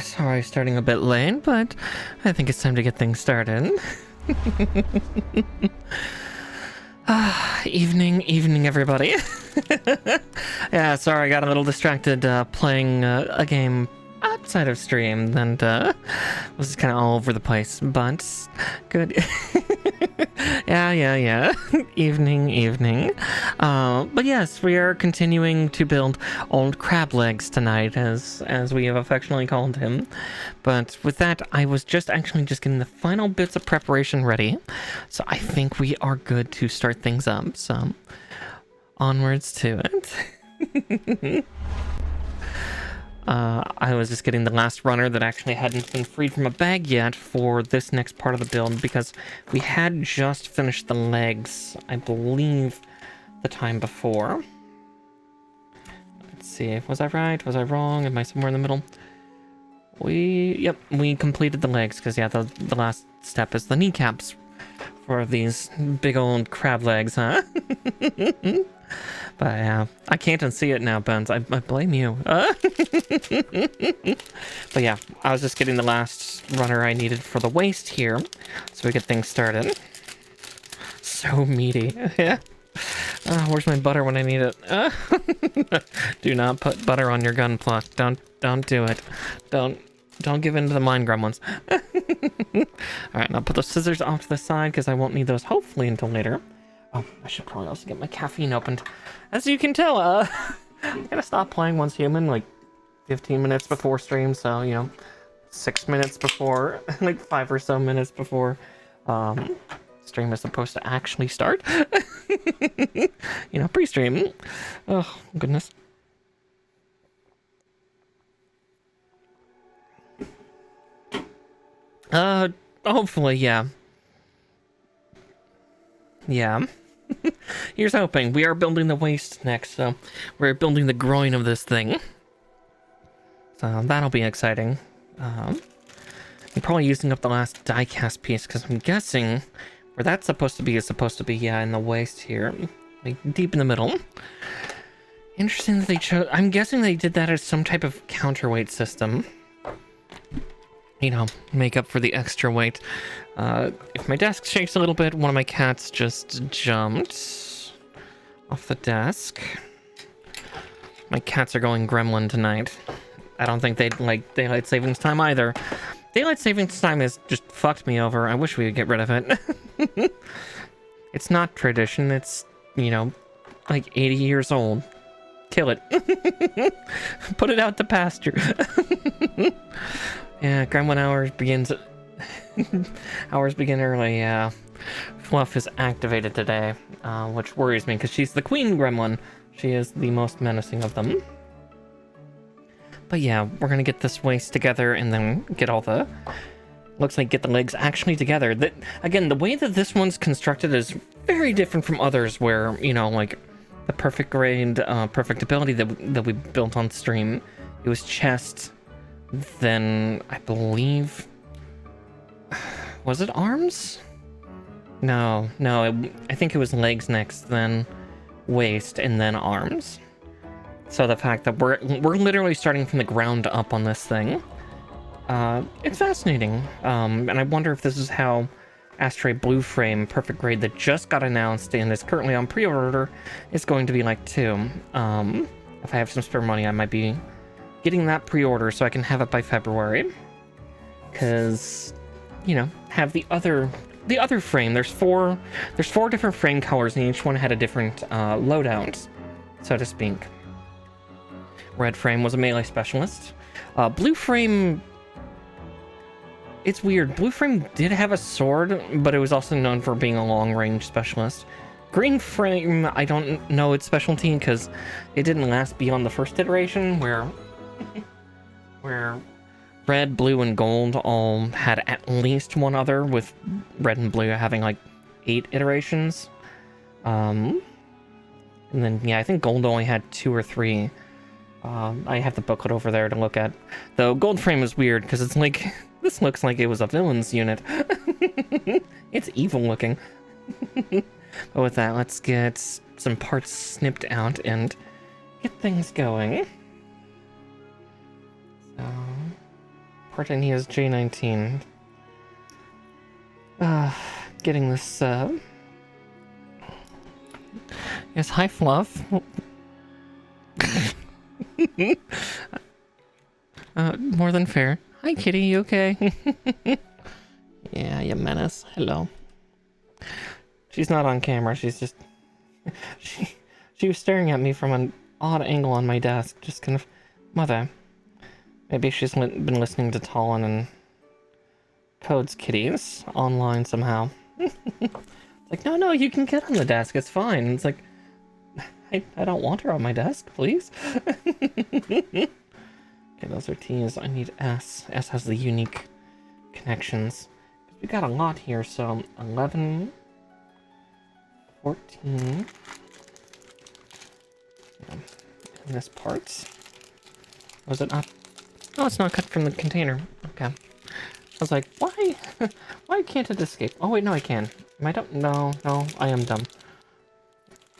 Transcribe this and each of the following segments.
Sorry, starting a bit late, but I think it's time to get things started. Evening, everybody. Yeah, sorry, I got a little distracted playing a game outside of stream, and was just kind of all over the place, but good. Yeah. Evening. But yes, we are continuing to build Old Crab Legs tonight, as we have affectionately called him. But with that, I was just getting the final bits of preparation ready, so I think we are good to start things up. So onwards to it. I was just getting the last runner that actually hadn't been freed from a bag yet for this next part of the build, because we had just finished the legs, I believe, the time before. Let's see, was I right? Was I wrong? Am I somewhere in the middle? Yep, we completed the legs, because yeah, the last step is the kneecaps for these big old crab legs, huh? But yeah, I can't unsee it now, Benz. I blame you. But yeah, I was just getting the last runner I needed for the waist here, so we get things started. So meaty. Yeah. Where's my butter when I need it? Do not put butter on your gun pluck. Don't do it. Don't give in to the mind gremlins. Alright, I'll put the scissors off to the side because I won't need those hopefully until later. Oh, I should probably also get my caffeine opened. As you can tell, I gotta stop playing Once Human like 15 minutes before stream, so, you know, 6 minutes before, like 5 or so minutes before stream is supposed to actually start. You know, pre-stream. Oh, goodness. Hopefully, yeah. Yeah. Here's hoping. We are building the waist next, so we're building the groin of this thing. So that'll be exciting. I'm probably using up the last die-cast piece, because I'm guessing where that's supposed to be is supposed to be, yeah, in the waist here. Like, deep in the middle. Interesting that they chose... I'm guessing they did that as some type of counterweight system. You know, make up for the extra weight. If my desk shakes a little bit, one of my cats just jumped off the desk. My cats are going gremlin tonight. I don't think they'd like daylight savings time either. Daylight savings time has just fucked me over. I wish we would get rid of it. It's not tradition. It's, you know, like 80 years old. Kill it. Put it out to pasture. Yeah, gremlin hours begins... Hours begin early, yeah. Fluff is activated today, which worries me, because she's the queen gremlin. She is the most menacing of them. But yeah, we're gonna get this waist together, and then get all the... Looks like get the legs actually together. Again, the way that this one's constructed is very different from others, where, you know, like, the perfect grade, perfect ability that we built on stream. It was chest... Then, I believe... Was it arms? No, I think it was legs next, then waist, and then arms. So the fact that we're literally starting from the ground up on this thing, it's fascinating. And I wonder if this is how Astray Blue Frame Perfect Grade that just got announced and is currently on pre-order is going to be like too. If I have some spare money, I might be getting that pre-order so I can have it by February, because, you know, have the other frame. There's four different frame colors, and each one had a different loadout, so to speak. Red frame was a melee specialist. Blue frame, it's weird. Blue frame did have a sword, but it was also known for being a long-range specialist. Green frame, I don't know its specialty, because it didn't last beyond the first iteration, where red, blue, and gold all had at least one other, with red and blue having like 8 iterations. And then, yeah, I think gold only had 2 or 3. I have the booklet over there to look at. Though gold frame is weird, because it's like, this looks like it was a villain's unit. It's evil looking. But with that, let's get some parts snipped out and get things going. So, Part I need is J19. Getting this, Yes, hi, Fluff. More than fair. Hi, Kitty, you okay? Yeah, you menace. Hello. She's not on camera, she's just... She was staring at me from an odd angle on my desk, just kind of... Mother. Maybe she's been listening to Talon and Code's kitties online somehow. It's like, no, you can get on the desk, it's fine. It's like, I don't want her on my desk, please. Okay, those are T's. I need S. S has the unique connections. We got a lot here, so 11, 14. Yeah. And this part. Was it not? Oh, it's not cut from the container. Okay. I was like, why? Why can't it escape? Oh wait, no, I can. Am I dumb? No, I am dumb.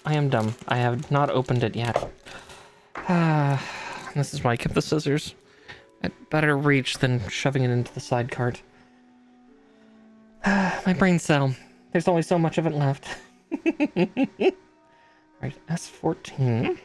I am dumb. I have not opened it yet. This is why I kept the scissors at better reach than shoving it into the side cart. My brain cell. There's only so much of it left. Right, S14.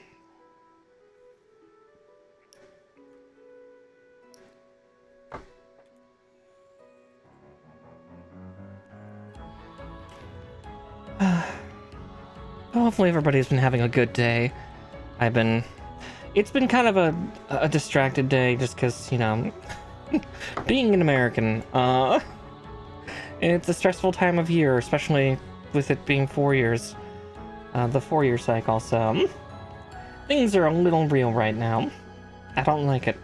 Hopefully everybody's been having a good day. It's been kind of a distracted day just because, you know, being an American, it's a stressful time of year, especially with it being 4 years, the 4-year cycle, so things are a little real right now. I don't like it.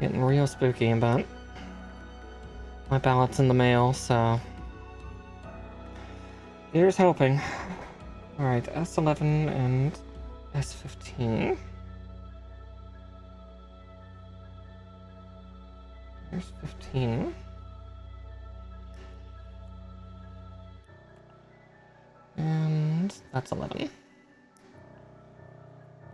Getting real spooky, but my ballot's in the mail, so here's hoping. Alright, S11 and S15. Here's 15. And that's 11.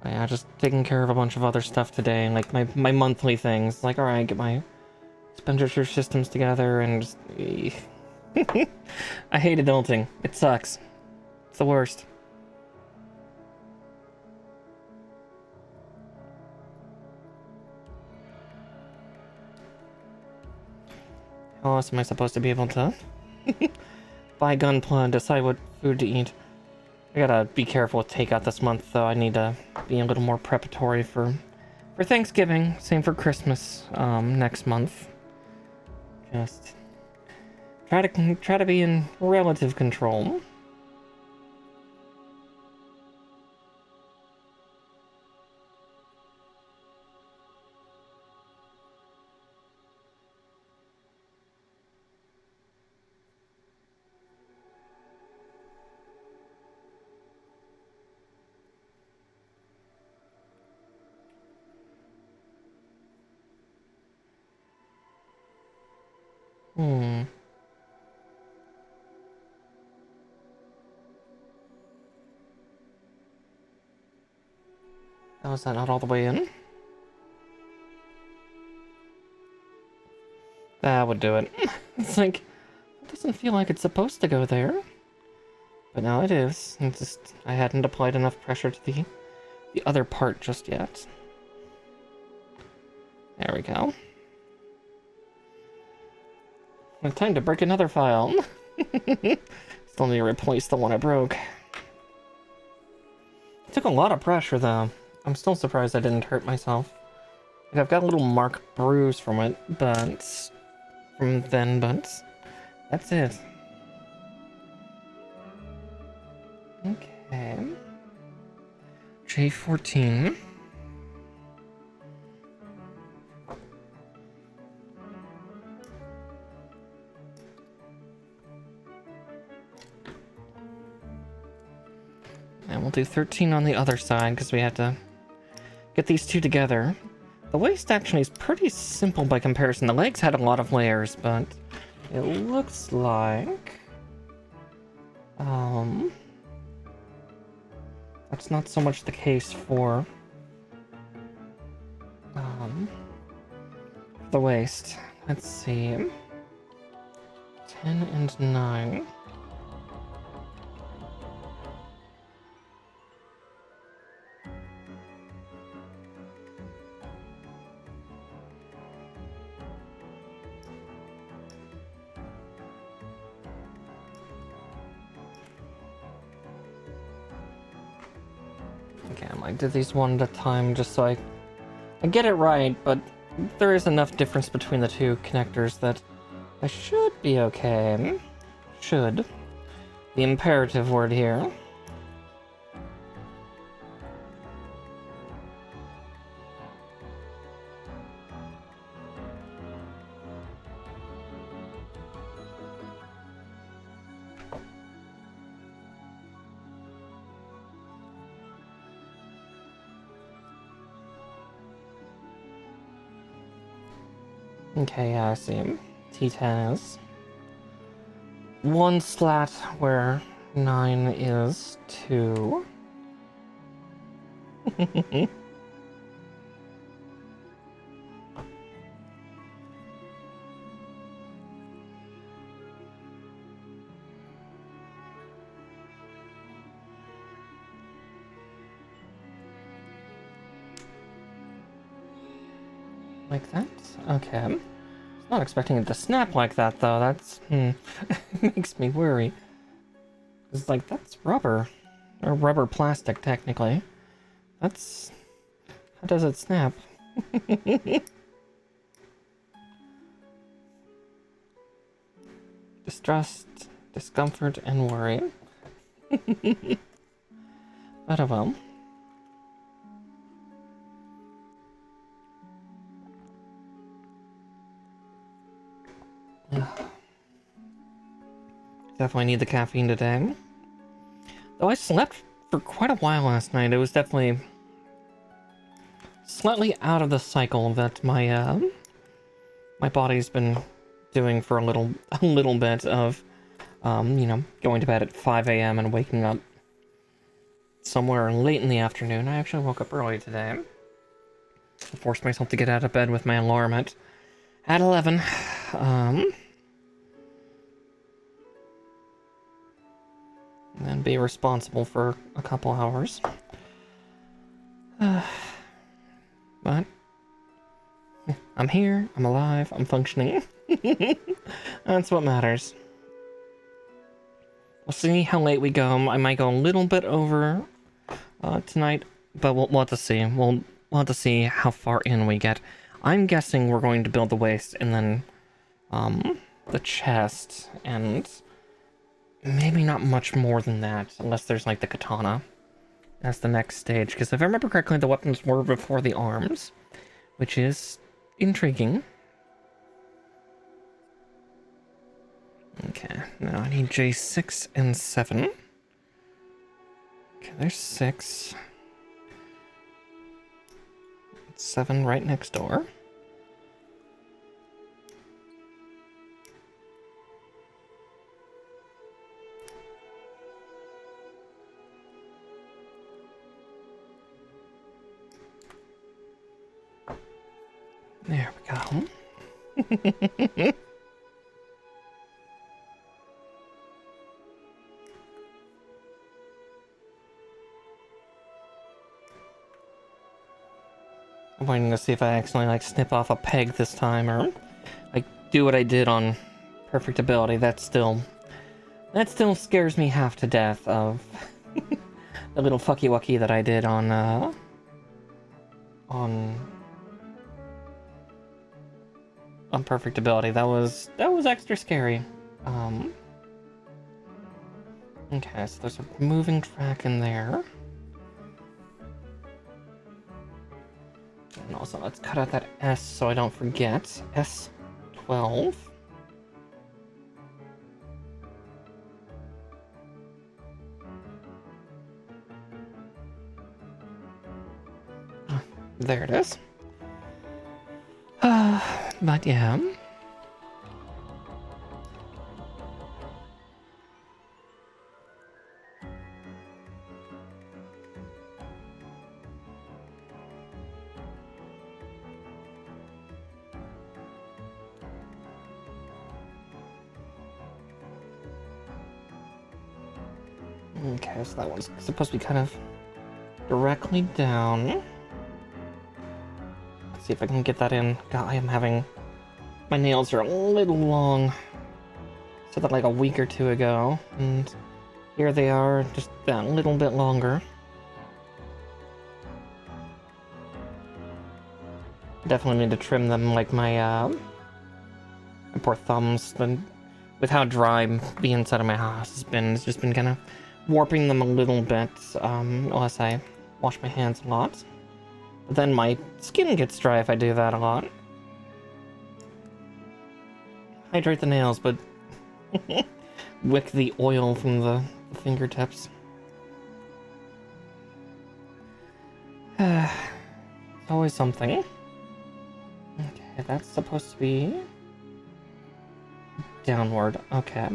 Yeah, just taking care of a bunch of other stuff today, like my monthly things. Like, alright, get my expenditure systems together and just... I hate adulting. It sucks. It's the worst. How else am I supposed to be able to buy Gunpla and decide what food to eat? I gotta be careful with takeout this month, though. I need to be a little more preparatory for Thanksgiving. Same for Christmas next month. Just try to be in relative control. How is that not all the way in? That would do it. It's like, it doesn't feel like it's supposed to go there. But now it is. It's just, I hadn't applied enough pressure to the other part just yet. There we go. It's time to break another file. Still need to replace the one I broke. It took a lot of pressure though. I'm still surprised I didn't hurt myself. Like, I've got a little mark bruise from it, but... but... that's it. Okay. J14. And we'll do 13 on the other side, because we have to get these two together. The waist actually is pretty simple by comparison. The legs had a lot of layers, but it looks like... the That's not so much the case for the waist. Let's see. 10 and 9. Okay, I might do these one at a time just so I get it right, but there is enough difference between the two connectors that I should be okay. Should. The imperative word here. Okay, yeah, I see. T10 is 1 slat where 9 is 2. Like that? Okay. Not expecting it to snap like that, though. That's, makes me worry. It's like, that's rubber. Or rubber plastic, technically. That's... How does it snap? Distrust, discomfort, and worry. But oh well. Definitely need the caffeine today. Though I slept for quite a while last night, it was definitely slightly out of the cycle that my my body's been doing for a little bit of you know, going to bed at 5 a.m. and waking up somewhere late in the afternoon. I actually woke up early today. I forced myself to get out of bed with my alarm at 11. And then be responsible for a couple hours. But I'm here, I'm alive, I'm functioning. That's what matters. We'll see how late we go. I might go a little bit over tonight, but we'll have to see. We'll have to see how far in we get. I'm guessing we're going to build the waist and then the chest, and maybe not much more than that, unless there's like the katana. That's the next stage, because if I remember correctly, the weapons were before the arms, which is intriguing. Okay, now I need J6 and 7. Okay, there's 6. 7 right next door. There we go. I'm waiting to see if I accidentally like snip off a peg this time, or like do what I did on Perfect Ability. That still scares me half to death of the little fucky wucky that I did on Perfect Ability. That was extra scary. Okay, so there's a moving track in there. And also, let's cut out that S so I don't forget. S12. There it is. But yeah. Okay, so that one's supposed to be kind of directly down. Let's see if I can get that in. God, I am having... My nails are a little long. Said that like a week or two ago, and here they are, just that little bit longer. Definitely need to trim them like my poor thumbs. Then, with how dry the inside of my house has been, it's just been kind of warping them a little bit, unless I wash my hands a lot. But then my skin gets dry if I do that a lot. Hydrate the nails, but wick the oil from the fingertips. It's always something. Okay, that's supposed to be downward. Okay.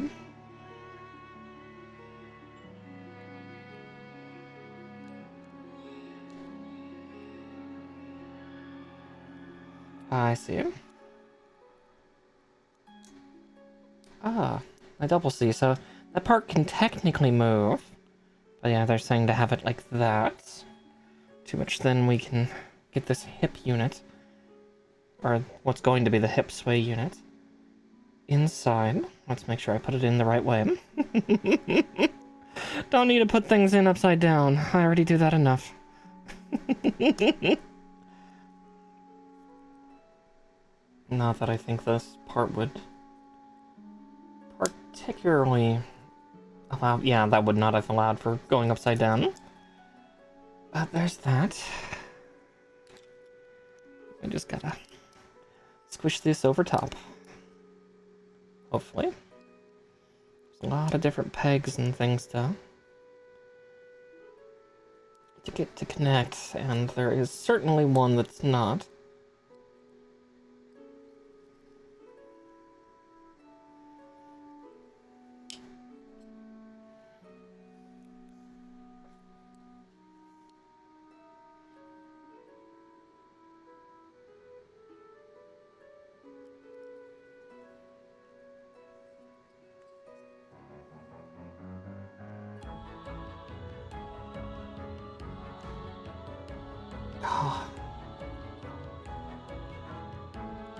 I see. Ah, I double see. So that part can technically move. But yeah, they're saying to have it like that. To which then we can get this hip unit, or what's going to be the hip sway unit, inside. Let's make sure I put it in the right way. Don't need to put things in upside down. I already do that enough. Not that I think this part would particularly allow... Yeah, that would not have allowed for going upside down. But there's that. I just gotta squish this over top. Hopefully. There's a lot of different pegs and things to get to connect, and there is certainly one that's not.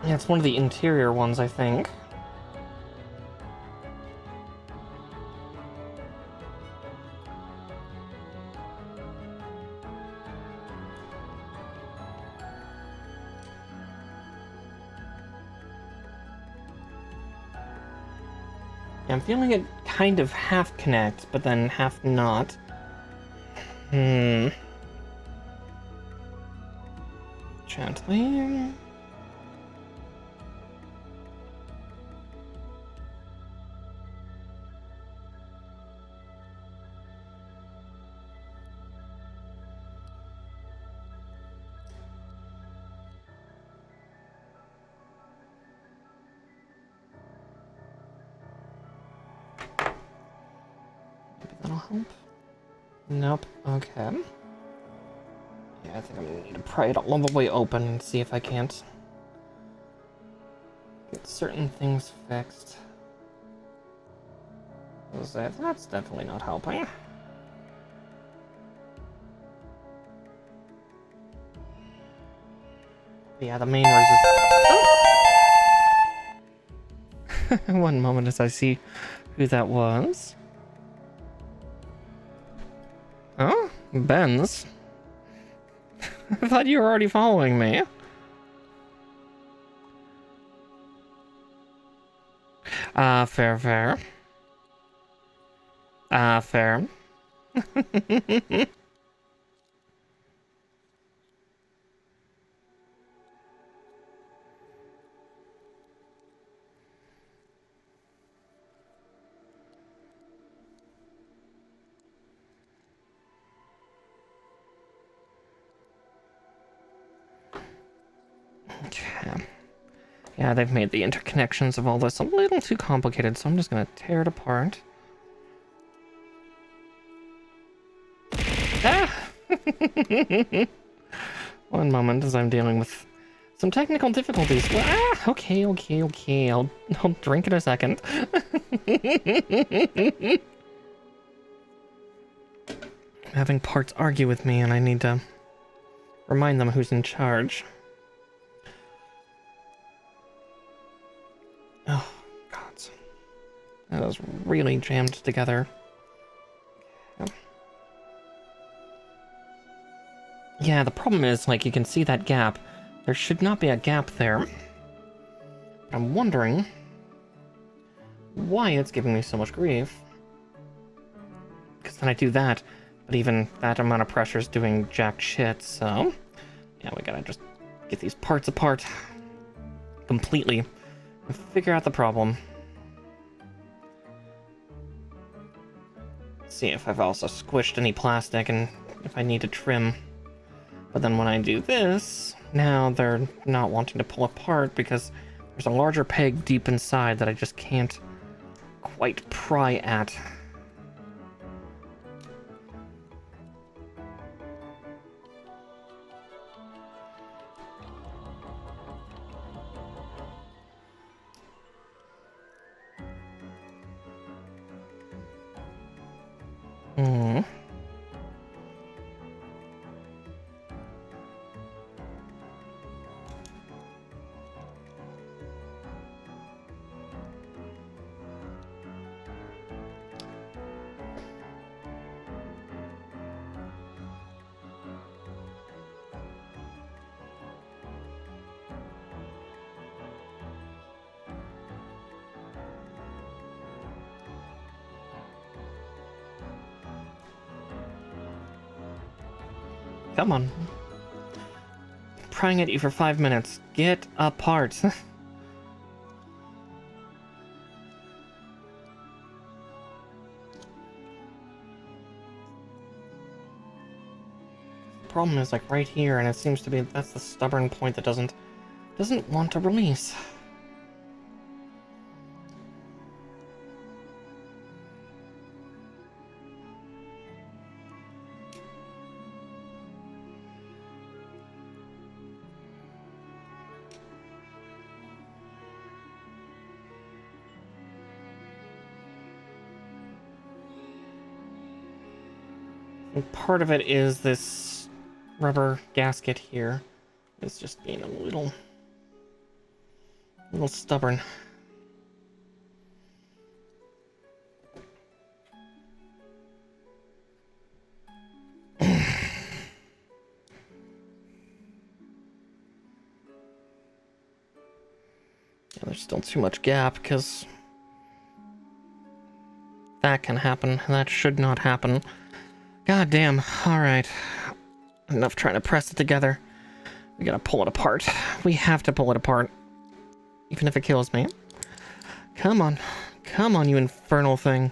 Yeah, it's one of the interior ones, I think. Yeah, I'm feeling it kind of half connect, but then half not. Gently. Maybe that'll help. Nope. Okay. Yeah, I think I'm gonna need to pry it all the way open and see if I can't get certain things fixed. That's definitely not helping. Yeah, the main resistance. Oh! One moment as I see who that was. Oh, Ben's. I thought you were already following me. Fair, fair. Fair. Okay. Yeah, they've made the interconnections of all this a little too complicated, so I'm just gonna tear it apart. Ah! One moment as I'm dealing with some technical difficulties. Okay. I'll drink in a second. having parts argue with me, and I need to remind them who's in charge. Oh, God. That was really jammed together. Yeah, the problem is, like, you can see that gap. There should not be a gap there. I'm wondering why it's giving me so much grief. Because then I do that, but even that amount of pressure is doing jack shit, so... Yeah, we gotta just get these parts apart completely and figure out the problem. See if I've also squished any plastic and if I need to trim. But then when I do this, now they're not wanting to pull apart because there's a larger peg deep inside that I just can't quite pry at. Hmm. Come on. Prying at you for 5 minutes. Get apart. Problem is like right here, and it seems to be that's the stubborn point that doesn't want to release. And part of it is this rubber gasket here is just being a little stubborn. Yeah, there's still too much gap because that can happen. That should not happen. God damn. Alright. Enough trying to press it together. We gotta pull it apart. We have to pull it apart. Even if it kills me. Come on. Come on, you infernal thing.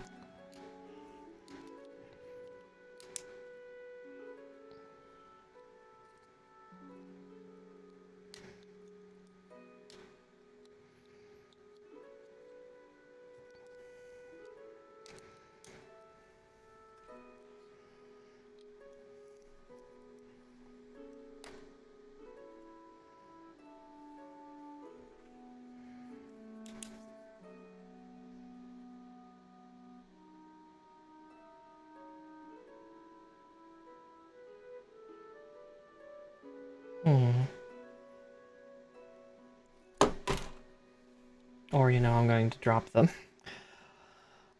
Or, you know, I'm going to drop the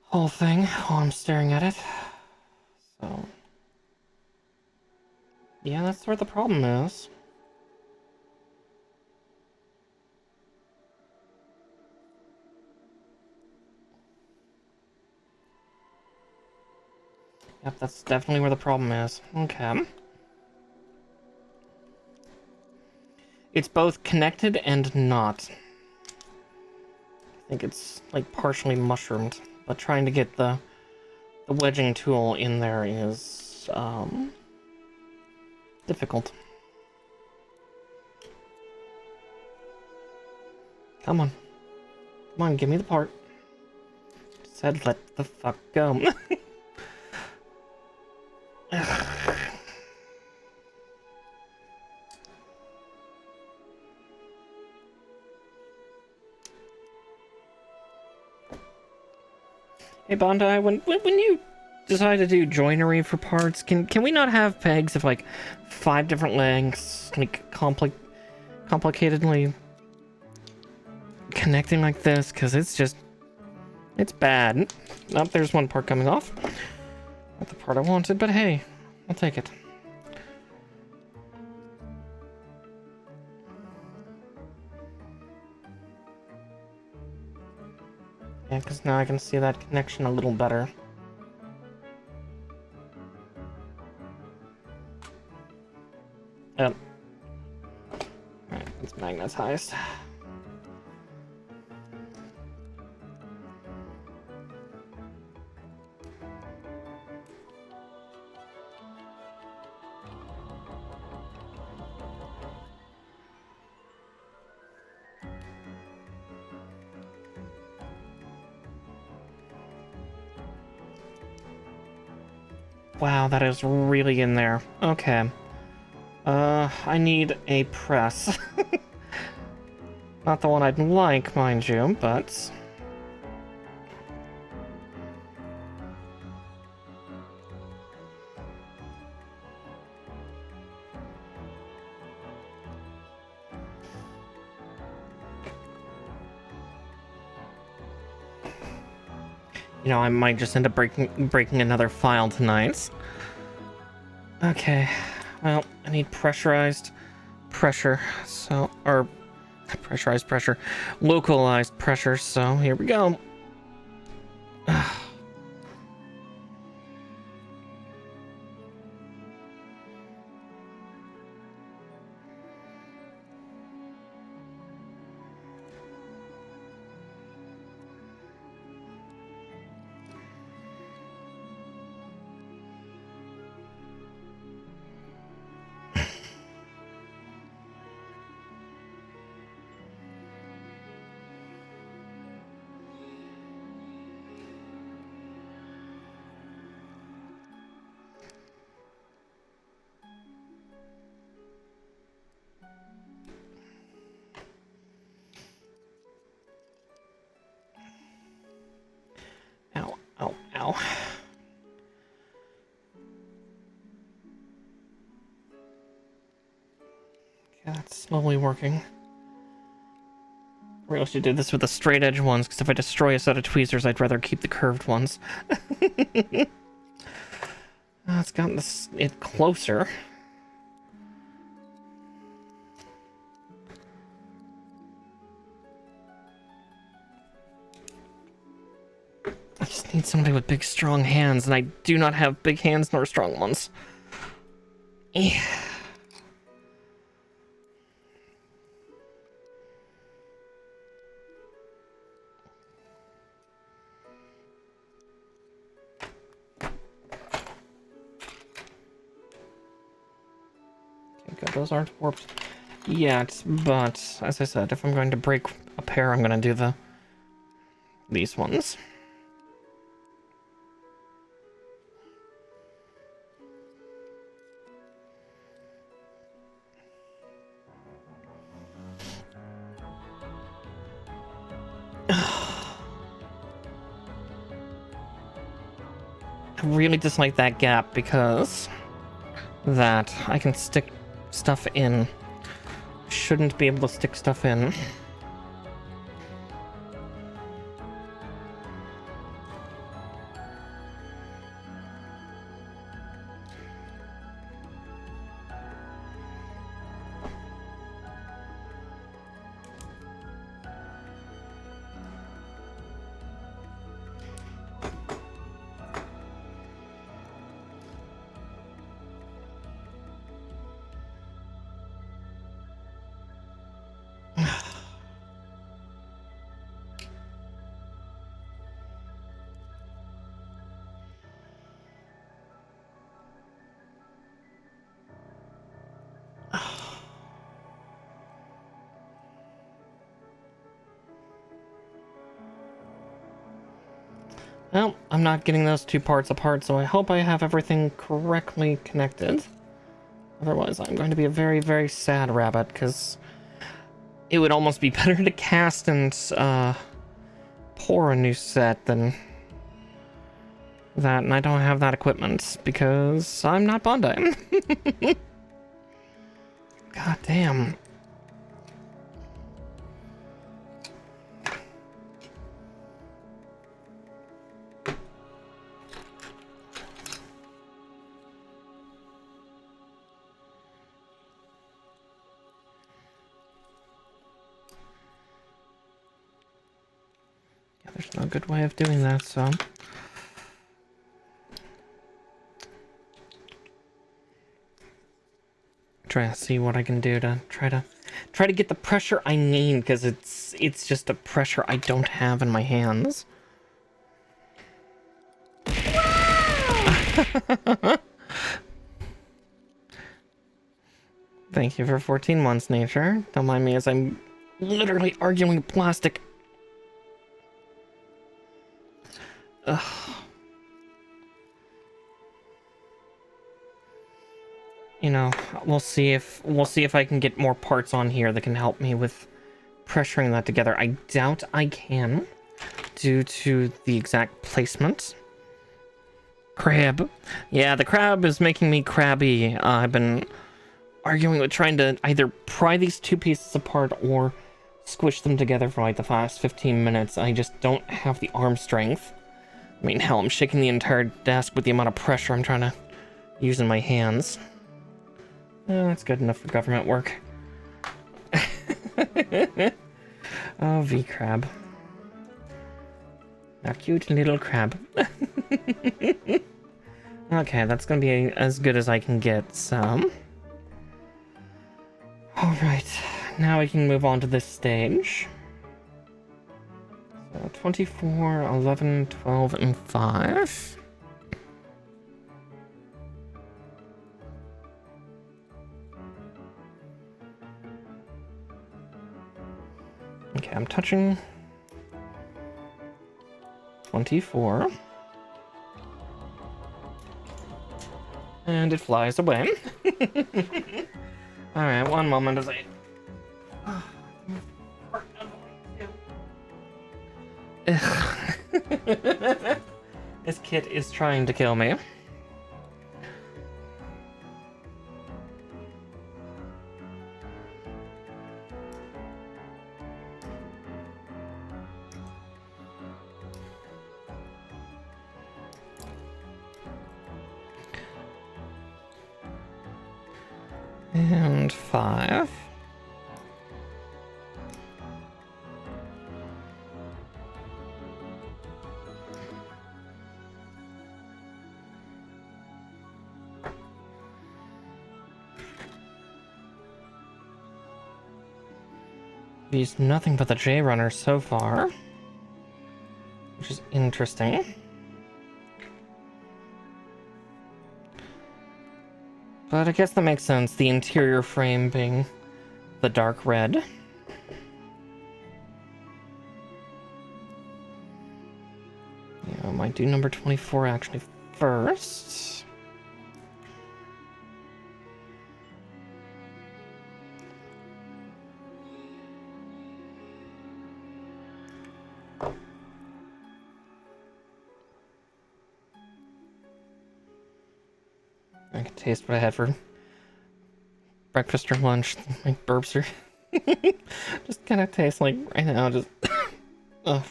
whole thing while I'm staring at it. So... yeah, that's where the problem is. Yep, that's definitely where the problem is. Okay. It's both connected and not. I think it's, like, partially mushroomed. But trying to get the wedging tool in there is, difficult. Come on. Come on, give me the part. Said let the fuck go. Hey Bondi, when you decide to do joinery for parts? Can we not have pegs of like 5 different lengths, like complicatedly connecting like this? Because it's bad. Oh, there's one part coming off. Not the part I wanted, but hey, I'll take it. Yeah, because now I can see that connection a little better. Yep. Alright, it's magnetized. Wow, that is really in there. Okay. I need a press. Not the one I'd like, mind you, but... You know, I might just end up breaking another file tonight. Okay, well, I need pressurized pressure, so, or pressurized pressure, localized pressure, so here we go. Ow, ow, ow. Okay, that's slowly working. I really should do this with the straight edge ones, because if I destroy a set of tweezers, I'd rather keep the curved ones. It's gotten it closer. I just need somebody with big, strong hands, and I do not have big hands nor strong ones. Yeah. Okay, good. Those aren't warped yet, but as I said, if I'm going to break a pair, I'm going to do these ones. I really dislike that gap because that I can stick stuff in. Shouldn't be able to stick stuff in. Well, I'm not getting those two parts apart, so I hope I have everything correctly connected. Otherwise, I'm going to be a very, very sad rabbit, because it would almost be better to cast and pour a new set than that, and I don't have that equipment because I'm not Bandai. God damn. Yeah, there's no good way of doing that, so... Try to see what I can do to try to get the pressure I need, because it's just a pressure I don't have in my hands. Thank you for 14 months, nature. Don't mind me as I'm literally arguing plastic. Ugh. You know, we'll see if I can get more parts on here that can help me with pressuring that together. I doubt I can, due to the exact placement. Crab. Yeah, the crab is making me crabby. I've been arguing with trying to either pry these two pieces apart or squish them together for like the last 15 minutes. I just don't have the arm strength. I mean, hell, I'm shaking the entire desk with the amount of pressure I'm trying to use in my hands. That's good enough for government work. Oh, V-crab. A cute little crab. Okay, that's gonna be as good as I can get, so... Alright, now we can move on to this stage. So 24, 11, 12, and 5. Okay, I'm touching 24. And it flies away. Alright, one moment as I... This kit is trying to kill me. And 5. Used nothing but the J runner so far, which is interesting. But I guess that makes sense, the interior frame being the dark red. Yeah, I might do number 24 actually first. I can taste what I had for breakfast or lunch. My burps are just kind of taste like right now, just ugh.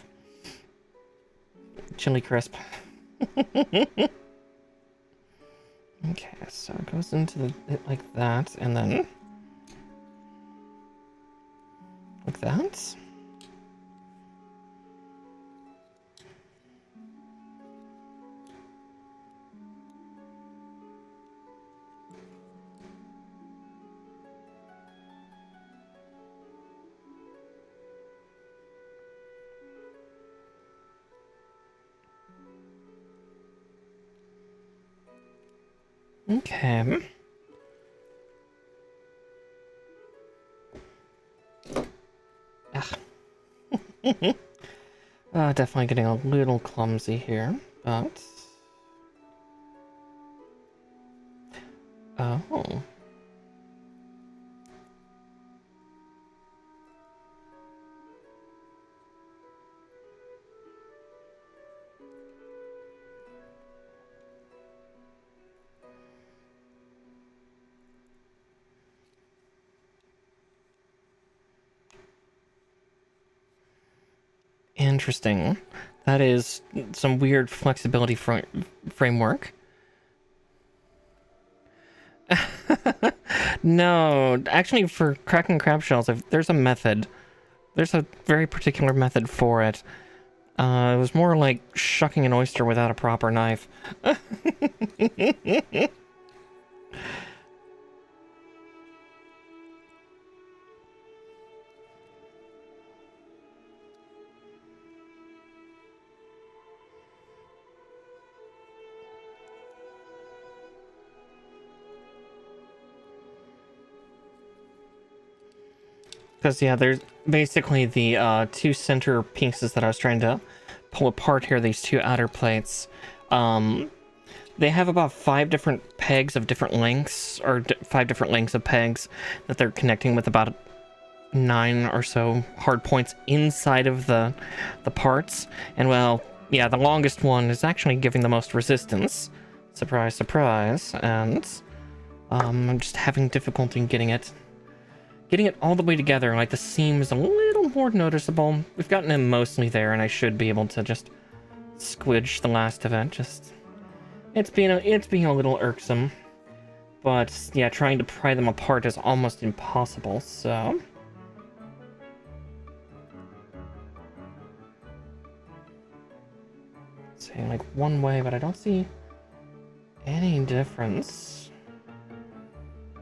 Chili crisp. Okay, so it goes into it like that, and then like that. Okay. Definitely getting a little clumsy here, but... Oh. Interesting. That is some weird flexibility framework. No, actually, for cracking crab shells, there's a method. There's a very particular method for it. It was more like shucking an oyster without a proper knife. Because, yeah, there's basically the two center pieces that I was trying to pull apart here, these two outer plates. They have about 5 different pegs of different lengths, or 5 different lengths of pegs that they're connecting with about 9 or so hard points inside of the parts. And, well, yeah, the longest one is actually giving the most resistance. Surprise, surprise. And I'm just having difficulty in getting it all the way together. Like, the seam is a little more noticeable. We've gotten it mostly there, and I should be able to just squidge the last of it. Just it's being a little irksome, but yeah, trying to pry them apart is almost impossible. So saying like one way, but I don't see any difference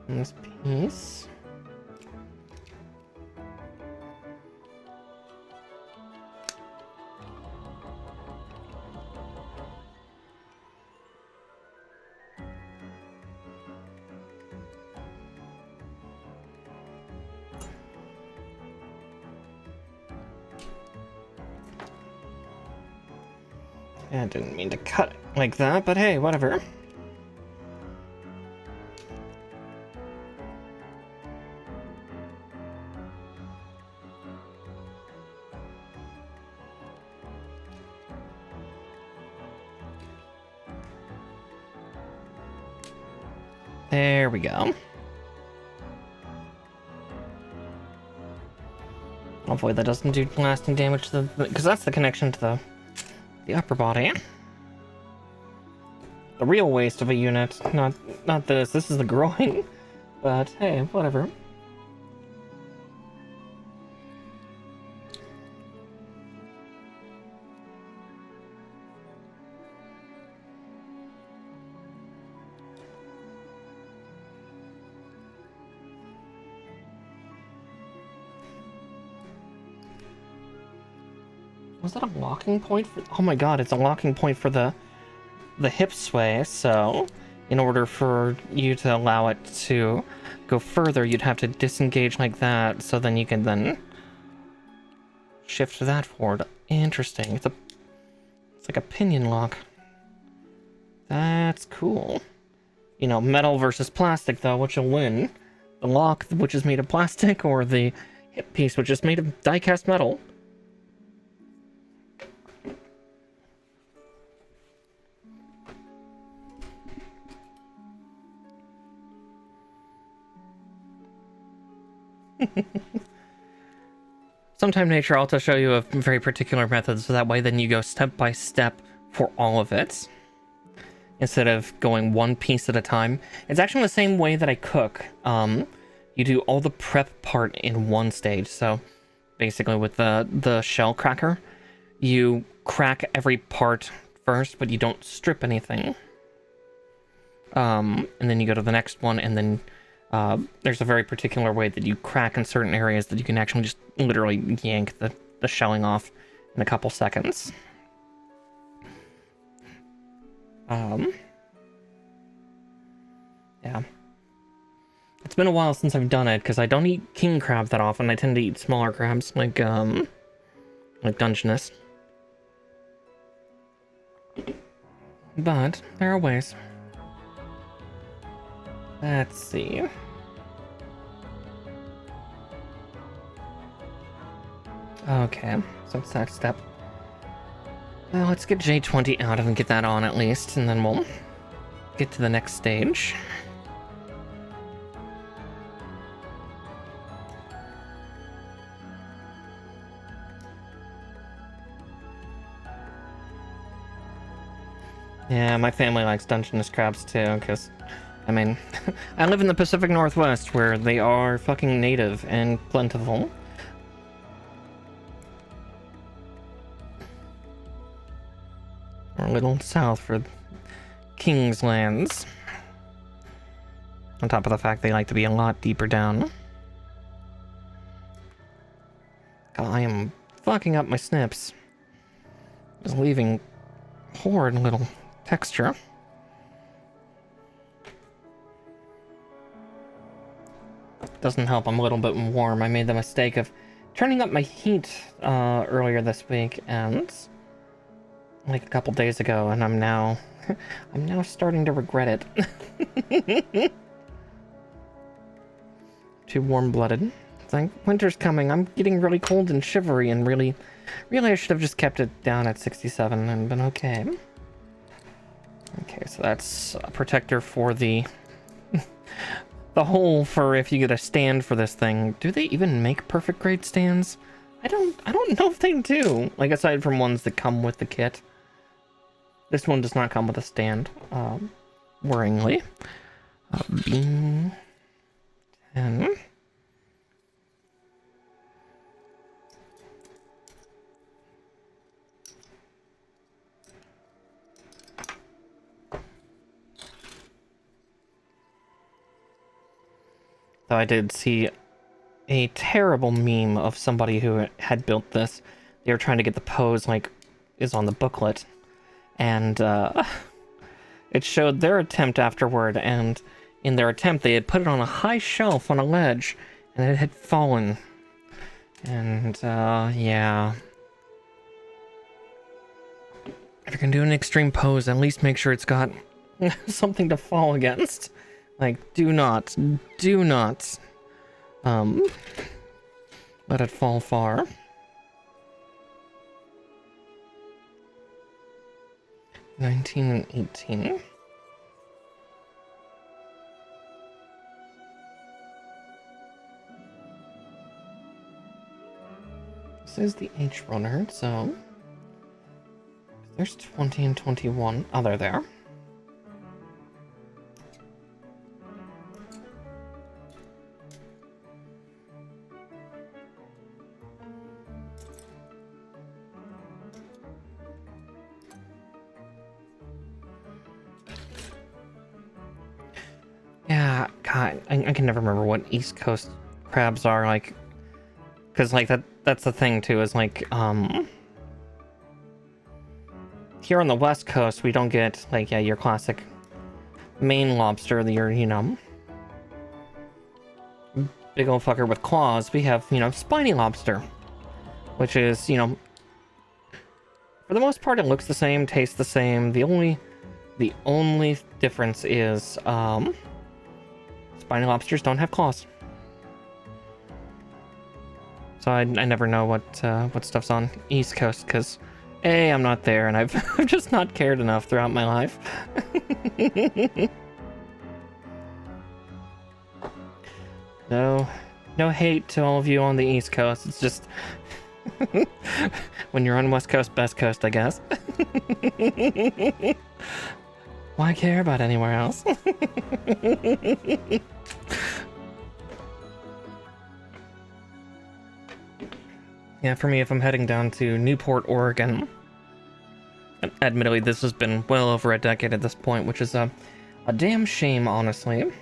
in this piece. I didn't mean to cut it like that, but hey, whatever. There we go. Hopefully that doesn't do lasting damage to the... because that's the connection to the upper body. The real waste of a unit, not this. This is the groin. But hey, whatever. Was that a locking point for... oh my god, it's a locking point for the hip sway, so in order for you to allow it to go further, you'd have to disengage like that, so then you can then shift that forward. Interesting. It's like a pinion lock. That's cool. You know, metal versus plastic, though, which will win? The lock, which is made of plastic, or the hip piece, which is made of die-cast metal? Sometime nature, I'll show you a very particular method, so that way then you go step by step for all of it, instead of going one piece at a time. It's actually the same way that I cook. You do all the prep part in one stage. So basically with the shell cracker, you crack every part first, but you don't strip anything. And then you go to the next one, and then there's a very particular way that you crack in certain areas that you can actually just literally yank the shelling off in a couple seconds. Yeah. It's been a while since I've done it, because I don't eat king crab that often. I tend to eat smaller crabs, like Dungeness. But there are ways. Let's see. Okay, so it's that step. Well, let's get J20 out and get that on at least, and then we'll get to the next stage. Yeah, my family likes Dungeness crabs too, because, I mean, I live in the Pacific Northwest where they are fucking native and plentiful. Or a little south for King's Lands. On top of the fact they like to be a lot deeper down. God, I am fucking up my snips. Just leaving horrid little texture. Doesn't help, I'm a little bit warm. I made the mistake of turning up my heat earlier this week and like a couple days ago, and I'm now starting to regret it. Too warm-blooded. It's like winter's coming. I'm getting really cold and shivery, and really I should have just kept it down at 67 and been okay. Okay, so that's a protector for the the hole for if you get a stand for this thing. Do they even make perfect grade stands? I don't know if they do. Like, aside from ones that come with the kit. This one does not come with a stand, worryingly. Beam 10. Though I did see a terrible meme of somebody who had built this. They were trying to get the pose like is on the booklet, and it showed their attempt afterward, and in their attempt they had put it on a high shelf on a ledge, and it had fallen. And yeah. If you're gonna do an extreme pose, at least make sure it's got something to fall against. Like, do not let it fall far. $19 and $18. This is the H runner, so there's 20 and 21. Oh, they're there. Yeah, God, I can never remember what East Coast crabs are like, because like that's the thing too, is like here on the West Coast we don't get like, yeah, your classic Maine lobster, your big old fucker with claws. We have, spiny lobster, which is, for the most part it looks the same, tastes the same. The only difference is spiny lobsters don't have claws. So I never know what stuff's on East Coast, because A, I'm not there, and I've just not cared enough throughout my life. No hate to all of you on the East Coast. It's just when you're on West Coast, best coast, I guess. Why care about anywhere else? Yeah, for me, if I'm heading down to Newport, Oregon, admittedly, this has been well over a decade at this point, which is a damn shame, honestly.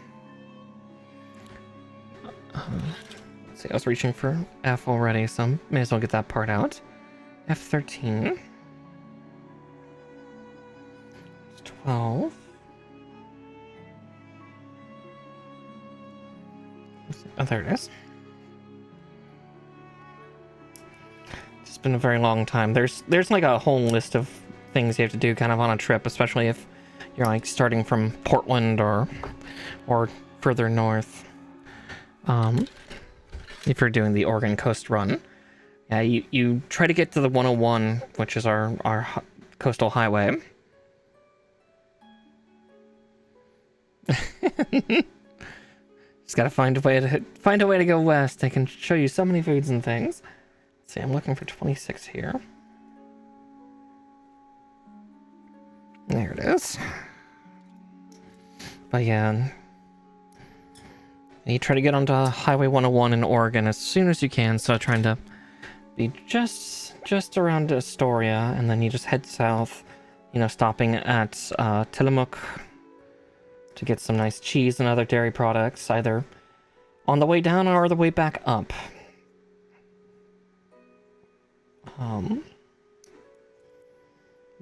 Let's see, I was reaching for F already, so may as well get that part out. F13. 12. Oh, there it is. It's been a very long time. There's like a whole list of things you have to do kind of on a trip, especially if you're like starting from Portland or further north. If you're doing the Oregon Coast Run, yeah, you try to get to the 101, which is our coastal highway. Just gotta find a way to go west. I can show you so many foods and things. See, I'm looking for 26 here. There it is. But yeah, you try to get onto Highway 101 in Oregon as soon as you can, so trying to be just around Astoria, and then you just head south, you know, stopping at Tillamook to get some nice cheese and other dairy products, either on the way down or the way back up.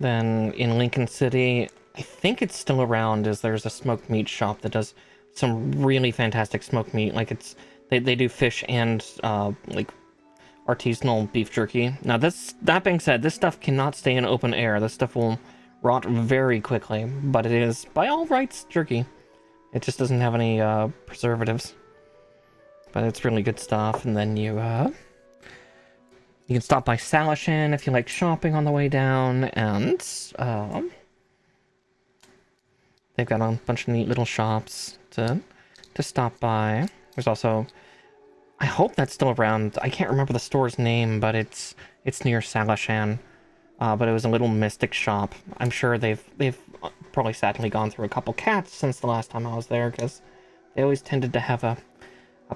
Then in Lincoln City, I think it's still around, is there's a smoked meat shop that does some really fantastic smoked meat. Like they do fish and like artisanal beef jerky. Now that being said, this stuff cannot stay in open air. This stuff will rot very quickly, but it is by all rights jerky. It just doesn't have any preservatives. But it's really good stuff. And then you can stop by Salishan if you like shopping on the way down, and they've got a bunch of neat little shops to stop by. There's also, I hope that's still around. I can't remember the store's name, but it's near Salishan. But it was a little mystic shop. I'm sure they've probably sadly gone through a couple cats since the last time I was there, because they always tended to have a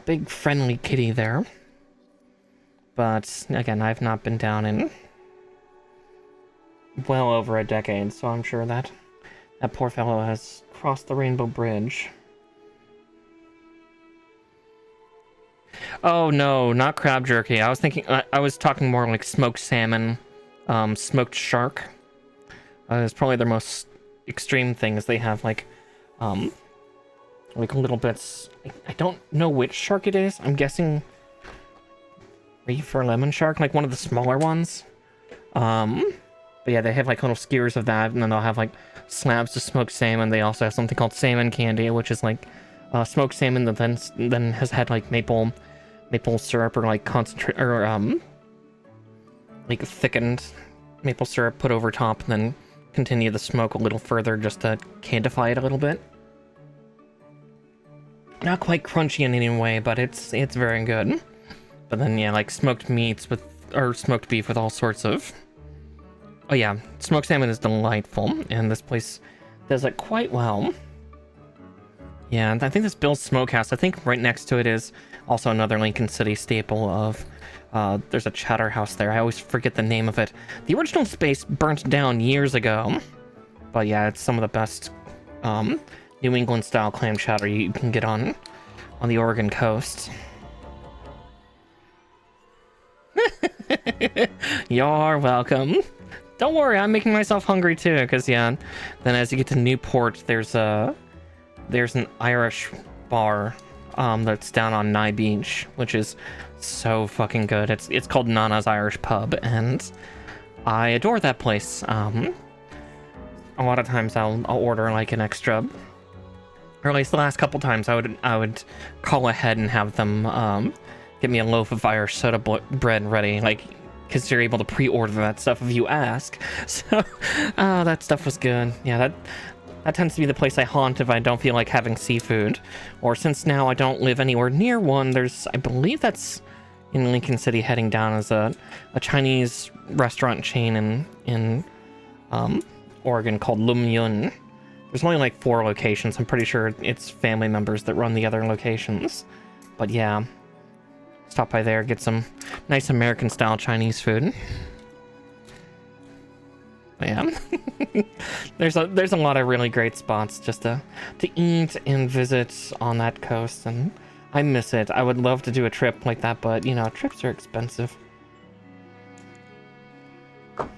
big friendly kitty there. But again, I've not been down in well over a decade, so I'm sure that poor fellow has crossed the Rainbow Bridge. Oh no, not crab jerky. I was thinking, I was talking more like smoked salmon, smoked shark. It's probably their most extreme things. They have like little bits. I don't know which shark it is. I'm guessing reef or lemon shark, like one of the smaller ones. But yeah, they have like little skewers of that, and then they'll have like slabs of smoked salmon. They also have something called salmon candy, which is like smoked salmon that then has had like maple syrup or like concentrate or like thickened maple syrup put over top, and then continue the smoke a little further just to candyfy it a little bit. Not quite crunchy in any way, but it's very good. But then yeah, like smoked meats or smoked beef with all sorts of. Oh yeah, smoked salmon is delightful, and this place does it quite well. Yeah, and I think this Bill's Smokehouse, I think right next to it is also another Lincoln City staple of, there's a chowder house there. I always forget the name of it. The original space burnt down years ago, but yeah, it's some of the best New England style clam chowder you can get on the Oregon coast. You're welcome. Don't worry, I'm making myself hungry too, because yeah, then as you get to Newport, there's an Irish bar that's down on Nye Beach, which is so fucking good. It's called Nana's Irish Pub, and I adore that place. A lot of times I'll order like an extra, or at least the last couple times I would call ahead and have them get me a loaf of Irish soda bread ready, like, because you're able to pre-order that stuff if you ask. So that stuff was good. Yeah, that tends to be the place I haunt if I don't feel like having seafood. Or since now I don't live anywhere near one, I believe that's in Lincoln City heading down as a Chinese restaurant chain in Oregon called Lum Yun. There's only like 4 locations. I'm pretty sure it's family members that run the other locations. But yeah, stop by there, get some nice American style Chinese food. Yeah. there's a lot of really great spots just to eat and visit on that coast, and I miss it. I would love to do a trip like that, but you know, trips are expensive.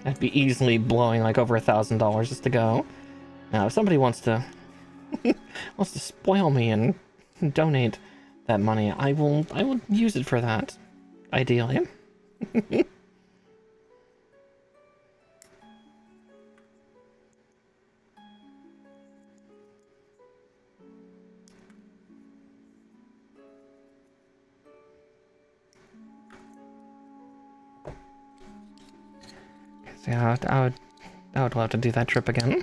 I'd be easily blowing like over $1,000 just to go. Now, if somebody wants to spoil me and donate that money, I will use it for that, ideally. Yeah, I would love to do that trip again.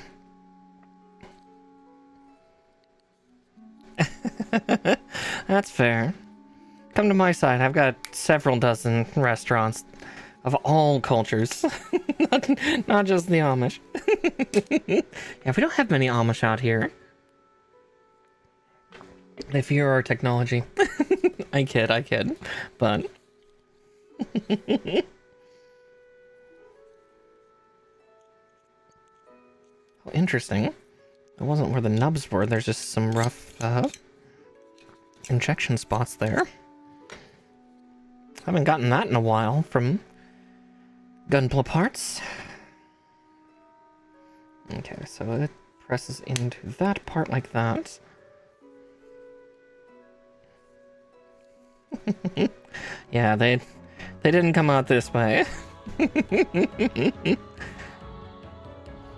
That's fair. Come to my side. I've got several dozen restaurants of all cultures, not just the Amish. Yeah, we don't have many Amish out here. They fear our technology. I kid, but oh, interesting. It wasn't where the nubs were. There's just some rough injection spots there. Haven't gotten that in a while from Gunpla parts. Okay, so it presses into that part like that. Yeah, they didn't come out this way.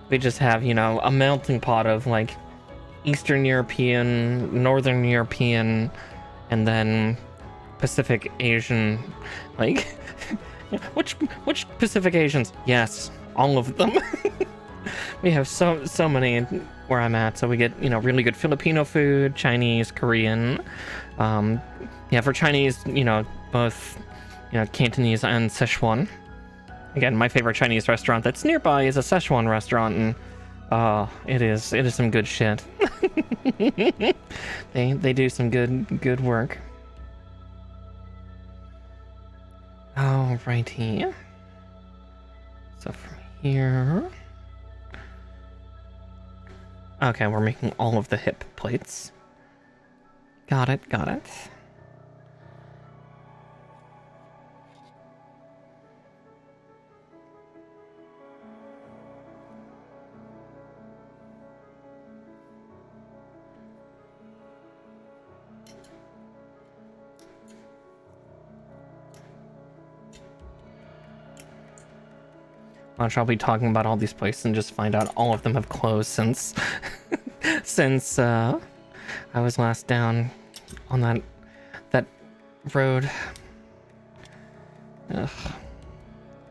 We just have, you know, a melting pot of like Eastern European, Northern European, and then Pacific Asian, like which Pacific Asians? Yes, all of them. We have so many where I'm at, so we get, you know, really good Filipino food, Chinese, Korean. Yeah, for Chinese, you know, both, you know, Cantonese and Sichuan. Again, my favorite Chinese restaurant that's nearby is a Sichuan restaurant, and it is some good shit. They do some good work. Alrighty. So from here. Okay, we're making all of the hip plates. Got it. I'll be talking about all these places and just find out all of them have closed since since I was last down on that road. Ugh.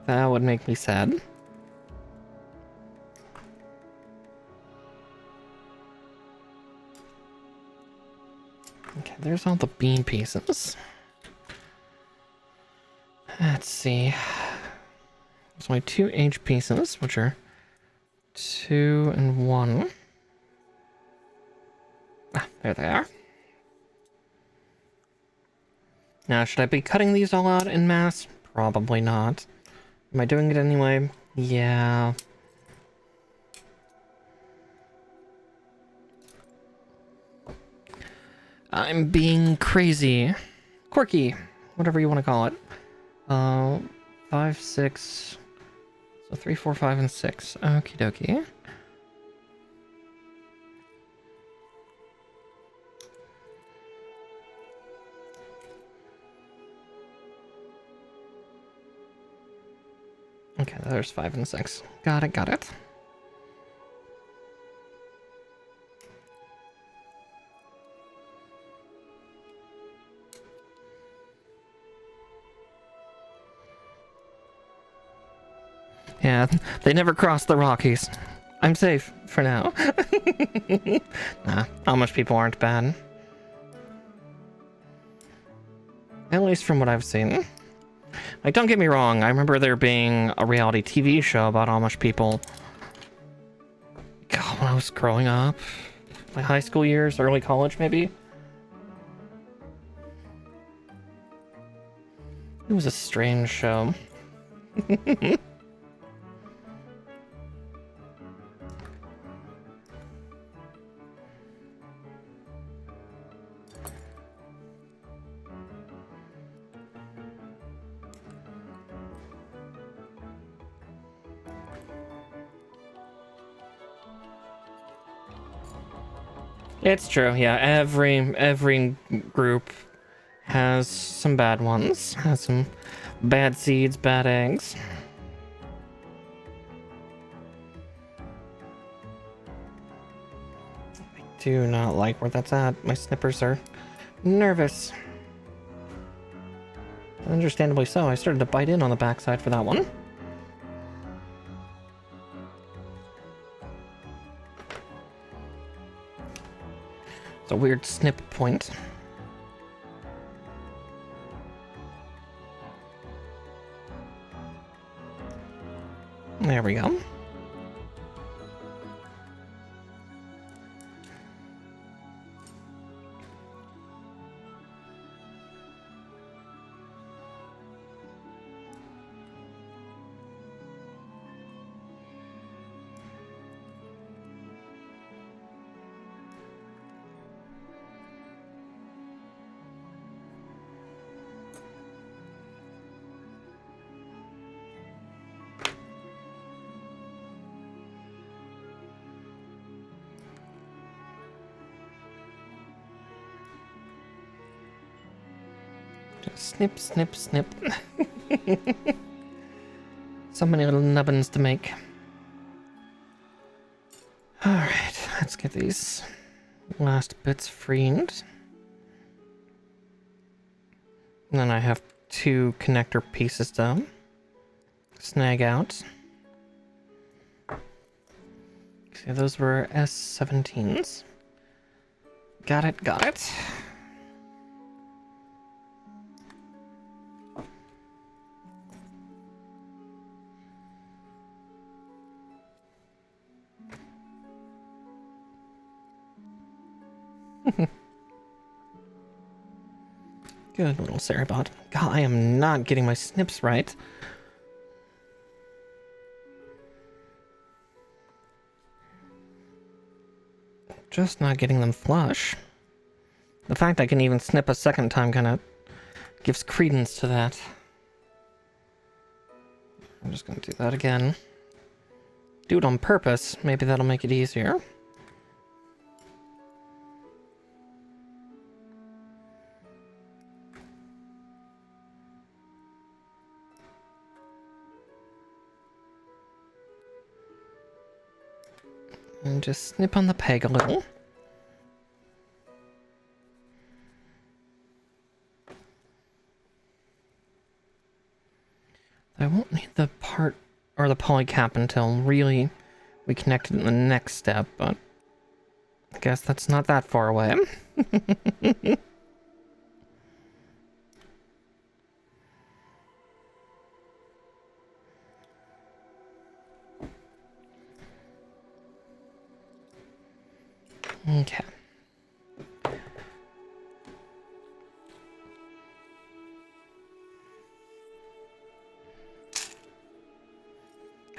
That would make me sad. Okay, there's all the bean pieces. Let's see. There's only 2 H pieces, which are 2 and 1. Ah, there they are. Now, should I be cutting these all out en masse? Probably not. Am I doing it anyway? Yeah. I'm being crazy. Quirky. Whatever you want to call it. 5, 6... So 3, 4, 5, and 6. Okie dokie. Okay, there's 5 and 6. Got it. Yeah, they never crossed the Rockies. I'm safe for now. Nah, Amish people aren't bad. At least from what I've seen. Like, don't get me wrong, I remember there being a reality TV show about Amish people. God, when I was growing up. My high school years, early college maybe. It was a strange show. It's true, yeah. Every group has some bad ones. Has some bad seeds, bad eggs. I do not like where that's at. My snippers are nervous. Understandably so. I started to bite in on the backside for that one. A weird snip point. There we go. Just snip, snip, snip. So many little nubbins to make. Alright, let's get these last bits freed. And then I have 2 connector pieces to snag out. See, those were S17s. Got it, got it. Good little Cerebot. God, I am not getting my snips right. Just not getting them flush. The fact I can even snip a second time kind of gives credence to that. I'm just going to do that again. Do it on purpose. Maybe that'll make it easier. And just snip on the peg a little. I won't need the part or the poly cap until really we connect it in the next step, but I guess that's not that far away. Okay.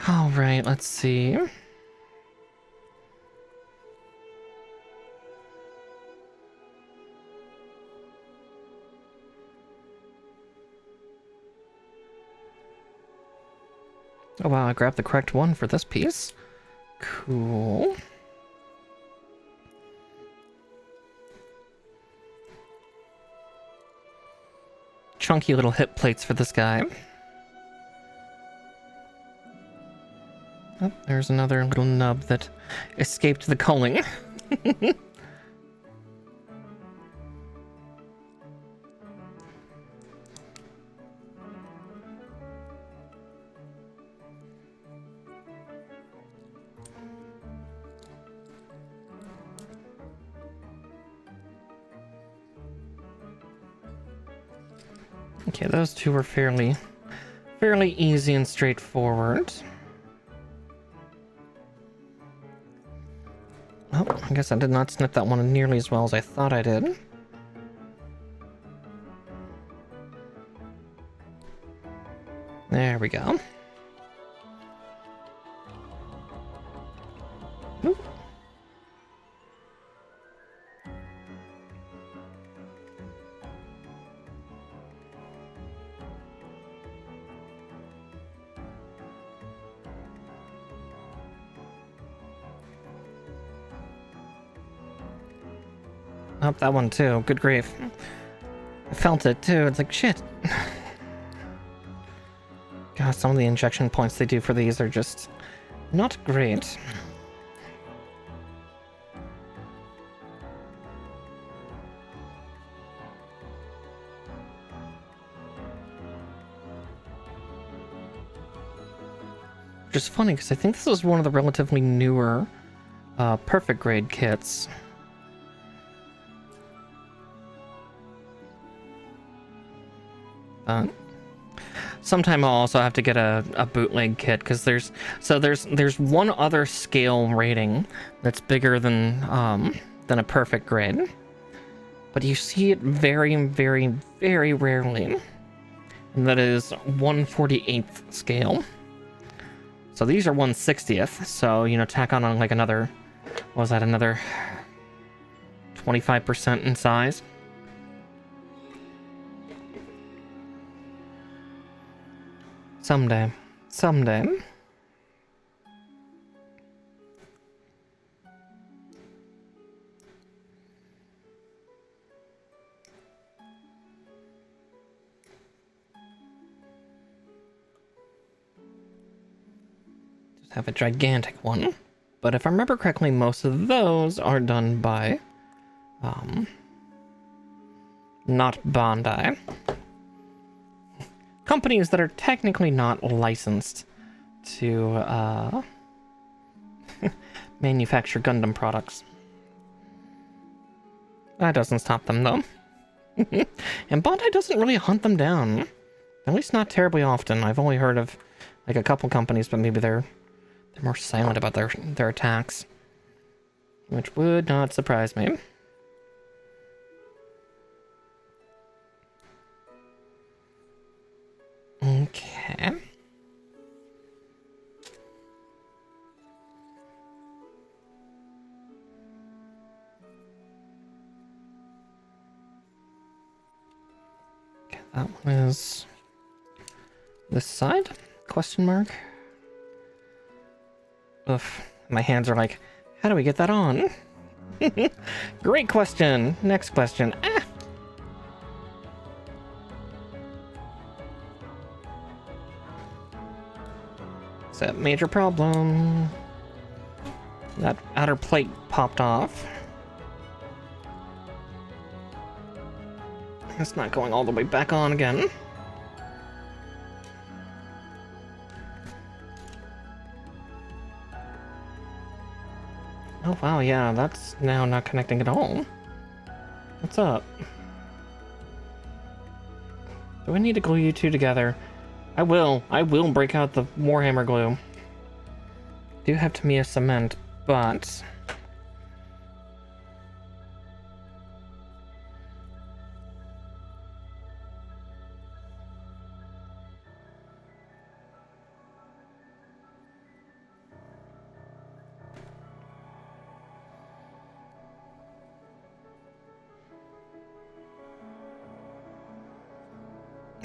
All right, let's see. Oh wow, I grabbed the correct one for this piece. Cool. Chunky little hip plates for this guy. Oh, there's another little nub that escaped the culling. Okay, those two were fairly easy and straightforward. Oh, I guess I did not snip that one nearly as well as I thought I did. There we go. Oop. Oh, that one too. Good grief. I felt it too. It's like, shit. God, some of the injection points they do for these are just not great. Which is funny, because I think this was one of the relatively newer perfect grade kits. sometime I'll also have to get a bootleg kit, because there's one other scale rating that's bigger than a perfect grade, but you see it very, very, very rarely, and that is 1/48th scale. So these are 1/60th, so, you know, tack on like another, what was that, another 25% in size. Someday. Have a gigantic one, but if I remember correctly, most of those are done by not Bandai, companies that are technically not licensed to manufacture Gundam products. That doesn't stop them though. And Bandai doesn't really hunt them down, at least not terribly often. I've only heard of like a couple companies, but maybe they're more silent about their attacks, which would not surprise me. Okay. Okay, that one is this side? Question mark? Oof, my hands are like, how do we get that on? Great question. Next question. Ah! It's a major problem. That outer plate popped off. It's not going all the way back on again. Oh wow, yeah, that's now not connecting at all. What's up? Do I need to glue you two together? I will break out the Warhammer glue. Do have Tamiya cement, but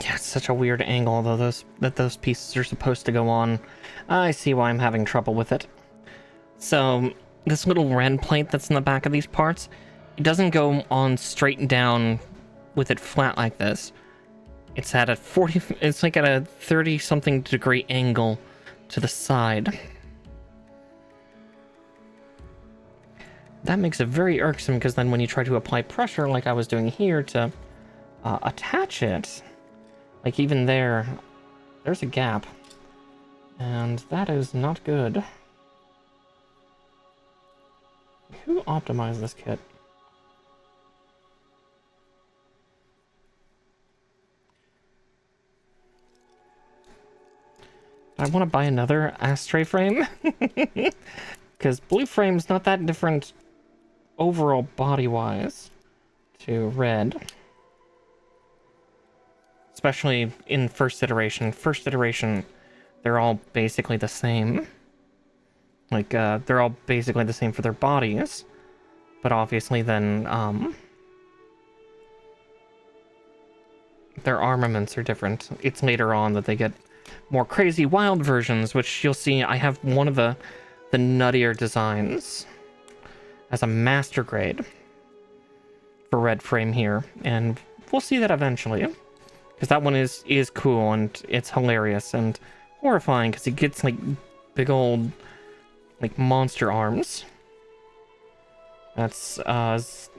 yeah, it's such a weird angle, though, those pieces are supposed to go on. I see why I'm having trouble with it. So, this little red plate that's in the back of these parts, it doesn't go on straight down with it flat like this. It's at a 40, it's like at a 30-something degree angle to the side. That makes it very irksome, because then when you try to apply pressure, like I was doing here, to attach it, like even there's a gap, and that is not good. Who optimized this kit? I want to buy another Astray frame, because blue frame's not that different overall body-wise to red. Especially in first iteration. First iteration, they're all basically the same. Like, they're all basically the same for their bodies. But obviously then, their armaments are different. It's later on that they get more crazy wild versions, which you'll see I have one of the nuttier designs as a master grade for red frame here. And we'll see that eventually. Because that one is cool, and it's hilarious and horrifying, because he gets, like, big old, like, monster arms. That's, Sengoku,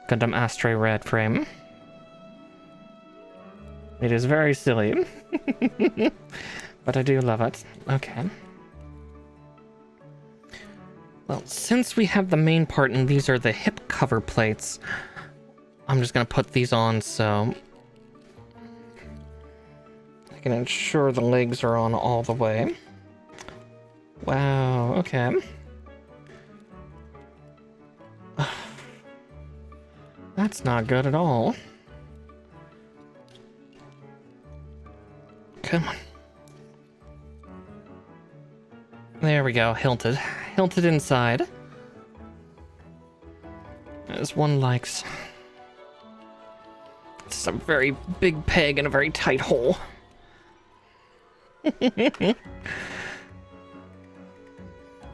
Gundam Astray red frame. It is very silly. But I do love it. Okay. Well, since we have the main part, and these are the hip cover plates, I'm just gonna put these on so I can ensure the legs are on all the way. Wow, okay. That's not good at all. Come on. There we go, hilted. Hilted inside. As one likes. It's a very big peg in a very tight hole.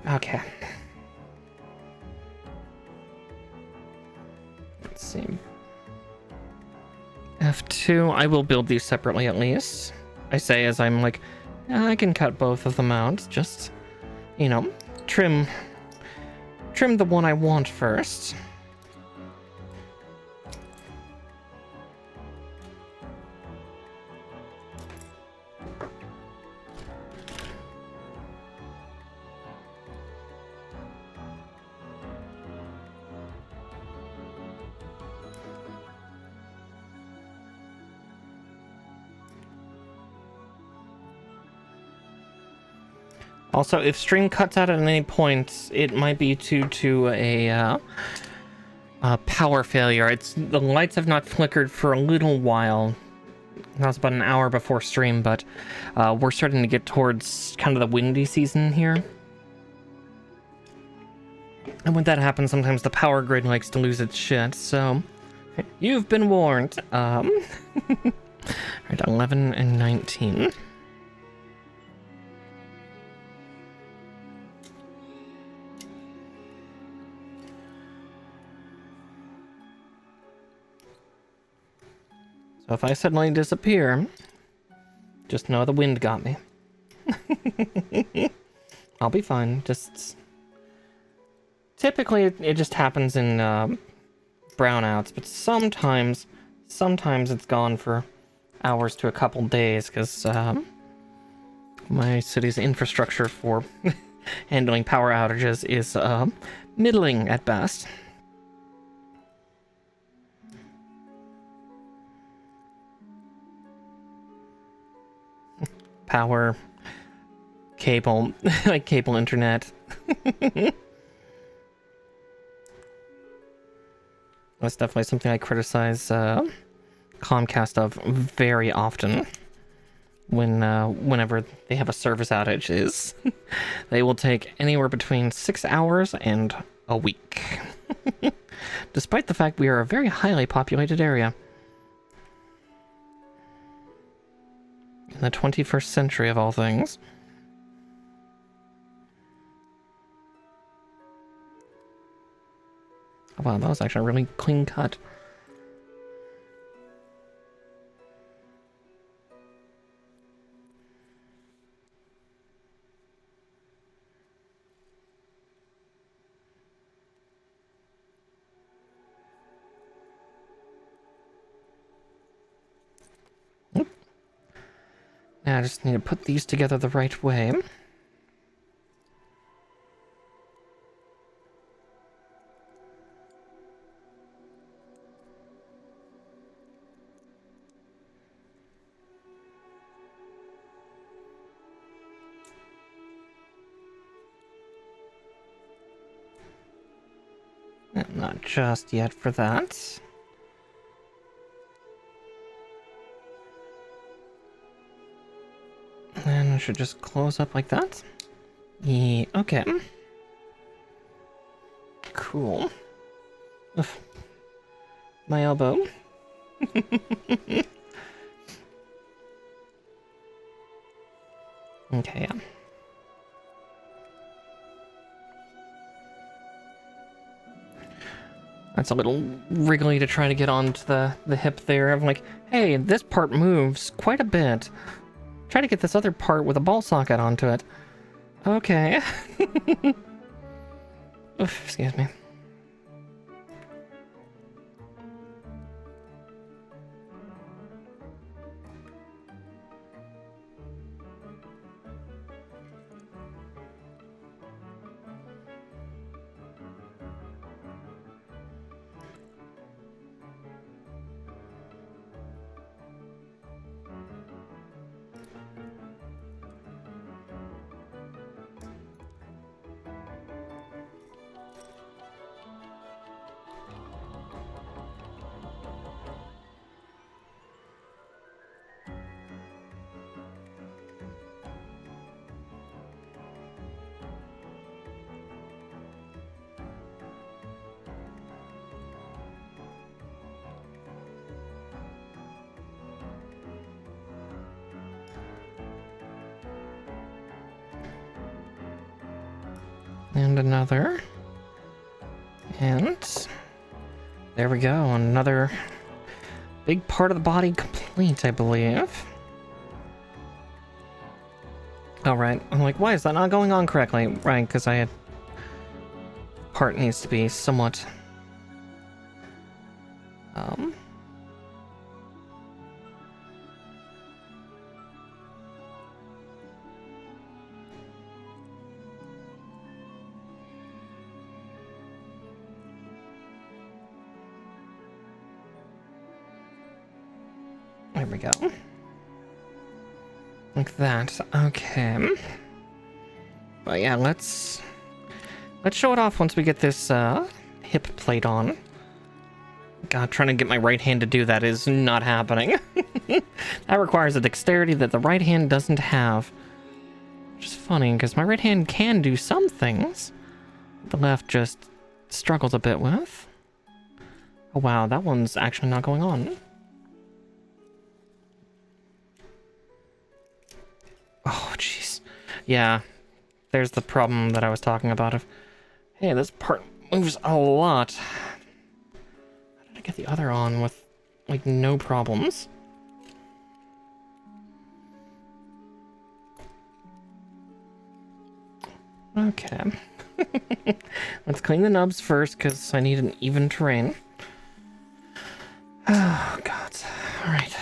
Okay. Let's see. F2, I will build these separately at least. I say as I'm like, I can cut both of them out. Just, you know, trim the one I want first. Also, if stream cuts out at any point, it might be due to a power failure. The lights have not flickered for a little while. That was about an hour before stream, but we're starting to get towards kind of the windy season here. And when that happens, sometimes the power grid likes to lose its shit, so you've been warned. Alright, 11 and 19. So if I suddenly disappear, just know the wind got me. I'll be fine. Just typically it just happens in brownouts, but sometimes it's gone for hours to a couple days because my city's infrastructure for handling power outages is middling at best. Power, cable, like cable internet. That's definitely something I criticize Comcast of very often. Whenever they have a service outage, is they will take anywhere between 6 hours and a week, despite the fact we are a very highly populated area. In the 21st century, of all things. Oh, wow, that was actually a really clean cut. Oop. Now I just need to put these together the right way. Not just yet for that. And I should just close up like that. Yeah, okay. Cool. Oof. My elbow. Okay, yeah. That's a little wriggly to try to get onto the hip there. I'm like, hey, this part moves quite a bit. Try to get this other part with a ball socket onto it. Okay. Oof, excuse me. And another. And there we go. Another big part of the body complete, I believe. Oh, right. I'm like, why is that not going on correctly? Right, because I had... part needs to be somewhat... There we go. Like that. Okay. But yeah, let's show it off once we get this hip plate on. God, trying to get my right hand to do that is not happening. That requires a dexterity that the right hand doesn't have. Which is funny, because my right hand can do some things. The left just struggles a bit with. Oh wow, that one's actually not going on. Oh, jeez. Yeah, there's the problem that I was talking about of, hey, this part moves a lot. How did I get the other on with, like, no problems? Okay. Let's clean the nubs first, because I need an even terrain. Oh, God. All right.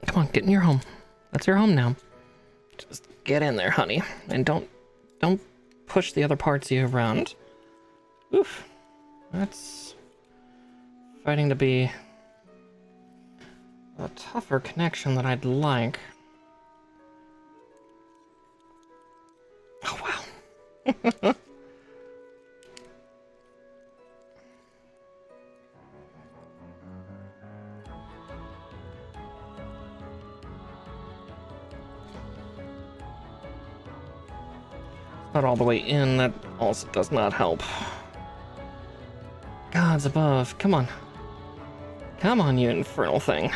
Come on, get in your home. That's your home now. Just get in there, honey. And don't push the other parts of you around. Oof. That's fighting to be a tougher connection than I'd like. Oh, wow. Not all the way in, that also does not help. Gods above, come on. Come on, you infernal thing.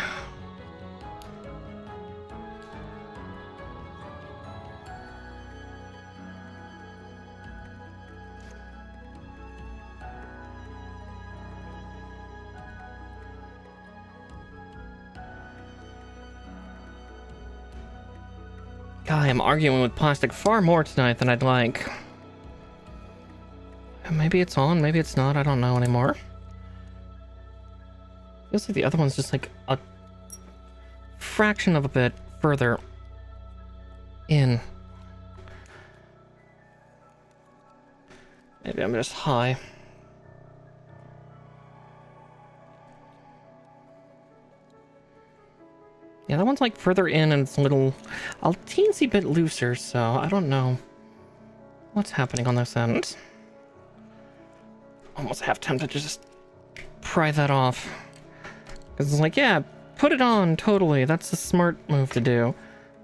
God, I am arguing with plastic far more tonight than I'd like. Maybe it's on, maybe it's not, I don't know anymore. Feels like the other one's just like a fraction of a bit further in. Maybe I'm just high. Yeah, that one's like further in and it's a teensy bit looser, so I don't know what's happening on this end. Almost half tempted to just pry that off. Because it's like, yeah, put it on, totally. That's the smart move to do.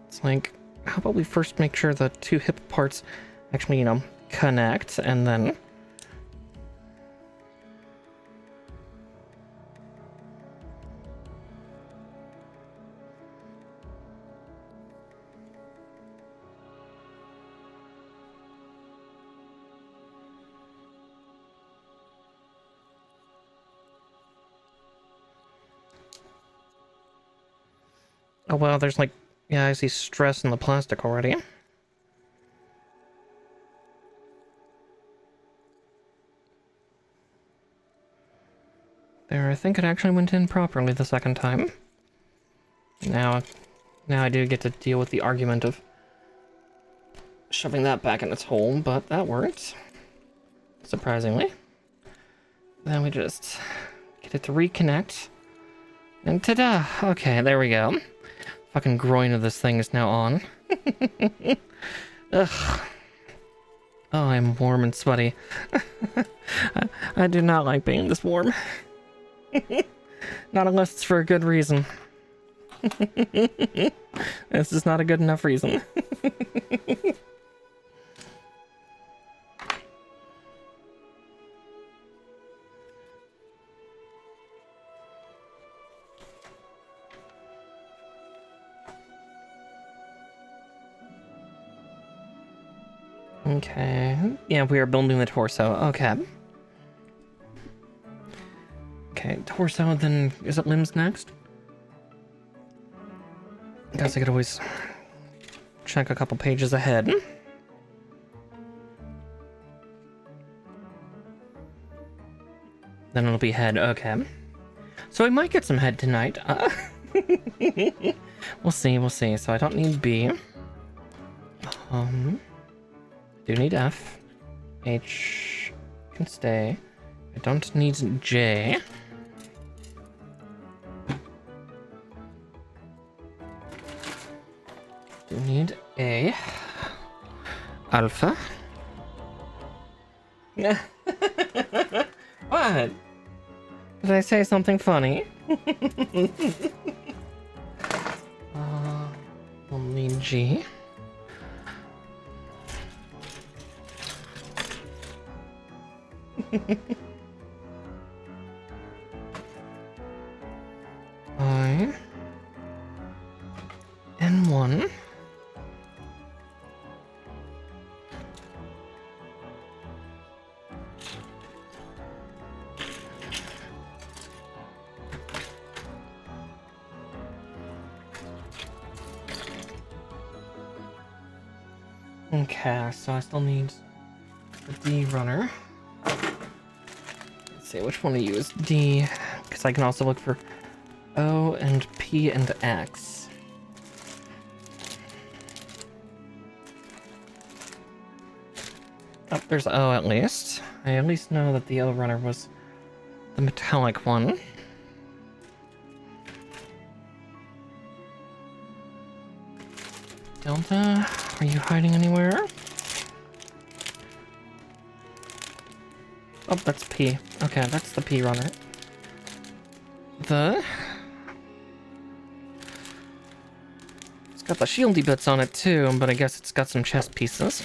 It's like, how about we first make sure the two hip parts actually, connect, and then... Oh, well, there's like, yeah, I see stress in the plastic already. There, I think it actually went in properly the second time. Now I do get to deal with the argument of shoving that back in its hole, but that worked. Surprisingly. Then we just get it to reconnect. And ta-da! Okay, there we go. Fucking groin of this thing is now on. Ugh. Oh, I'm warm and sweaty. I do not like being this warm. Not unless it's for a good reason. This is not a good enough reason. Okay. Yeah, we are building the torso. Okay. Okay, torso, then is it limbs next? Guess I could always check a couple pages ahead. Then it'll be head, okay. So we might get some head tonight. We'll see. So I don't need B. Do need F. H can stay. I don't need J. Do need A. Alpha. What? Did I say something funny? We'll need G. I. N1. Okay, so I still need the D runner. Let's see, which one to use? D, because I can also look for O and P and X. Oh, there's O at least. I at least know that the O runner was the metallic one. Delta, are you hiding anywhere? Oh, that's P. Okay, that's the P runner. It's got the shieldy bits on it too, but I guess it's got some chest pieces.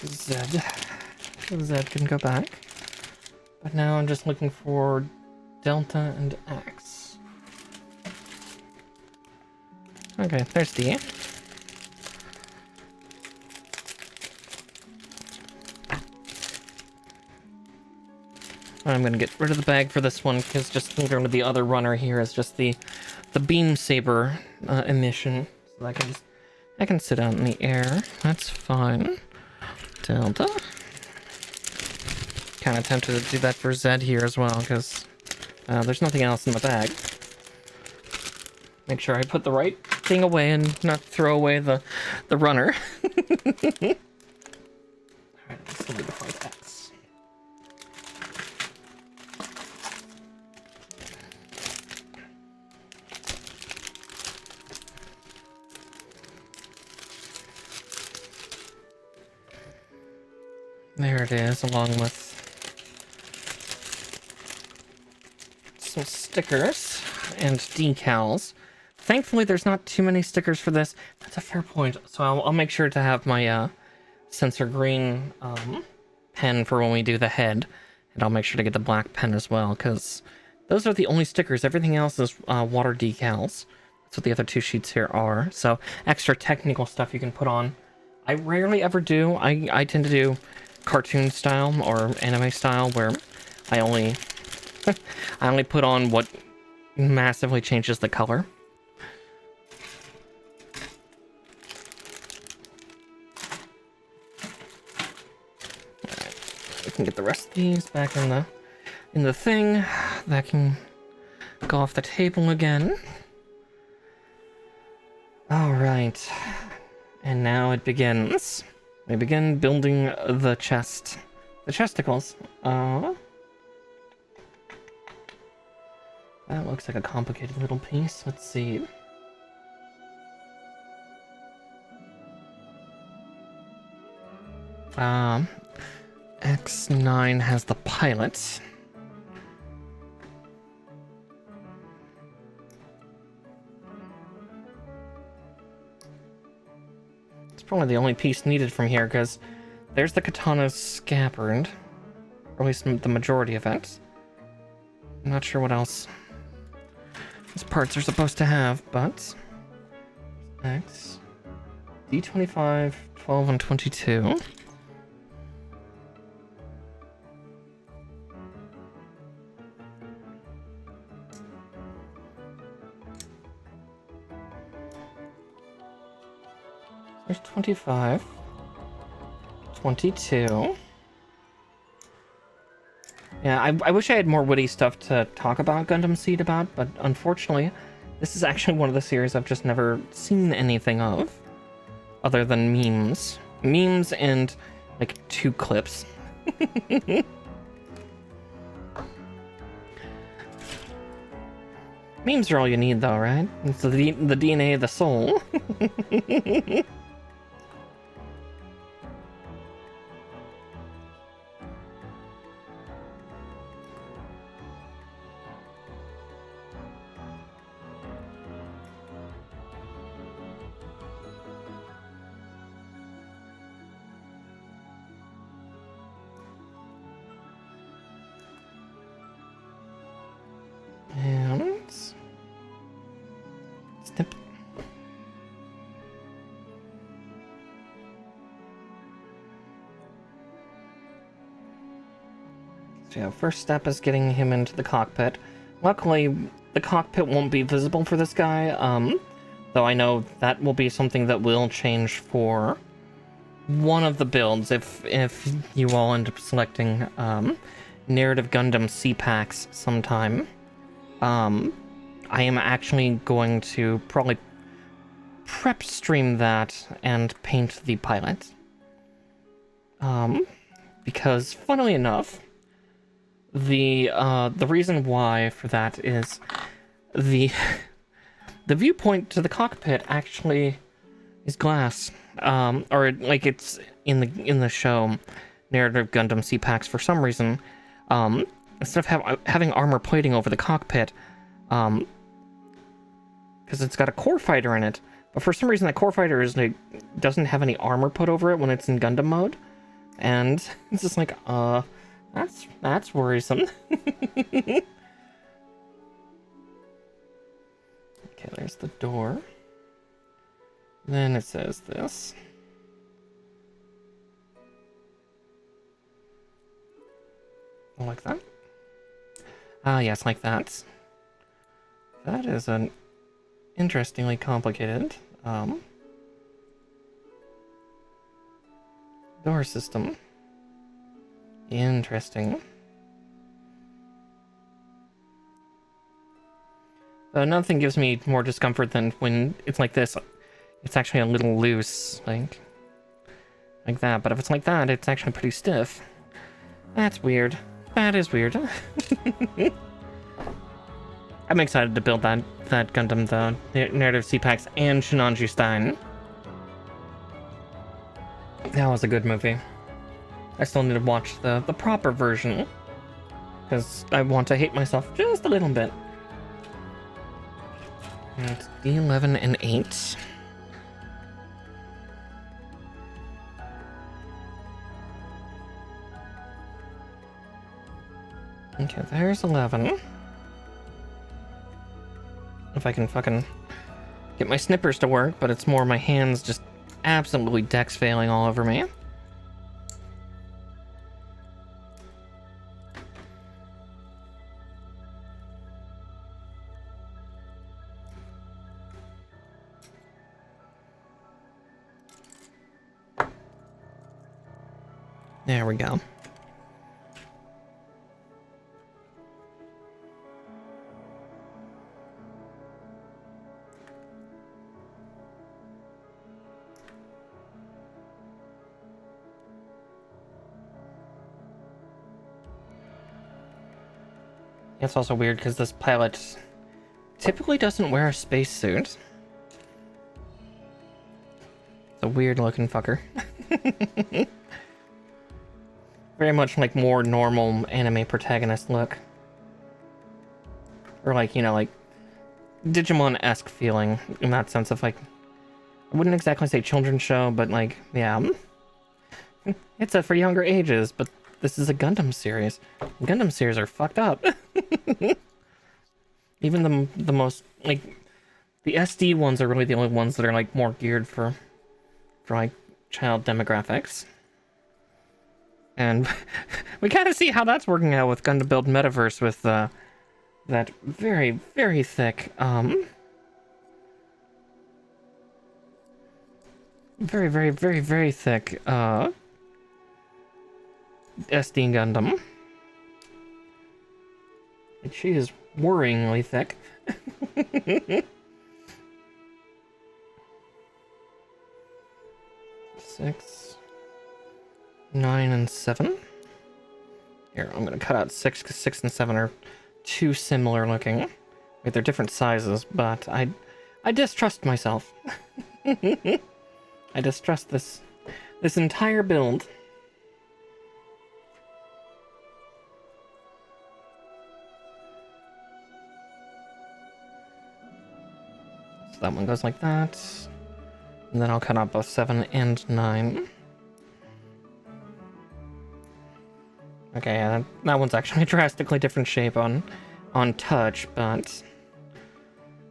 Z. Z can go back. But now I'm just looking for Delta and X. Okay, there's D. I'm gonna get rid of the bag for this one because just literally the other runner here is just the beam saber emission. So I can sit out in the air. That's fine. Delta. Kind of tempted to do that for Z here as well, because there's nothing else in the bag. Make sure I put the right thing away and not throw away the runner. Alright, let's still do the fight X. There it is, along with some stickers and decals. Thankfully, there's not too many stickers for this. That's a fair point. So I'll make sure to have my sensor green pen for when we do the head. And I'll make sure to get the black pen as well, because those are the only stickers. Everything else is water decals. That's what the other two sheets here are. So extra technical stuff you can put on. I rarely ever do. I tend to do cartoon style or anime style where I only put on what massively changes the color. Alright, we can get the rest of these back in the thing. That can go off the table again. Alright. And now it begins. We begin building the chest. The chesticles. That looks like a complicated little piece. Let's see. X9 has the pilot. It's probably the only piece needed from here, because there's the katana's scabbard. or at least the majority of it. I'm not sure what else these parts are supposed to have, but X, D25, 12, and 22. There's 25, 22. Yeah, I wish I had more witty stuff to talk about Gundam Seed about, but unfortunately, this is actually one of the series I've just never seen anything of, other than memes. Memes and, like, 2 clips. Memes are all you need, though, right? It's the DNA of the soul. And snip. So yeah, first step is getting him into the cockpit. Luckily, the cockpit won't be visible for this guy, though I know that will be something that will change for one of the builds if you all end up selecting Narrative Gundam C-Packs sometime. I am actually going to probably prep stream that and paint the pilot. Because funnily enough, the reason why for that is the viewpoint to the cockpit actually is glass. Or like it's in the show Narrative Gundam C-Packs for some reason. Instead of having armor plating over the cockpit, because it's got a core fighter in it, but for some reason that core fighter doesn't have any armor put over it when it's in Gundam mode, and it's just like, that's worrisome. Okay, there's the door. Then it says this. Like that. Ah, yes, like that. That is an interestingly complicated door system. Interesting. Nothing gives me more discomfort than when it's like this. It's actually a little loose, like that. But if it's like that, it's actually pretty stiff. That's weird. That is weird. I'm excited to build that Gundam, though. Narrative C-Packs and Shinonji Stein. That was a good movie. I still need to watch the proper version, because I want to hate myself just a little bit. And it's D11 and 8. Okay, there's 11. If I can fucking get my snippers to work, but it's more my hands just absolutely dex failing all over me. There we go. It's also weird because this pilot typically doesn't wear a spacesuit. It's a weird looking fucker. Very much like more normal anime protagonist look. Or like, you know, like Digimon-esque feeling in that sense of like, I wouldn't exactly say children's show, but like, yeah. It's for younger ages, but this is a Gundam series. Gundam series are fucked up. Even the most, like, the SD ones are really the only ones that are, like, more geared for like, child demographics. And we kind of see how that's working out with Gundam Build Metaverse with, that very, very thick, very, very, very, very thick, SD Gundam. And she is worryingly thick. 6, 9, and 7. Here, I'm gonna cut out 6 because 6 and 7 are too similar looking. Wait, they're different sizes, but I distrust myself. I distrust this entire build. So that one goes like that. And then I'll cut out both 7 and 9. Okay, that one's actually a drastically different shape on touch, but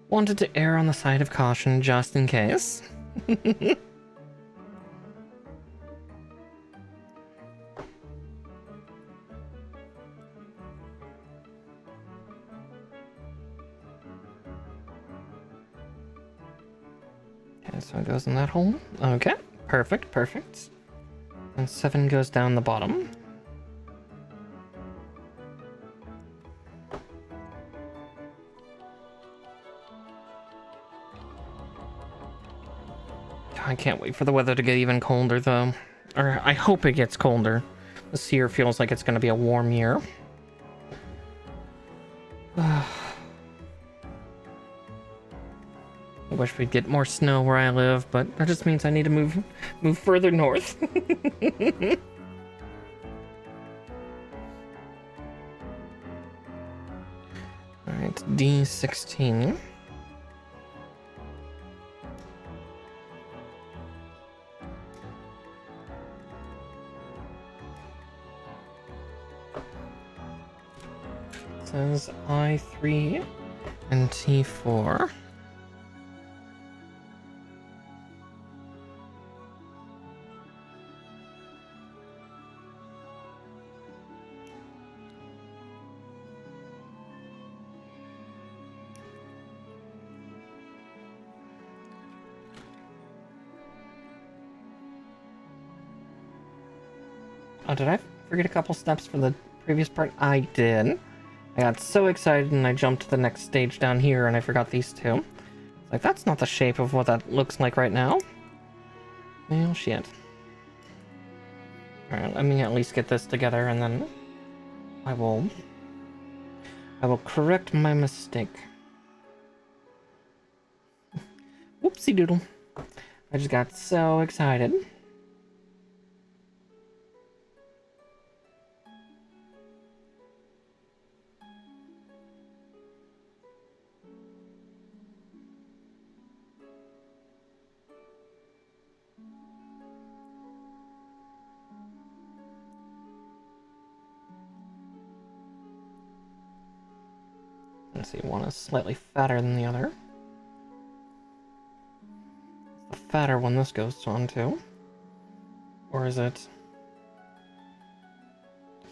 wanted to err on the side of caution just in case. Okay, so it goes in that hole. Okay, perfect, perfect. And 7 goes down the bottom. I can't wait for the weather to get even colder, though. Or, I hope it gets colder. This year feels like it's going to be a warm year. I wish we'd get more snow where I live, but that just means I need to move further north. Alright, D16. Says I3 and T4. Oh, did I forget a couple steps for the previous part? I did. I got so excited and I jumped to the next stage down here and I forgot these two. It's like, that's not the shape of what that looks like right now. Well, shit. Alright, let me at least get this together and then I will correct my mistake. Whoopsie doodle. I just got so excited. Let's see, one is slightly fatter than the other. The fatter one this goes on to. Or is it... Is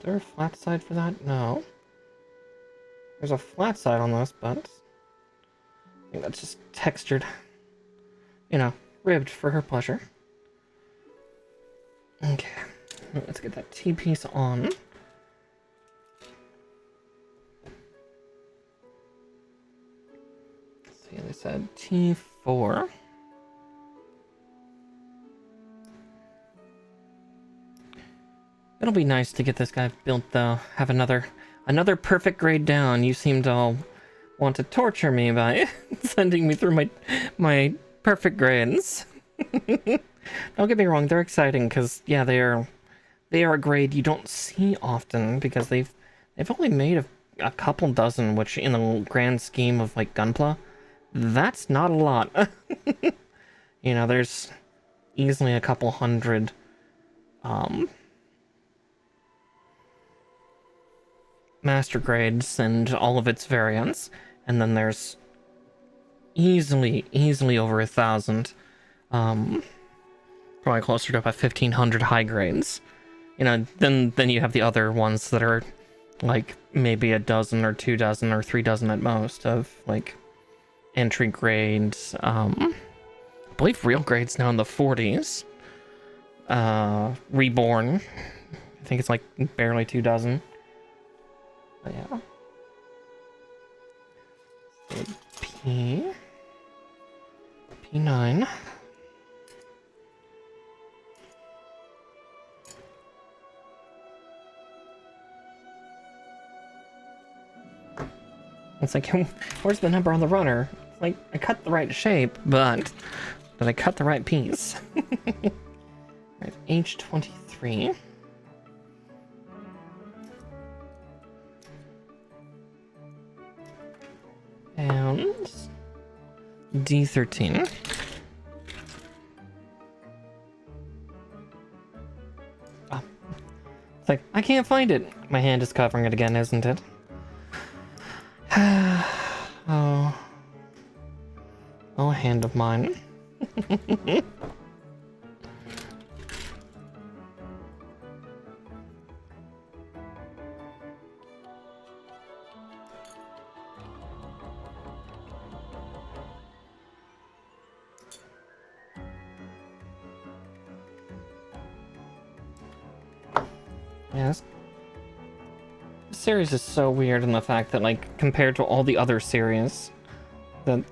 there a flat side for that? No. There's a flat side on this, but... I think that's just textured. You know, ribbed for her pleasure. Okay. Let's get that T-piece on. They said T4. It'll be nice to get this guy built, though. Have another perfect grade down. You seemed to all want to torture me by sending me through my perfect grades. Don't get me wrong, they're exciting because yeah, they are a grade you don't see often because they've only made a couple dozen, which in the grand scheme of like Gunpla, that's not a lot. You know, there's easily a couple hundred master grades and all of its variants, and then there's easily over 1,000, probably closer to about 1,500 high grades. You know, then you have the other ones that are like maybe a dozen or 2 dozen or 3 dozen at most of like entry grades. I believe real grades now in the 40s. Reborn, I think it's like barely 2 dozen. But yeah. So P9. It's like, where's the number on the runner? It's like, I cut the right shape, but did I cut the right piece? Right, H23. And D13. Oh. It's like, I can't find it. My hand is covering it again, isn't it? Oh. Oh, hand of mine. Yes. This series is so weird in the fact that, like, compared to all the other series, that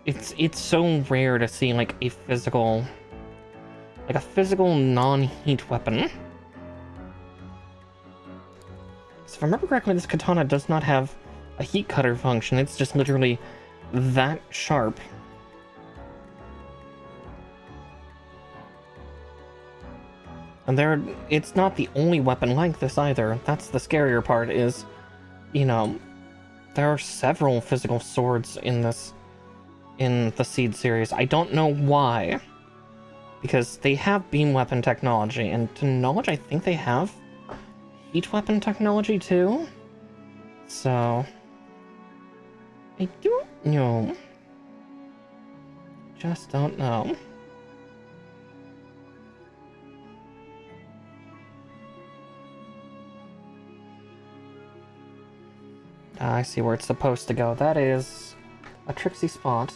it's so rare to see like a physical non-heat weapon. So if I remember correctly, this katana does not have a heat cutter function. It's just literally that sharp. And it's not the only weapon like this either. That's the scarier part is, you know, there are several physical swords in the Seed series. I don't know why, because they have beam weapon technology, and to knowledge I think they have heat weapon technology too. So I don't know. Just don't know. I see where it's supposed to go. That is a tricksy spot.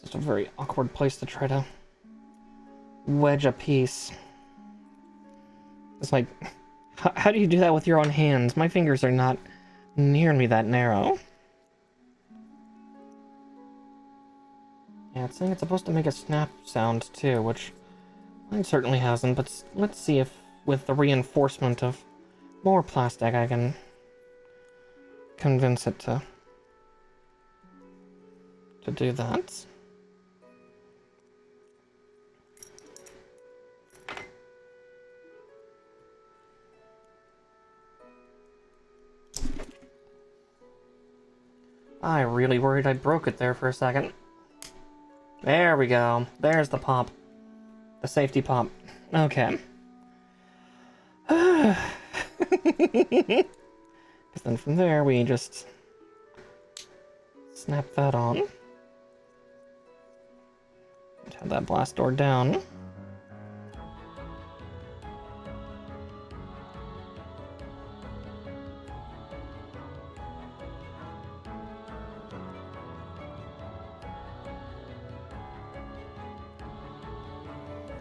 It's a very awkward place to try to wedge a piece. It's like, how do you do that with your own hands? My fingers are not nearly that narrow. Yeah, it's saying it's supposed to make a snap sound too, which mine certainly hasn't, but let's see if with the reinforcement of more plastic I can convince it to do that. I really worried I broke it there for a second. There we go. There's the pop. The safety pop. Okay. Because then from there we just snap that on. And have that blast door down.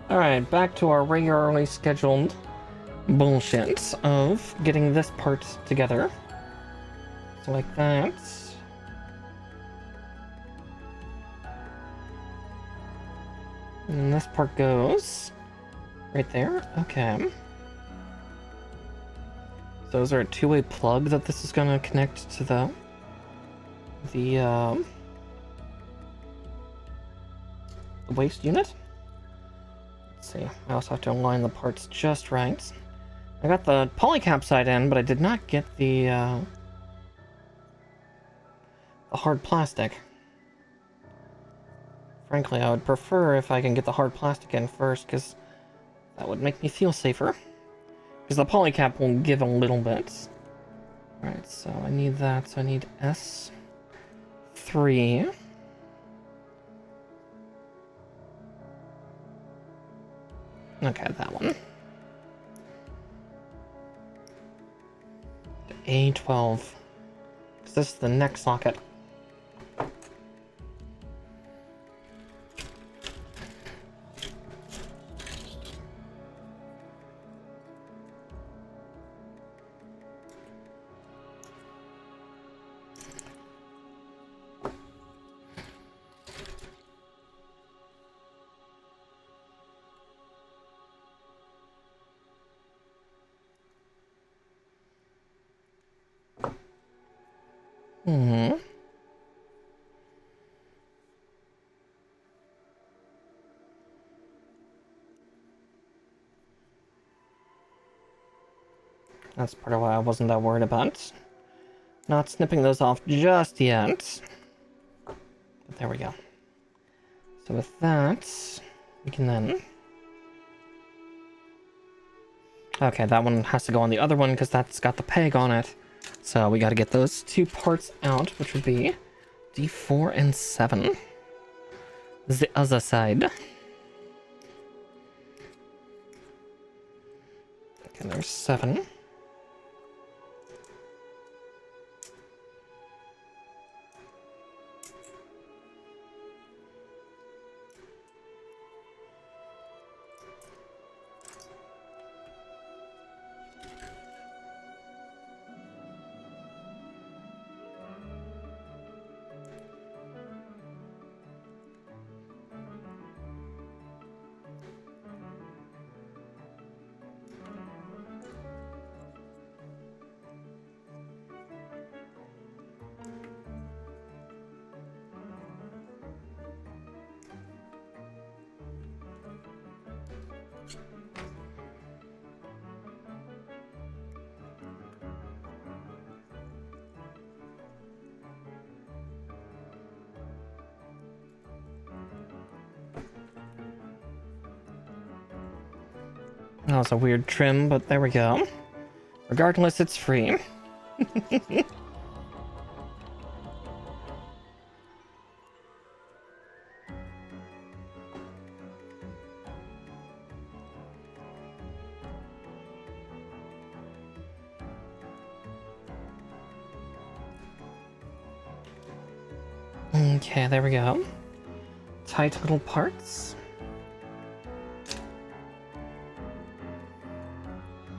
Alright, back to our regularly scheduled bullshit of getting this part together. So like that. And this part goes right there. Okay. So is there a two-way plug that this is gonna connect to the the waste unit. Let's see. I also have to align the parts just right. I got the polycap side in, but I did not get the hard plastic. Frankly, I would prefer if I can get the hard plastic in first, because that would make me feel safer. Because the polycap will give a little bit. Alright, so I need that. So I need S3. Okay, that one. A12. Because this is the next socket. That's part of why I wasn't that worried about not snipping those off just yet. But there we go. So with that, we can then... Okay, that one has to go on the other one because that's got the peg on it. So we got to get those two parts out, which would be D4 and 7. The other side. Okay, there's 7. That was a weird trim, but there we go. Regardless, it's free. Okay, there we go. Tight little parts.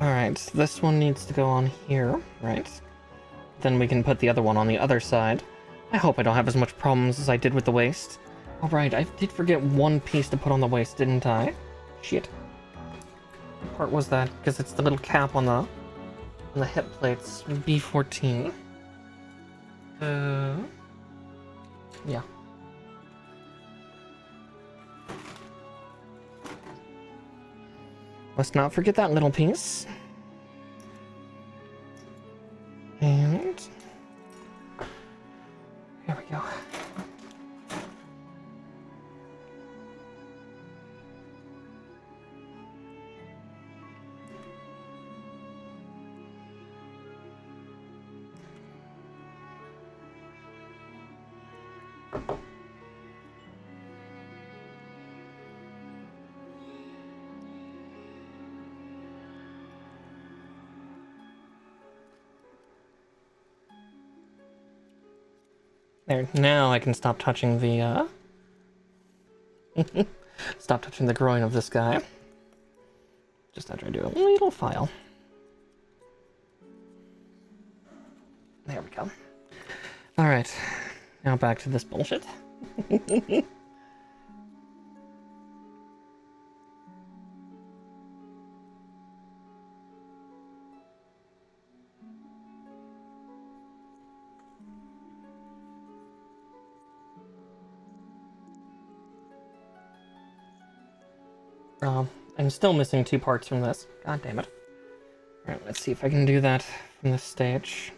Alright, this one needs to go on here, right? Then we can put the other one on the other side. I hope I don't have as much problems as I did with the waist. Alright, I did forget one piece to put on the waist, didn't I? Shit. What part was that? Because it's the little cap on the hip plates. B14. Yeah. Let's not forget that little piece. And here we go. There, now I can stop touching the, stop touching the groin of this guy. Just after I do a little file. There we go. Alright, now back to this bullshit. I'm still missing 2 parts from this. God damn it. Alright, let's see if I can do that from this stage.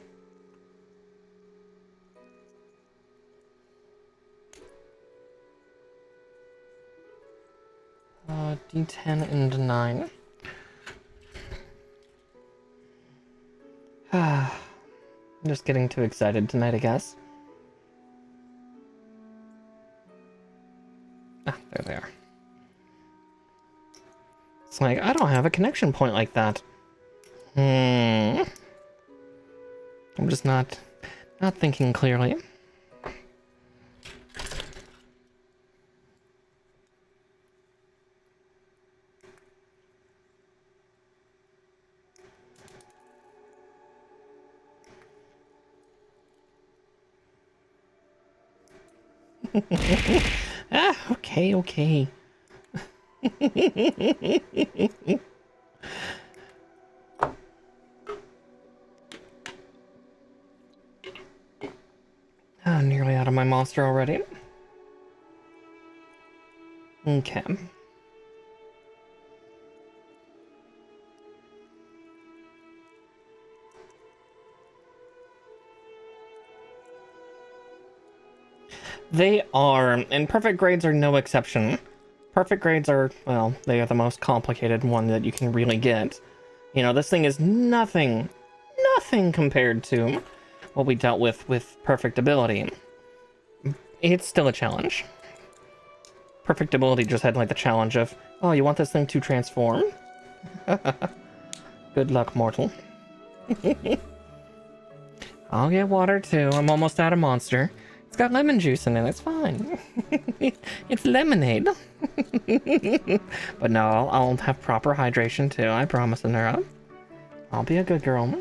D10 and 9. I'm just getting too excited tonight, I guess. Ah, there they are. It's like, I don't have a connection point like that. I'm just not thinking clearly. Okay. Oh, nearly out of my monster already. Okay. They are, and perfect grades are no exception. Perfect grades are, well, they are the most complicated one that you can really get. You know, this thing is nothing compared to what we dealt with perfect ability. It's still a challenge. Perfect ability just had like the challenge of, oh, you want this thing to transform? Good luck, mortal. I'll get water too. I'm almost out of monster. It's got lemon juice in it. It's fine. It's lemonade. But no, I'll have proper hydration too. I promise, Anura. I'll be a good girl.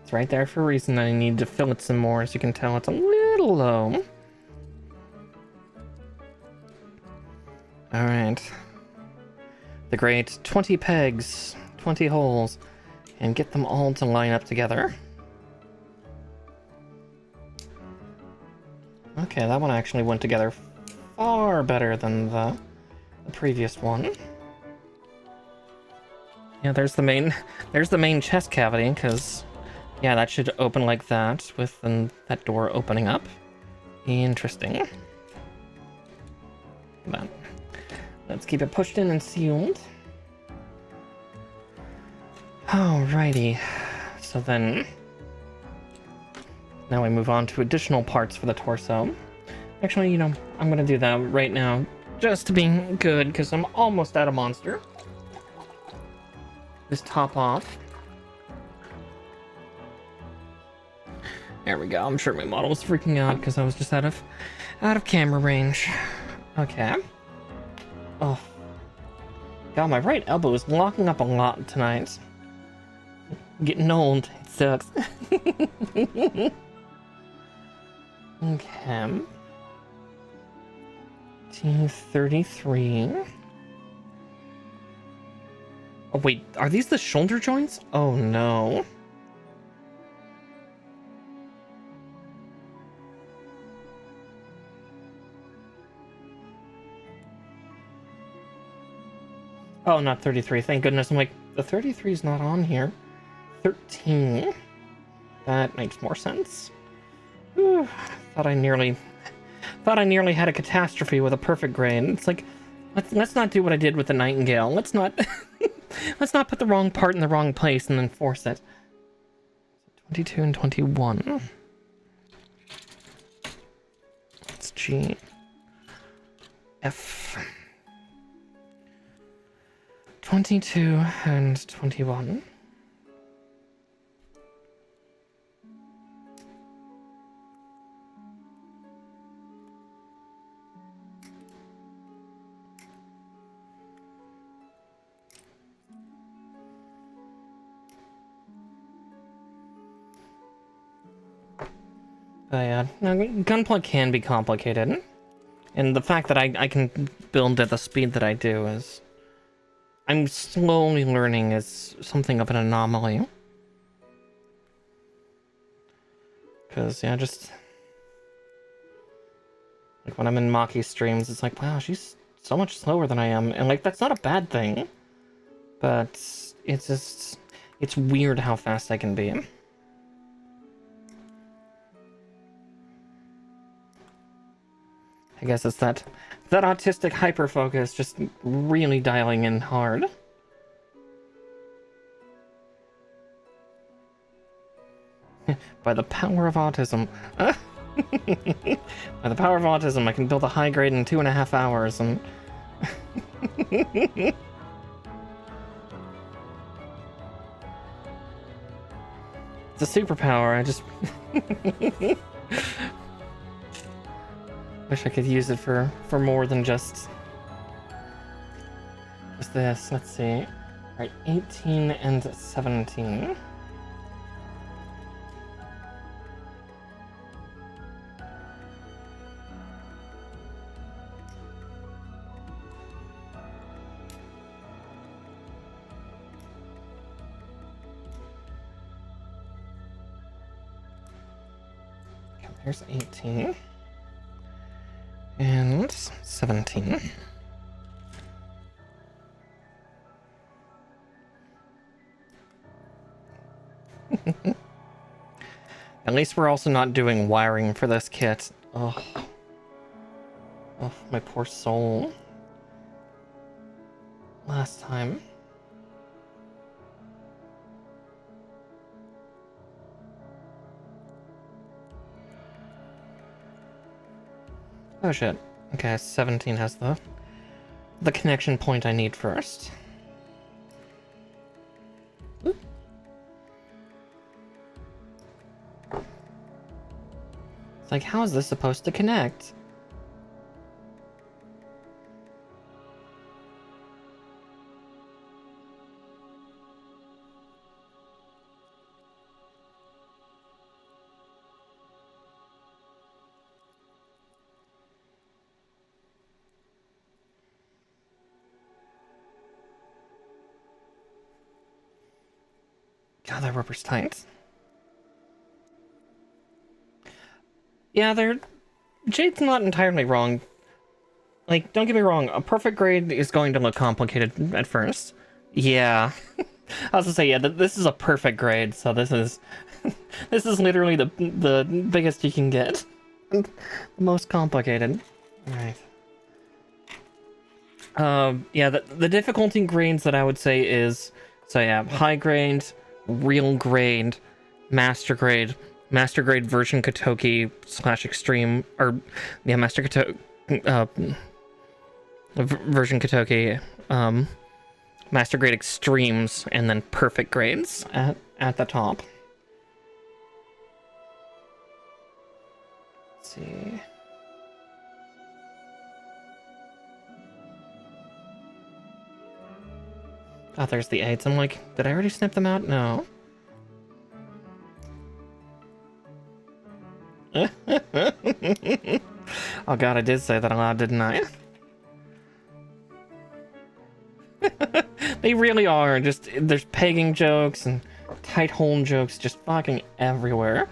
It's right there for a reason. I need to fill it some more. As you can tell, it's a little low. All right. The great 20 pegs, 20 holes, and get them all to line up together. Okay, that one actually went together far better than the previous one. Yeah, there's the main chest cavity, because yeah, that should open like that with that door opening up. Interesting. But let's keep it pushed in and sealed. Alrighty. So then now we move on to additional parts for the torso. Actually, you know, I'm gonna do that right now, just to be good, because I'm almost out of monster. Just top off. There we go. I'm sure my model was freaking out because I was just out of camera range. Okay. Oh. God, my right elbow is locking up a lot tonight. Getting old. It sucks. Okay. T33. Oh, wait. Are these the shoulder joints? Oh, no. Oh, not 33. Thank goodness. I'm like, the 33 is not on here. 13. That makes more sense. Whew. Thought I nearly had a catastrophe with a perfect grade. It's like, let's not do what I did with the Nightingale. Let's not put the wrong part in the wrong place and then force it. 22 and 21. It's G. F. 22 and 21. Yeah, now, gunplay can be complicated, and the fact that I can build at the speed that I do is, I'm slowly learning, is something of an anomaly. Because, yeah, just like when I'm in Maki's streams, it's like, wow, she's so much slower than I am, and like that's not a bad thing, but it's just it's weird how fast I can be. I guess it's that autistic hyper focus just really dialing in hard. By the power of autism. By the power of autism, I can build a high grade in 2.5 hours, and... It's a superpower, I just... Wish I could use it for more than just this. Let's see. Alright, 18 and 17. Here's 18 and 17. At least we're also not doing wiring for this kit. Oh, my poor soul. Last time. Oh shit. Okay, 17 has the connection point I need first. Ooh. It's like, how is this supposed to connect? God, that rubber's tight. Yeah, Jade's not entirely wrong. Like, don't get me wrong, a perfect grade is going to look complicated at first. Yeah. I was gonna say, yeah, this is a perfect grade, so this is... this is literally the biggest you can get. The most complicated. Alright. Yeah, the difficulty grades that I would say is... So yeah, high grade, real grade, master grade version Kotoki / extreme, or yeah, master Kotoki, version Kotoki, master grade extremes, and then perfect grades at the top. Let's see. Oh, there's the 8s. I'm like, did I already snip them out? No. Oh god, I did say that aloud, didn't I? They really are. Just, there's pegging jokes and tight hole jokes just fucking everywhere.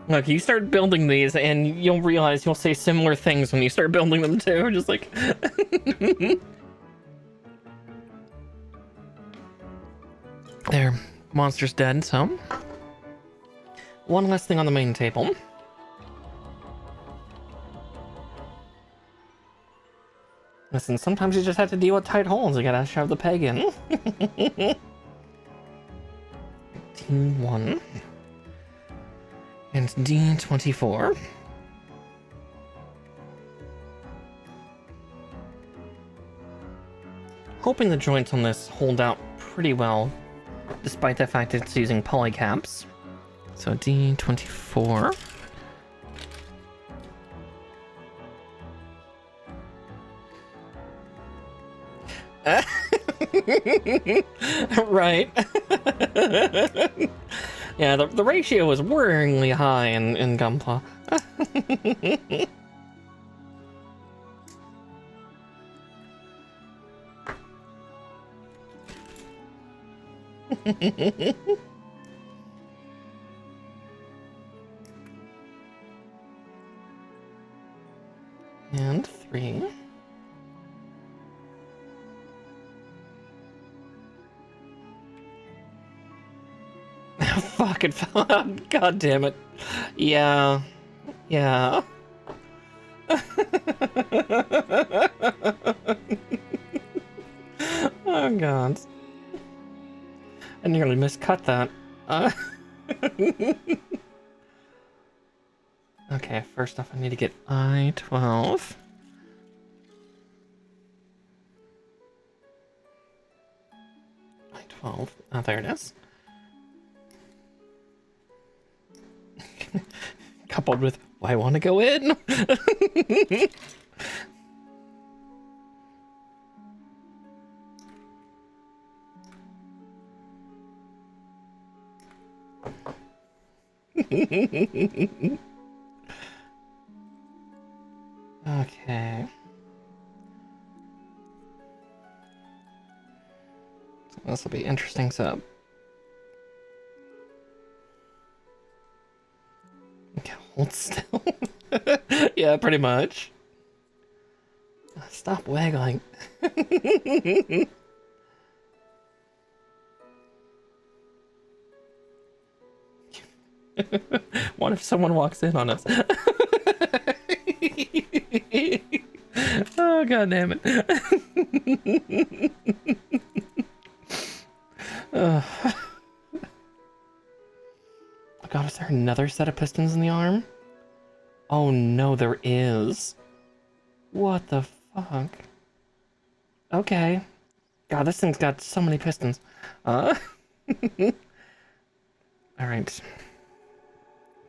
Look, you start building these and you'll realize you'll say similar things when you start building them too. Just like... There, monster's dead, so... One less thing on the main table. Listen, sometimes you just have to deal with tight holes. You gotta shove the peg in. D1. And D24. Hoping the joints on this hold out pretty well, despite the fact it's using polycaps. So D24. Right. Yeah, the ratio was worryingly high in Gunpla. Fuck, it fell out. God damn it. Yeah. Yeah. Oh god. I nearly miscut that. Okay, first off I need to get I-12. I-12. Oh, there it is. Coupled with, I want to go in. Okay. So this will be interesting setup. Okay, hold still. Yeah, pretty much. Stop waggling. What if someone walks in on us? Oh god damn it. Oh god, is there another set of pistons in the arm? Oh no, there is. What the fuck? Okay. God, this thing's got so many pistons. Alright.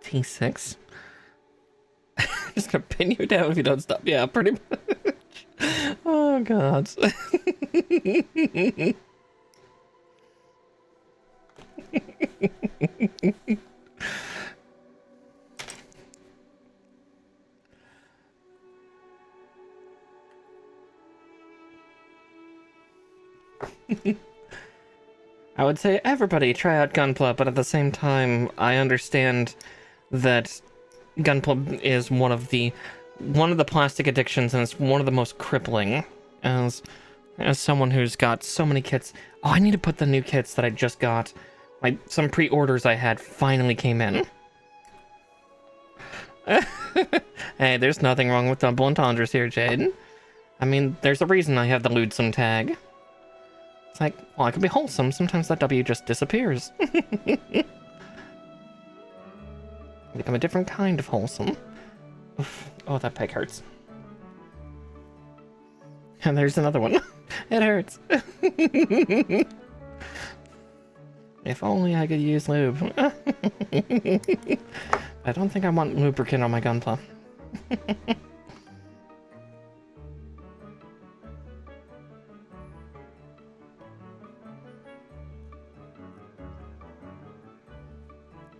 T6. Just gonna pin you down if you don't stop. Yeah, pretty much. Oh god. I would say everybody try out Gunpla, but at the same time, I understand that Gunpla is one of the plastic addictions, and it's one of the most crippling. As someone who's got so many kits, oh, I need to put the new kits that I just got. Some pre-orders I had finally came in. Hey, there's nothing wrong with double entendres here, Jade. I mean, there's a reason I have the Lewdsome tag. It's like, well, I can be wholesome. Sometimes that W just disappears. Become a different kind of wholesome. Oof. Oh, that peg hurts. And there's another one. It hurts. If only I could use lube. I don't think I want lubricant on my Gunpla.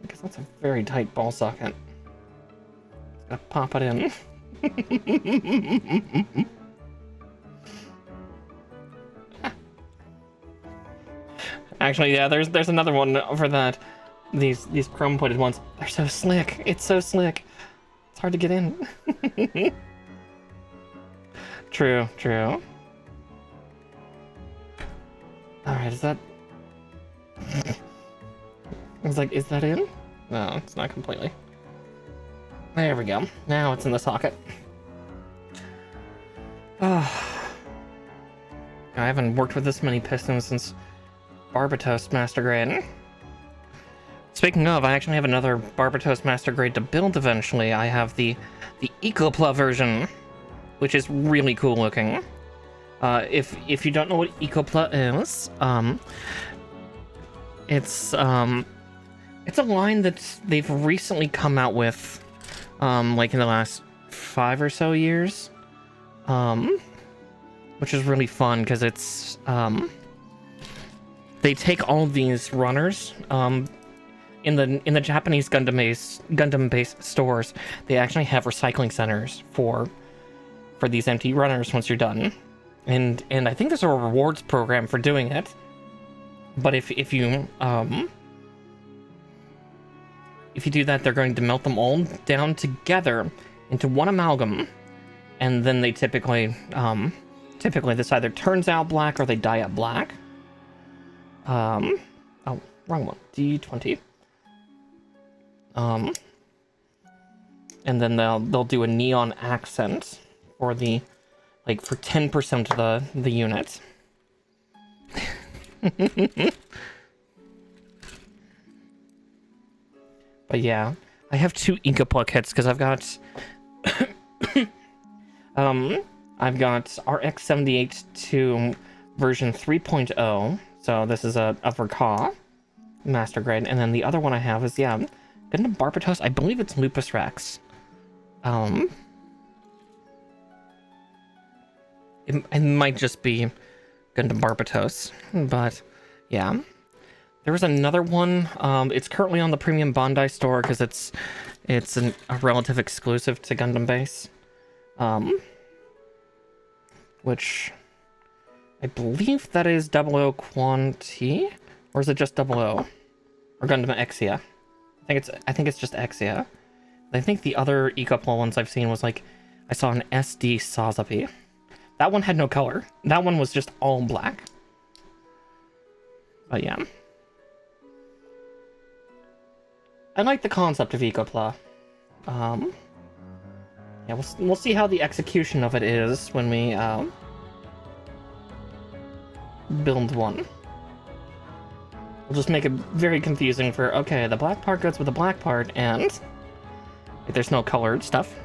Because that's a very tight ball socket. Gotta pop it in. Actually, yeah, there's another one for that. These chrome plated ones. They're so slick. It's so slick. It's hard to get in. True, true. Alright, is that... I was like, is that in? No, it's not completely. There we go. Now it's in the socket. Oh. I haven't worked with this many pistons since Barbatos Master Grade. Speaking of, I actually have another Barbatos Master Grade to build eventually. I have the Ecopla version, which is really cool looking. If you don't know what Ecopla is, it's a line that they've recently come out with, like in the last 5 or so years, which is really fun because it's they take all of these runners, in the Japanese Gundam-based stores, they actually have recycling centers for these empty runners once you're done, and I think there's a rewards program for doing it. But if you do that, they're going to melt them all down together into one amalgam, and then they typically this either turns out black or they dye it black. Oh, wrong one. D20. And then they'll do a neon accent for the, like, for 10% of the unit. But yeah, I have 2 Inkapla kits because I've got I've got RX-78 to version 3.0, so this is a Verka master grade, and then the other one I have is, yeah, Gundam Barbatos. I believe it's Lupus Rex. It might just be Gundam Barbatos, but yeah. There was another one. It's currently on the premium Bandai store because it's a relative exclusive to Gundam Base, which I believe that is 00 Quanti, or is it just 00 or Gundam Exia? I think it's just Exia. I think the other Ecoplol ones I've seen was, like, I saw an SD Sazabi. That one had no color. That one was just all black. But yeah. I like the concept of Ecopla. Yeah, we'll see how the execution of it is when we build one. We'll just make it very confusing for, okay, the black part goes with the black part, and there's no colored stuff.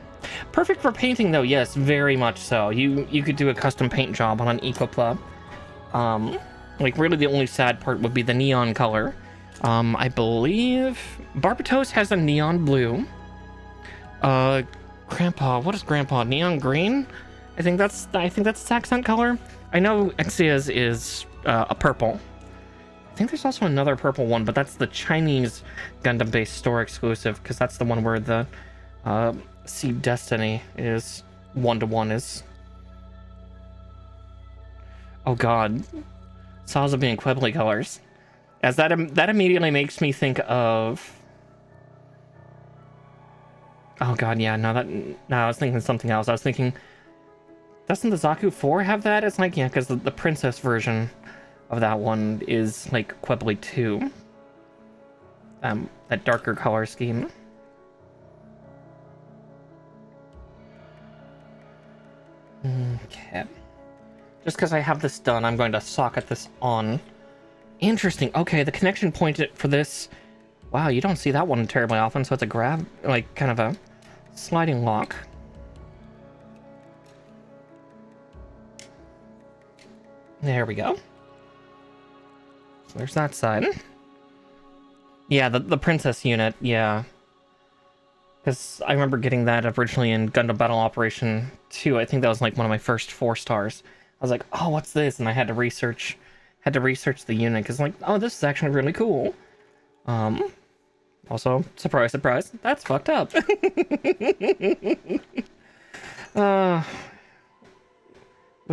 Perfect for painting, though, yes, very much so. You could do a custom paint job on an Ecopla. Like, really the only sad part would be the neon color. I believe Barbatos has a neon blue. Grandpa, what is Grandpa? Neon green? I think that's its accent color. I know Exia's is a purple. I think there's also another purple one, but that's the Chinese Gundam-based store exclusive, because that's the one where the Seed Destiny is 1-to-1 is. Oh god, Sazabi and Quibbly colors. As that immediately makes me think of. Oh god, yeah, no, I was thinking something else. I was thinking, doesn't the Zaku 4 have that? It's like, yeah, because the princess version of that one is like Quibbly 2. That darker color scheme. Okay. Just because I have this done, I'm going to socket this on. Interesting. Okay, the connection point for this. Wow, you don't see that one terribly often, so it's a grab, like, kind of a sliding lock. There we go. So there's that side. Yeah, the princess unit, yeah. Because I remember getting that originally in Gundam Battle Operation 2. I think that was like one of my first 4 stars. I was like, oh, what's this? And I had to research the unit, because, like, oh, this is actually really cool. Also, surprise, surprise, that's fucked up. Would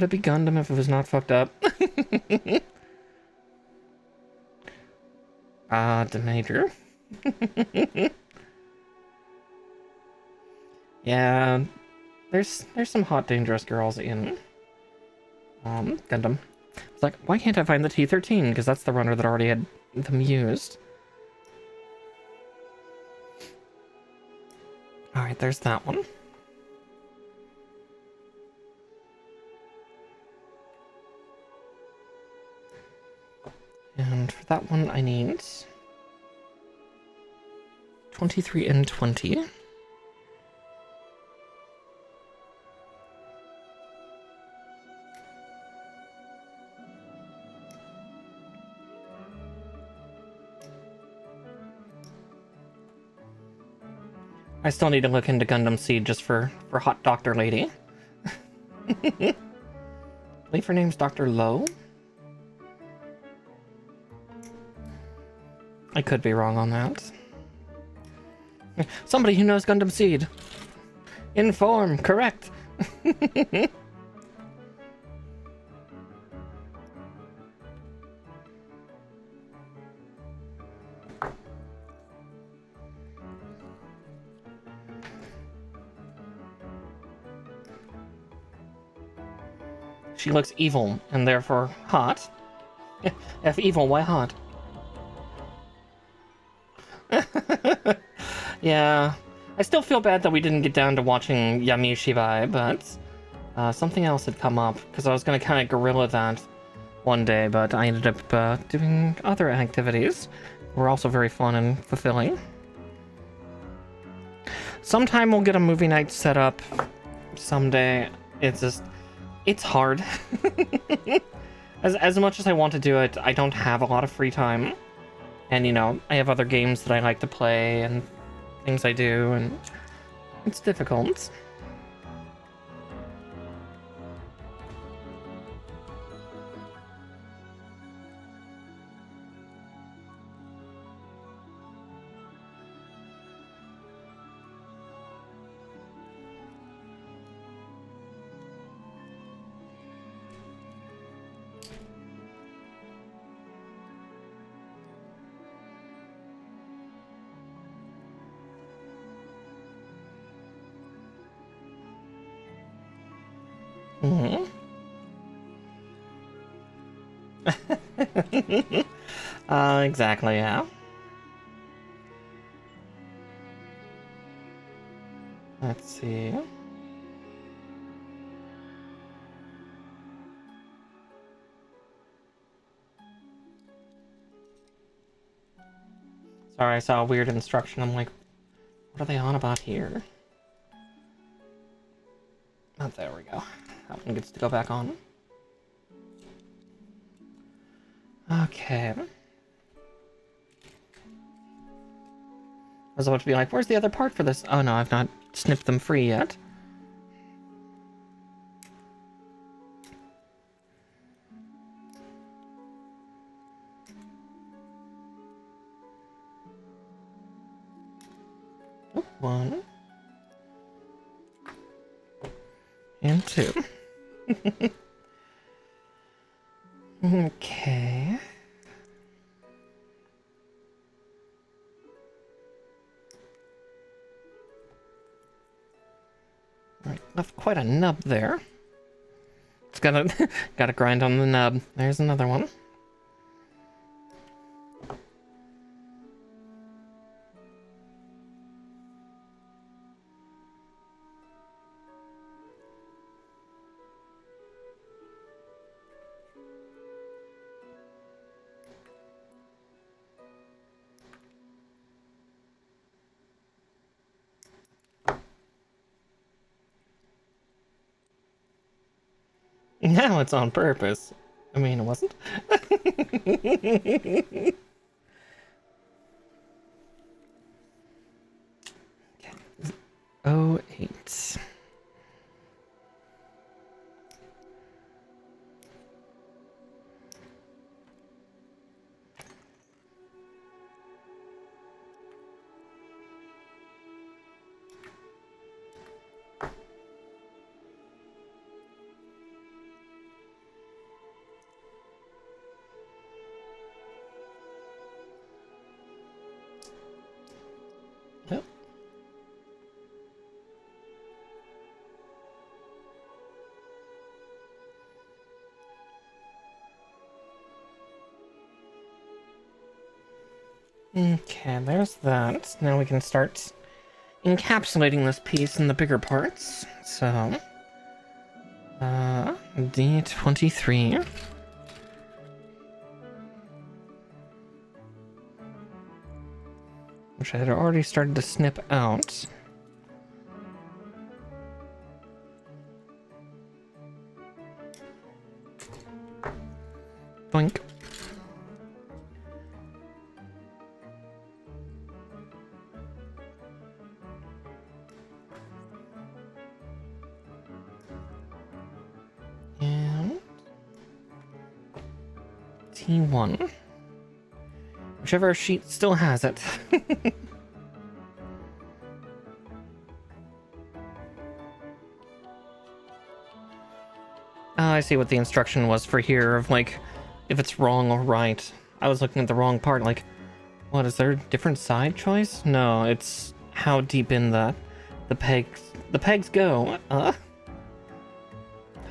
it be Gundam if it was not fucked up? Major. Yeah, there's some hot dangerous girls in Gundam. It's like, why can't I find the T-13? Because that's the runner that already had them used. Alright, there's that one. And for that one, I need 23 and 20. I still need to look into Gundam Seed just for Hot Doctor Lady. I believe her name's Dr. Lowe? I could be wrong on that. Somebody who knows Gundam Seed. Inform, correct. She looks evil, and therefore hot. If evil, why hot? Yeah, I still feel bad that we didn't get down to watching Yami Shibai, but something else had come up, because I was going to kind of guerrilla that one day, but I ended up doing other activities. Were also very fun and fulfilling. Sometime we'll get a movie night set up. Someday. It's hard. As much as I want to do it, I don't have a lot of free time. And, you know, I have other games that I like to play and things I do, and it's difficult. Mm-hmm. Exactly, yeah. Let's see. Sorry, I saw a weird instruction. I'm like, what are they on about here? Oh, there we go. That one gets to go back on. Okay. I was about to be like, where's the other part for this? Oh no, I've not snipped them free yet. Oh, 1 and 2. Okay. Right, left quite a nub there. It's gotta grind on the nub. There's another one. Now it's on purpose. I mean, it wasn't. Oh, 08. Yep. Okay, there's that. Now we can start encapsulating this piece in the bigger parts. So, D23. Which I had already started to snip out. Boink. And T1. Whichever sheet still has it. I see what the instruction was for here of like if it's wrong or right. I was looking at the wrong part, like, what, is there a different side choice? No, it's how deep in the pegs go. How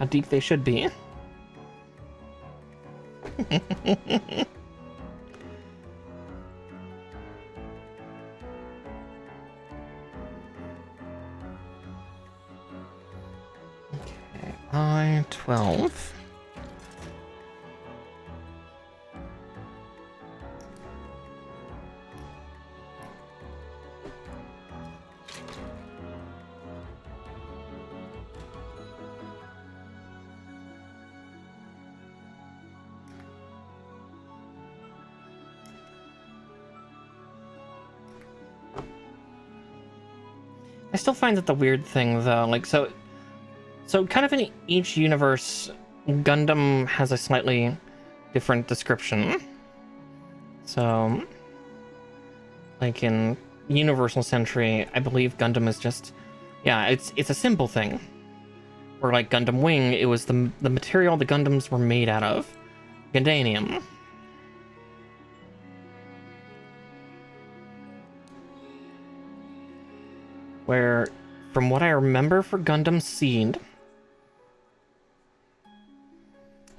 deep they should be. I still find that the weird thing, though, like, so kind of in each universe, Gundam has a slightly different description. So, like in Universal Century, I believe Gundam is just, yeah, it's a simple thing. Or like Gundam Wing, it was the material the Gundams were made out of, Gundanium. Where, from what I remember for Gundam Seed,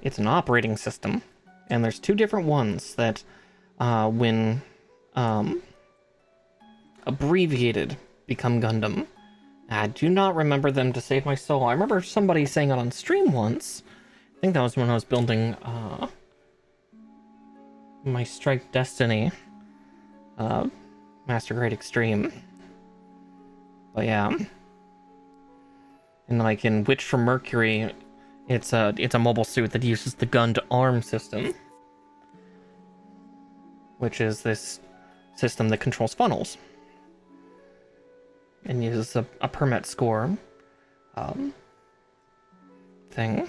it's an operating system, and there's two different ones that, when abbreviated, become Gundam. I do not remember them to save my soul. I remember somebody saying it on stream once. I think that was when I was building my Strike Destiny Master Grade Extreme. But yeah. And like in Witch from Mercury, it's a mobile suit that uses the Gund arm system, which is this system that controls funnels and uses a permit score thing.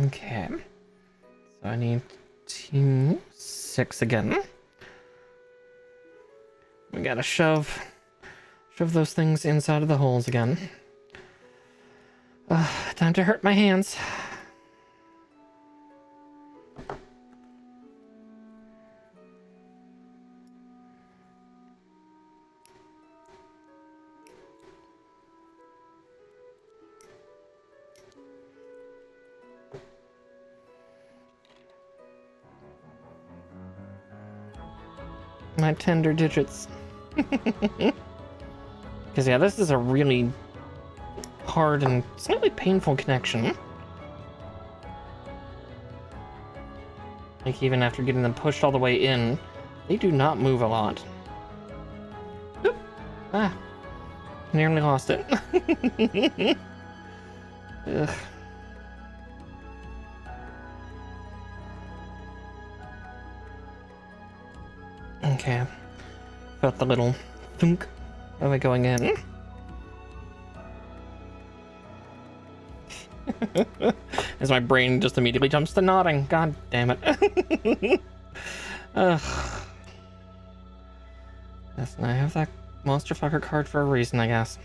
Okay, so I need T6 again. We gotta shove those things inside of the holes again. Time to hurt my hands. My tender digits. Because yeah, this is a really hard and slightly painful connection. Like even after getting them pushed all the way in, they do not move a lot. Oop. Ah, nearly lost it. Ugh. Okay, felt the little thunk of it going in. As my brain just immediately jumps to nodding. God damn it. Ugh. Yes, I have that monster fucker card for a reason, I guess.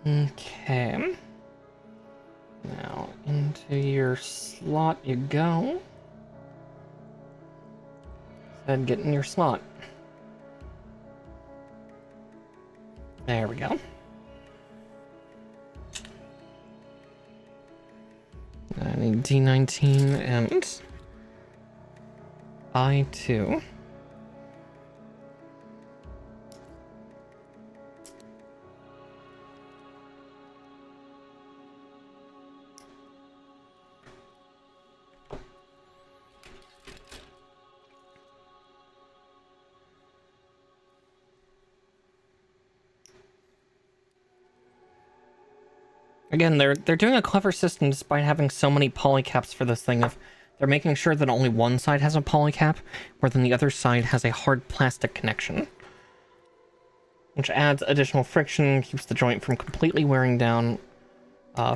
Okay. Now, into your slot you go. Said get in your slot. There we go. I need D19 and I2. Again, they're doing a clever system despite having so many polycaps for this thing. Of they're making sure that only one side has a polycap, where then the other side has a hard plastic connection, which adds additional friction, keeps the joint from completely wearing down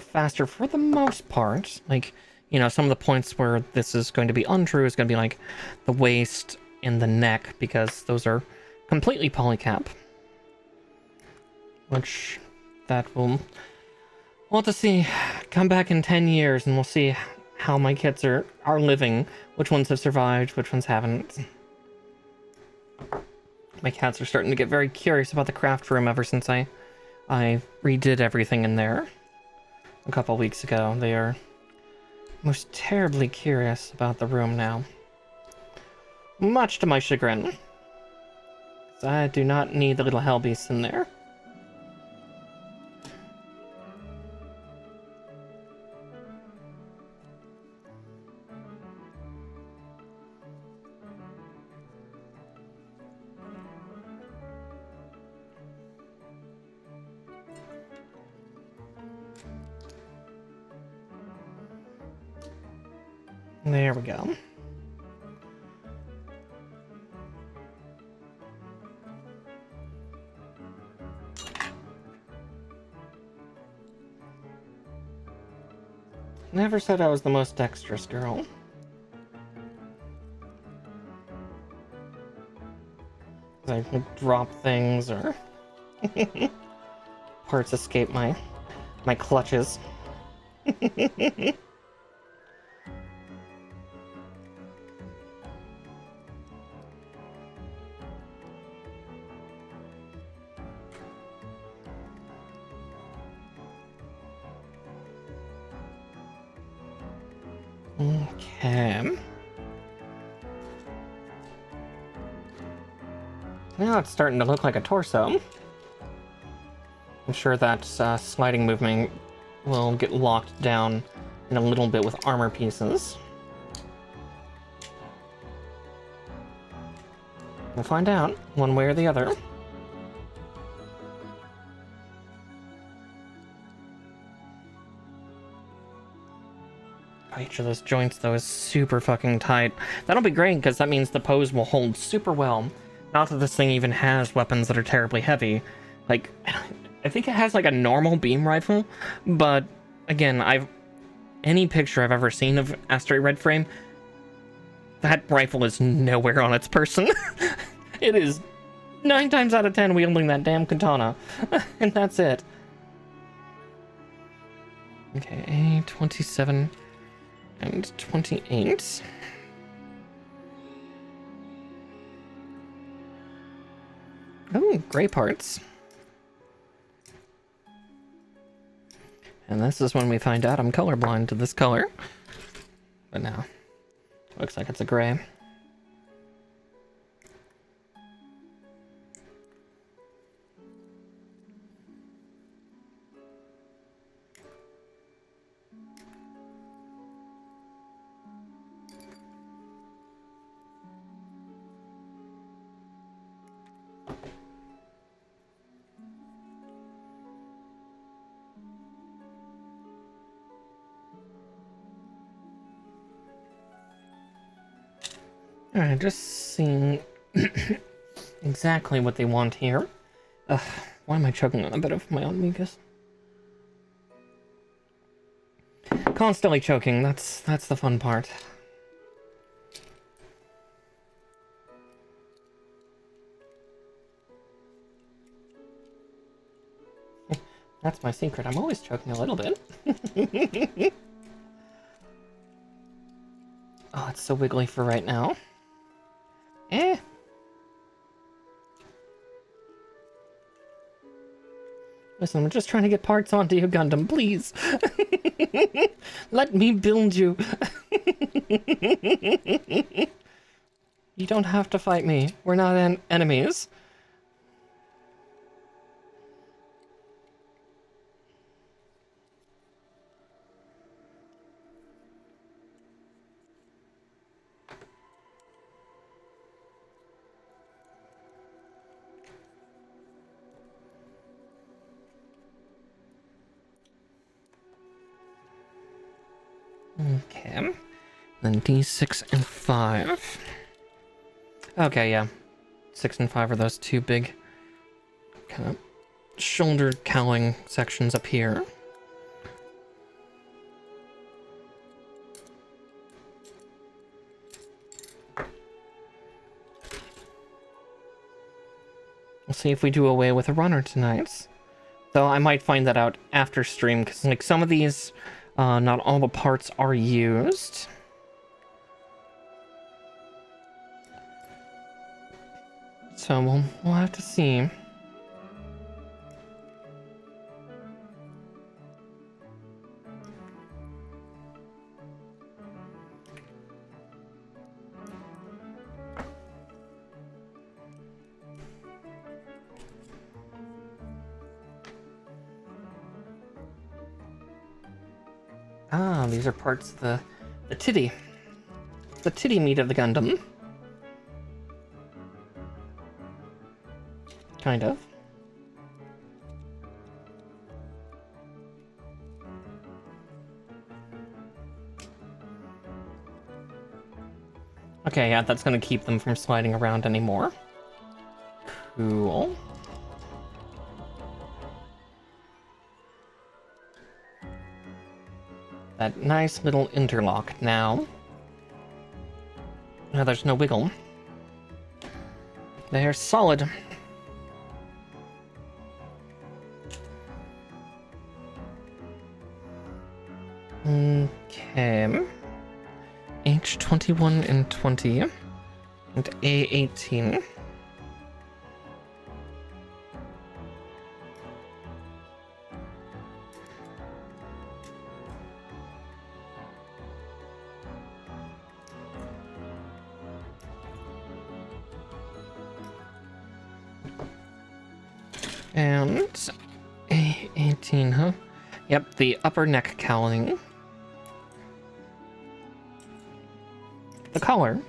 faster for the most part. Like, you know, some of the points where this is going to be untrue is going to be like the waist and the neck, because those are completely polycap, which that will. We'll have to see. Come back in 10 years and we'll see how my kids are living. Which ones have survived, which ones haven't. My cats are starting to get very curious about the craft room ever since I redid everything in there a couple weeks ago. They are most terribly curious about the room now. Much to my chagrin. I do not need the little hell beasts in there. There we go. Never said I was the most dexterous girl. I can drop things or parts escape my clutches. Okay. Now it's starting to look like a torso. I'm sure that sliding movement will get locked down in a little bit with armor pieces. We'll find out, one way or the other. Each of those joints, though, is super fucking tight. That'll be great, because that means the pose will hold super well. Not that this thing even has weapons that are terribly heavy. Like, I think it has, like, a normal beam rifle, but, again, any picture I've ever seen of Astray Red Frame, that rifle is nowhere on its person. It is 9 times out of 10 wielding that damn katana, and that's it. Okay, 27... and 28. Oh, gray parts. And this is when we find out I'm colorblind to this color. But now, looks like it's a gray. Alright, just seeing exactly what they want here. Why am I choking on a bit of my own mucus? Constantly choking, that's the fun part. That's my secret, I'm always choking a little bit. Oh, it's so wiggly for right now. Eh. Listen, I'm just trying to get parts onto you, Gundam, please. Let me build you. You don't have to fight me. We're not enemies. Okay, then D6 and 5. Okay, yeah. 6 and 5 are those two big kind of shoulder cowling sections up here. We'll see if we do away with a runner tonight. Though I might find that out after stream, because like some of these, not all the parts are used. So we'll have to see. Ah, these are parts of the titty. The titty meat of the Gundam. Kind of. Okay, yeah, that's gonna keep them from sliding around anymore. Cool. That nice little interlock now. Now there's no wiggle. They're solid. Okay. H21 and 20. And A18. And A18, huh? Yep, the upper neck cowling. The collar.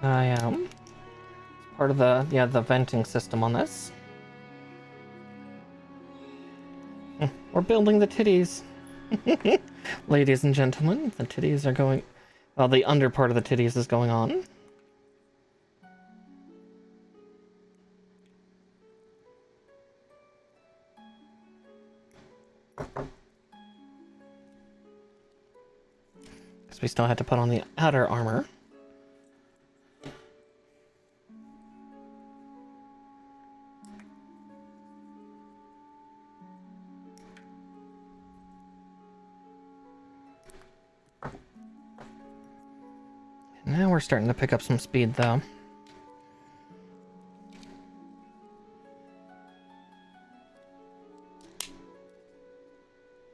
I am. It's part of the venting system on this. We're building the titties. Ladies and gentlemen, the titties are going... Well, the under part of the titties is going on. Because we still had to put on the outer armor. Now we're starting to pick up some speed, though.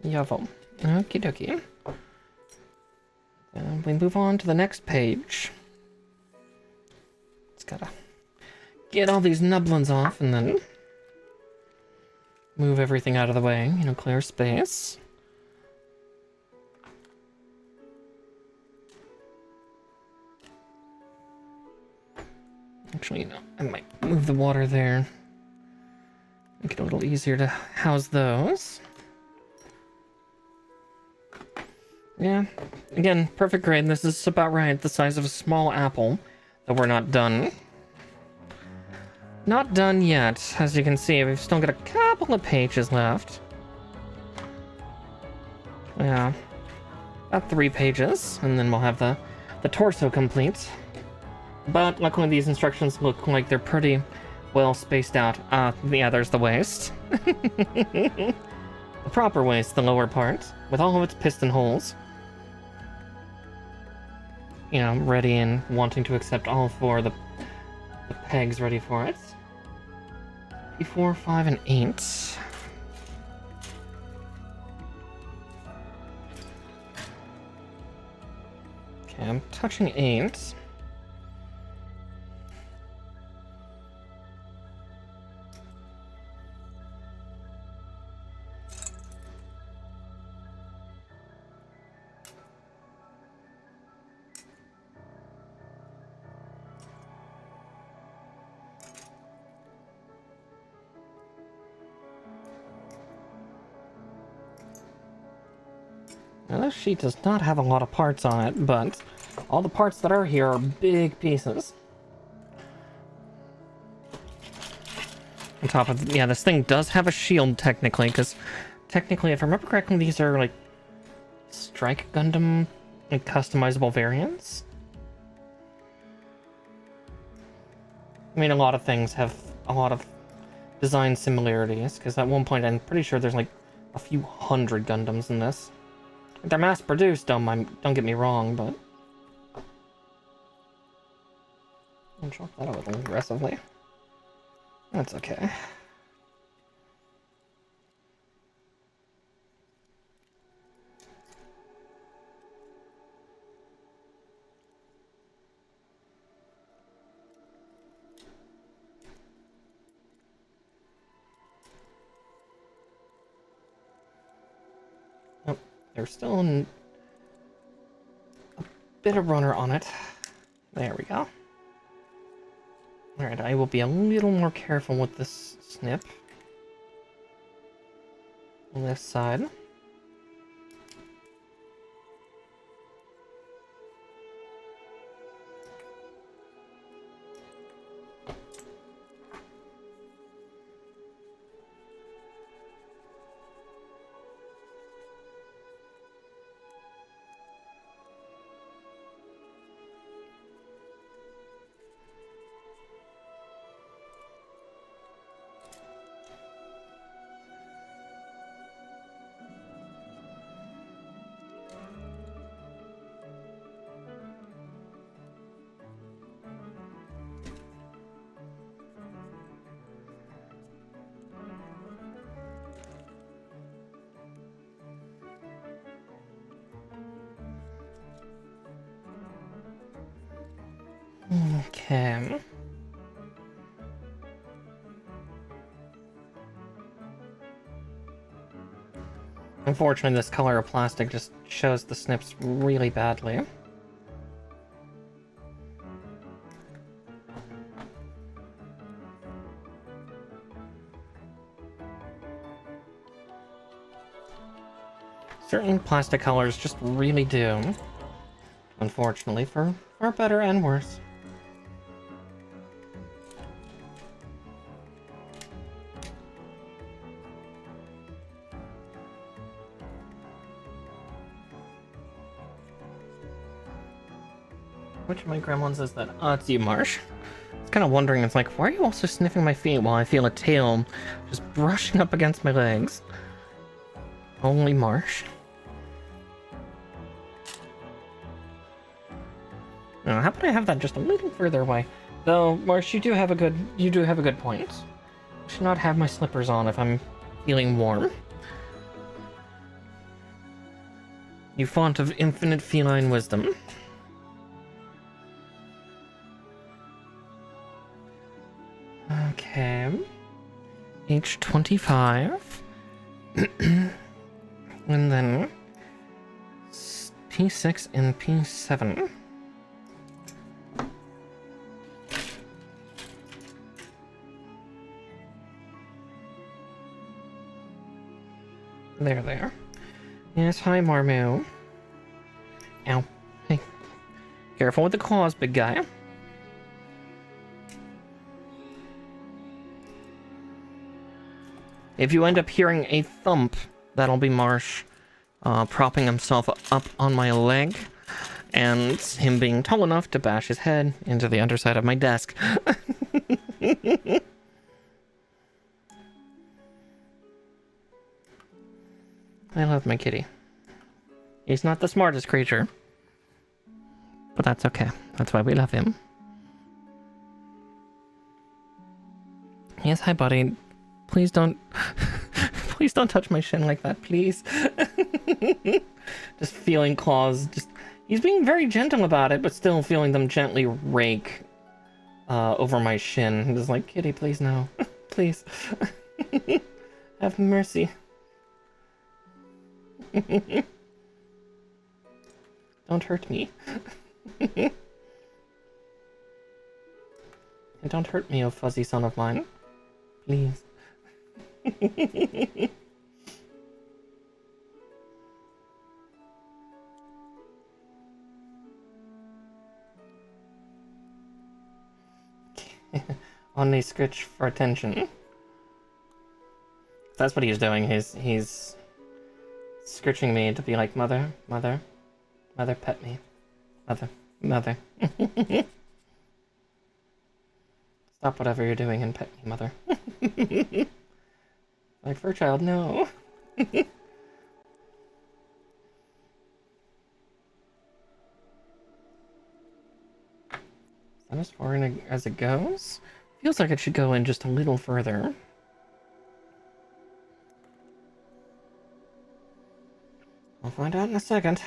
Yavel. Okie dokie. And we move on to the next page. Just gotta get all these nublins off and then move everything out of the way, you know, clear space. Actually, no, I might move the water there. Make it a little easier to house those. Yeah, again, perfect grade. This is about right, the size of a small apple. Though we're not done. Not done yet. As you can see, we've still got a couple of pages left. Yeah, about 3 pages, and then we'll have the torso complete. But luckily these instructions look like they're pretty well spaced out. Yeah, there's the waist. The proper waist, the lower part, with all of its piston holes. You know, ready and wanting to accept all 4 of the pegs ready for it. P4, 5, and 8. Okay, I'm touching 8. Now this sheet does not have a lot of parts on it, but all the parts that are here are big pieces. On top of, yeah, this thing does have a shield technically, because technically, if I remember correctly, these are like Strike Gundam, like customizable variants. I mean, a lot of things have a lot of design similarities, because at one point I'm pretty sure there's like a few hundred Gundams in this. They're mass-produced, don't get me wrong, but... I'll drop that a little aggressively. That's okay. Oh, There's still a bit of runner on it. There we go. Alright, I will be a little more careful with this snip. On this side. Okay. Unfortunately, this color of plastic just shows the snips really badly. Certain plastic colors just really do. Unfortunately, for better and worse. Which of my gremlins is that? Oh, it's you, Marsh. I was kind of wondering, it's like, why are you also sniffing my feet while I feel a tail just brushing up against my legs? Only Marsh. How about I have that just a little further away? Though, Marsh, you do have a good point. I should not have my slippers on if I'm feeling warm. You font of infinite feline wisdom. Okay. H25. And then P6 and P7. There. Yes, hi, Marmu. Ow. Hey. Careful with the claws, big guy. If you end up hearing a thump, that'll be Marsh propping himself up on my leg and him being tall enough to bash his head into the underside of my desk. I love my kitty. He's not the smartest creature, but that's okay. That's why we love him. Yes, hi, buddy. Please don't... Please don't touch my shin like that, please. Just feeling claws. He's being very gentle about it, but still feeling them gently rake over my shin. Just like, kitty, please no. Please. Have mercy. Don't hurt me. Don't hurt me, oh fuzzy son of mine. Please. Only scritch for attention. That's what he's doing. He's scritching me to be like, mother, pet me. Mother. Stop whatever you're doing and pet me, mother. Like, fur child, no. That as far in as it goes? Feels like it should go in just a little further. I'll find out in a second.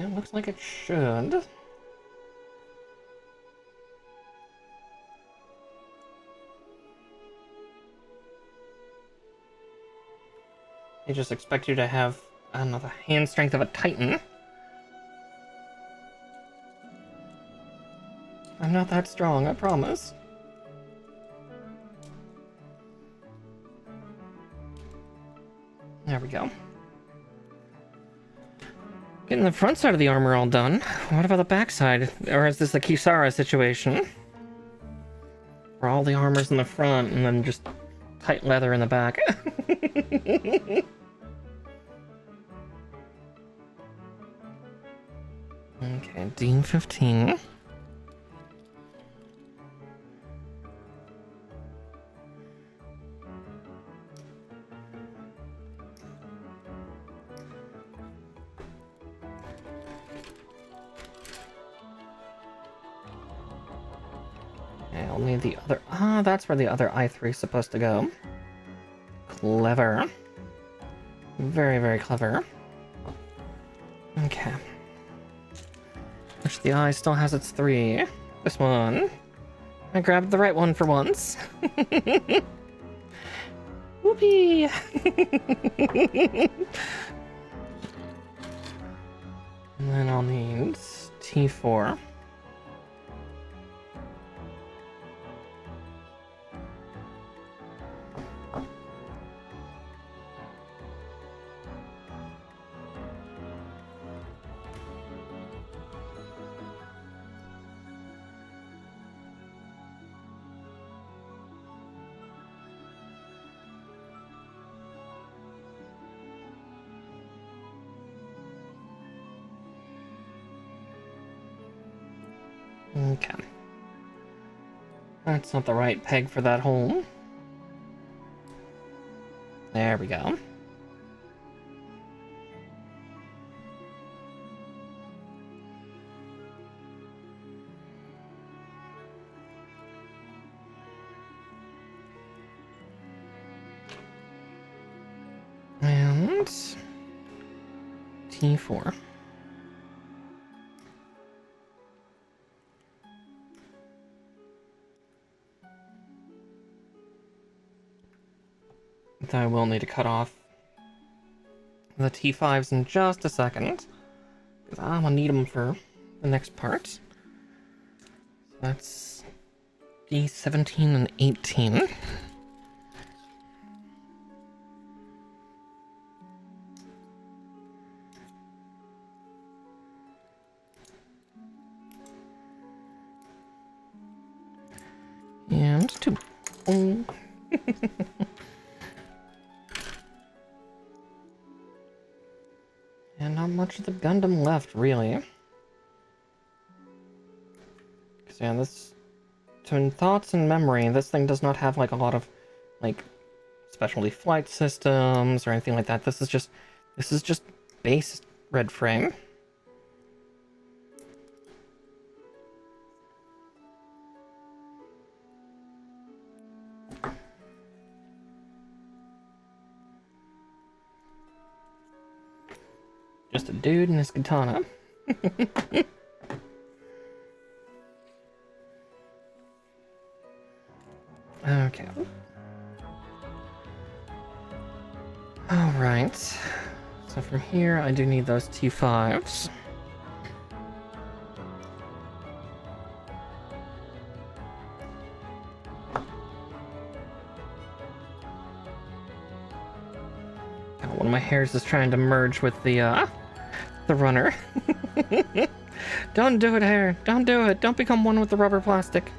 It looks like it should. They just expect you to have another hand strength of a Titan. I'm not that strong, I promise. There we go. Getting the front side of the armor all done. What about the back side? Or is this a Kisara situation? Where all the armor's in the front and then just tight leather in the back. Okay, Dean 15. I'll need the other... Ah, that's where the other I3 is supposed to go. Clever. Very, very clever. Okay. Which the eye still has its 3. This one. I grabbed the right one for once. Whoopee! And then I'll need T4. Okay. That's not the right peg for that hole. There we go. And T4. I will need to cut off the T5s in just a second, because I'm gonna need them for the next part. So that's D17 and 18. And 2. Oh. And not much of the Gundam left, really. Because, yeah, this... To thoughts and memory, this thing does not have, like, a lot of, like, specialty flight systems or anything like that. This is just base red frame. Just a dude and his katana. Okay. Alright. So from here, I do need those T5s. One of my hairs is trying to merge with the runner. Don't do it, hair. Don't do it. Don't become one with the rubber plastic.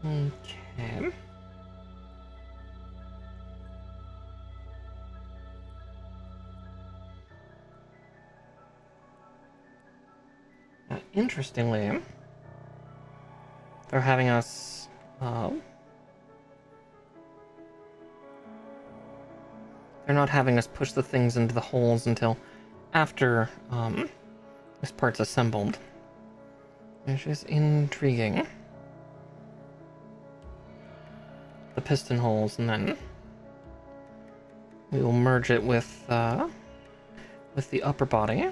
Okay. Interestingly, they're having us, they're not having us push the things into the holes until after this part's assembled, which is intriguing. The piston holes, and then we will merge it with the upper body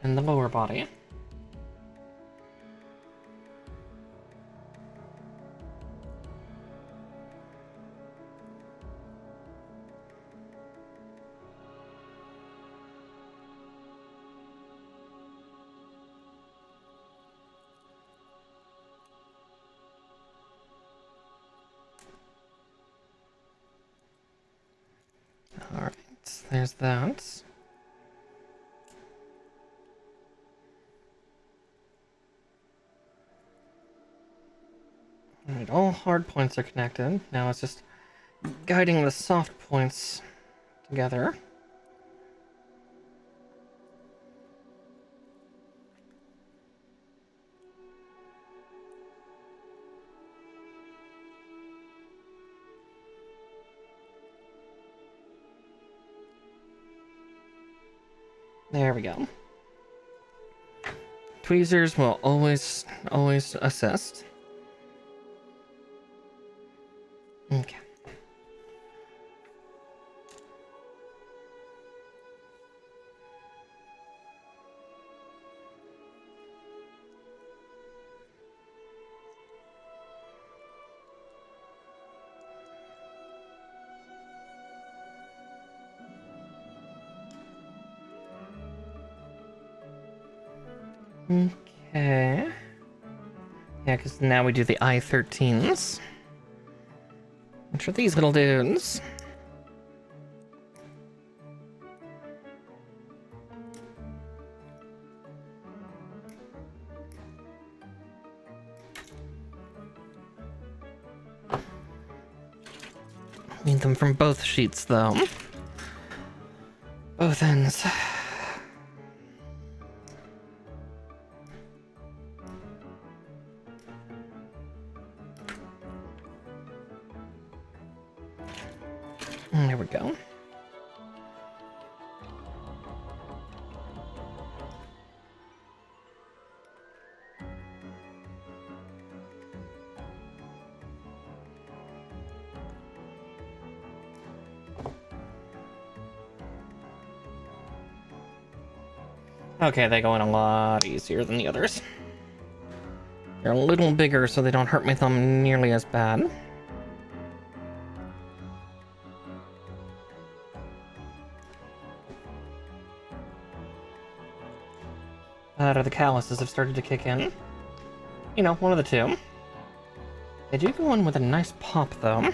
and the lower body. Alright, there's that. Alright, all hard points are connected. Now it's just guiding the soft points together. There we go. Tweezers will always assist. Okay. Okay. Yeah, because now we do the I-13s. Which are these little dudes? Need them from both sheets, though. Both ends. There we go. Okay, they go in a lot easier than the others. They're a little bigger, so they don't hurt my thumb nearly as bad. Or the calluses have started to kick in. You know, one of the two. They do go in with a nice pop, though.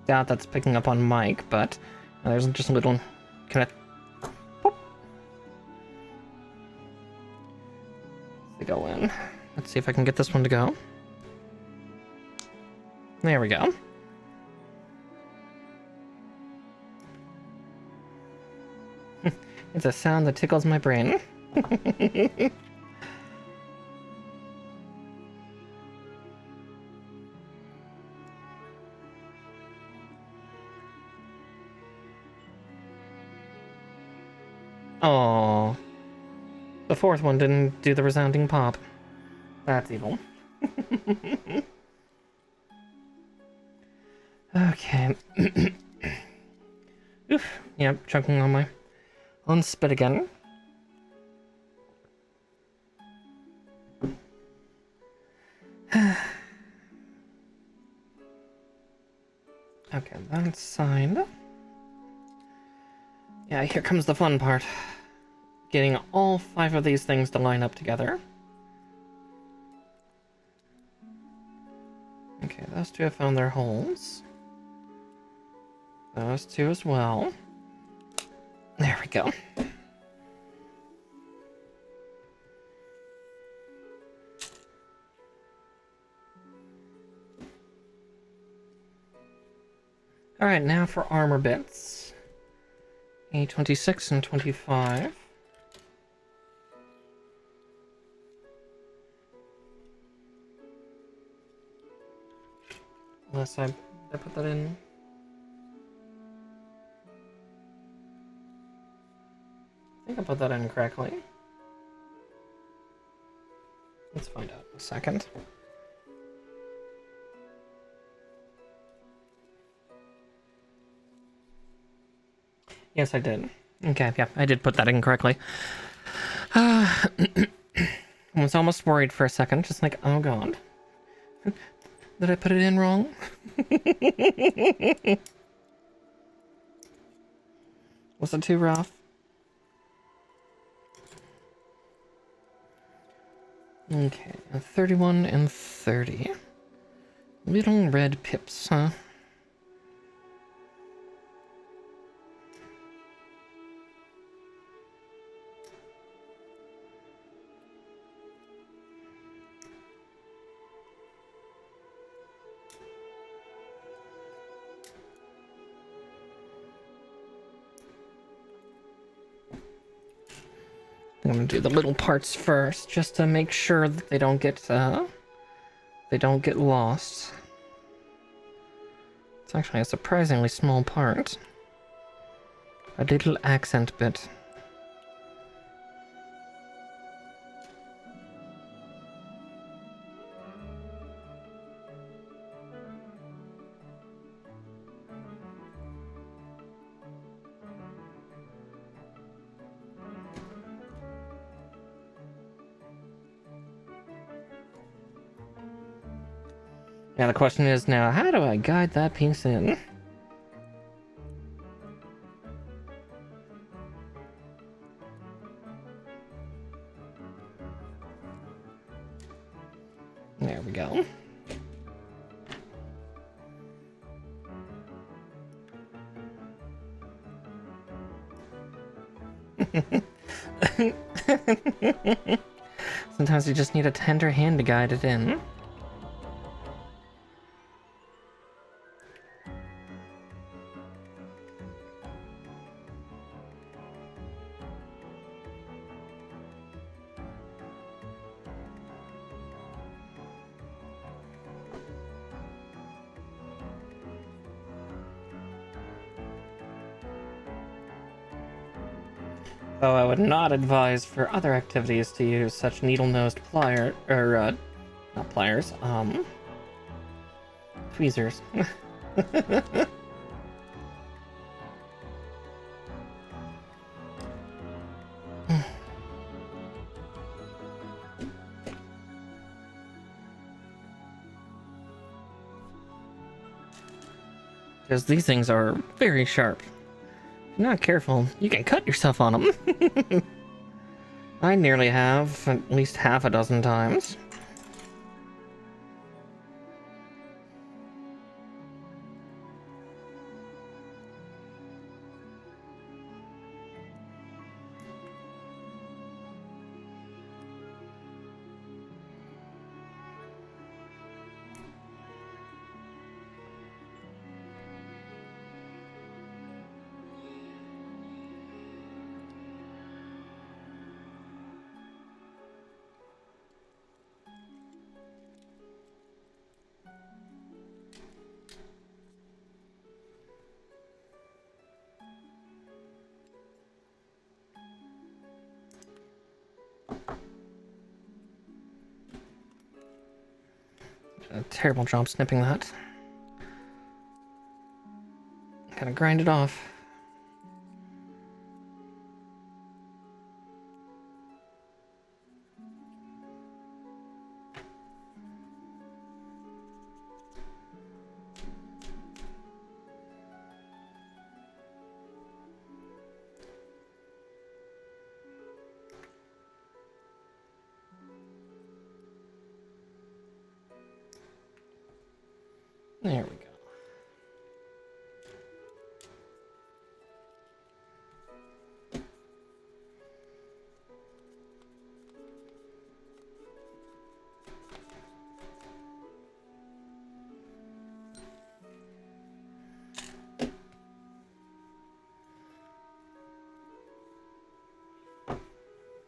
Doubt that's picking up on mic, but there's just a little kind of pop. They go in. Let's see if I can get this one to go. There we go. It's a sound that tickles my brain. Oh, the fourth one didn't do the resounding pop. That's evil. Okay. Oof. Yep, choking on my own spit again. Okay, that's signed. Yeah, here comes the fun part. Getting all 5 of these things to line up together. Okay, those 2 have found their holes. Those 2 as well. There we go. Alright, now for armor bits. A26 and 25. Unless I put that in. I think I put that in correctly. Let's find out in a second. Yes, I did. Okay, yeah, I did put that in correctly. I was almost worried for a second, just like, oh god. Did I put it in wrong? Was it too rough? Okay, 31 and 30. Little red pips, huh? I'm gonna do the little parts first, just to make sure that they don't get lost. It's actually a surprisingly small part. A little accent bit. Now the question is now, how do I guide that piece in? There we go. Sometimes you just need a tender hand to guide it in. Though I would not advise for other activities to use such needle-nosed plier, or, not pliers, tweezers. Because these things are very sharp. If you're not careful, you can cut yourself on them. I nearly have, at least half a dozen times. A terrible job snipping that. Gotta grind it off. There we go.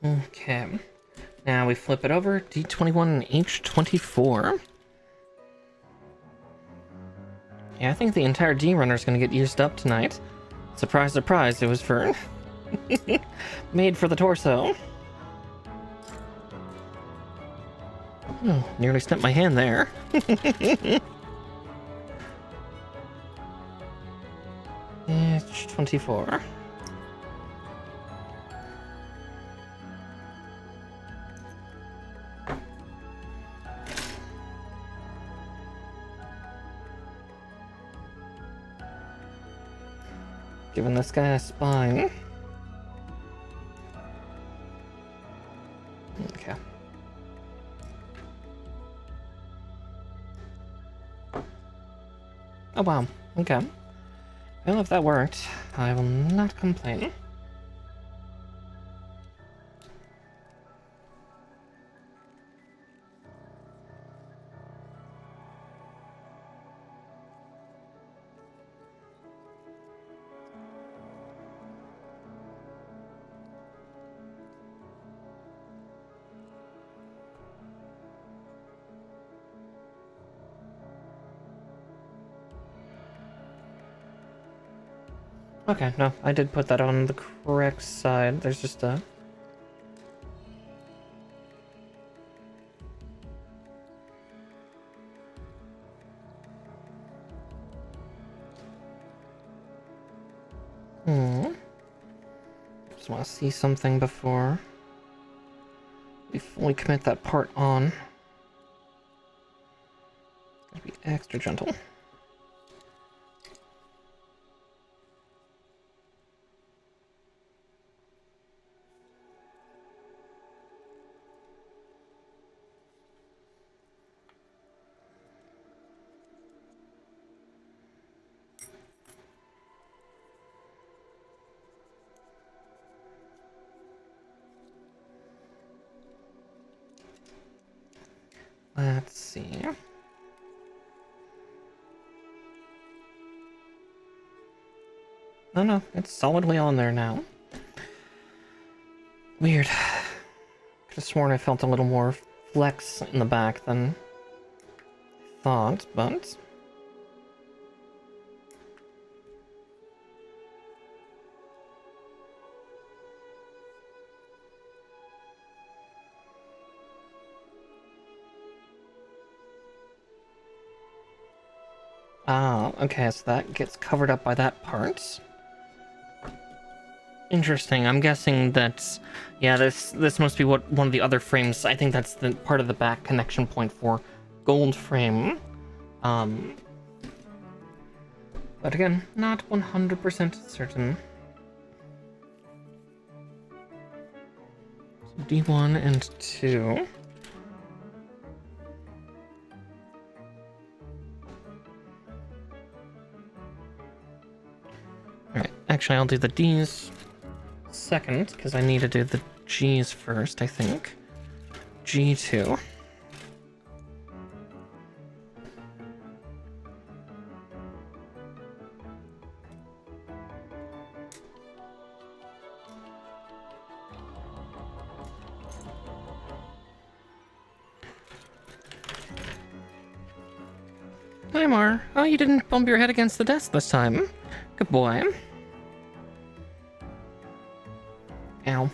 Okay. Now we flip it over, D21 and H24. Yeah, I think the entire D-runner's gonna get used up tonight. Surprise, surprise, it was for... made for the torso. Oh, nearly stepped my hand there. It's 24. Giving this guy a spine. Okay. Oh wow, okay. Well, if that worked, I will not complain. Okay, no, I did put that on the correct side. There's just a... Just want to see something before we fully commit that part on. Gotta be extra gentle. Let's see. Oh no, it's solidly on there now. Weird. Could have sworn I felt a little more flex in the back than I thought, but... Ah, okay, so that gets covered up by that part. Interesting. I'm guessing that, yeah, this must be what one of the other frames. I think that's the part of the back connection point for gold frame. But again, not 100% certain. So D1 and 2. Alright, actually I'll do the D's second, because I need to do the G's first, I think. G2. Hi, Mar. Oh, you didn't bump your head against the desk this time. Good boy. Ow.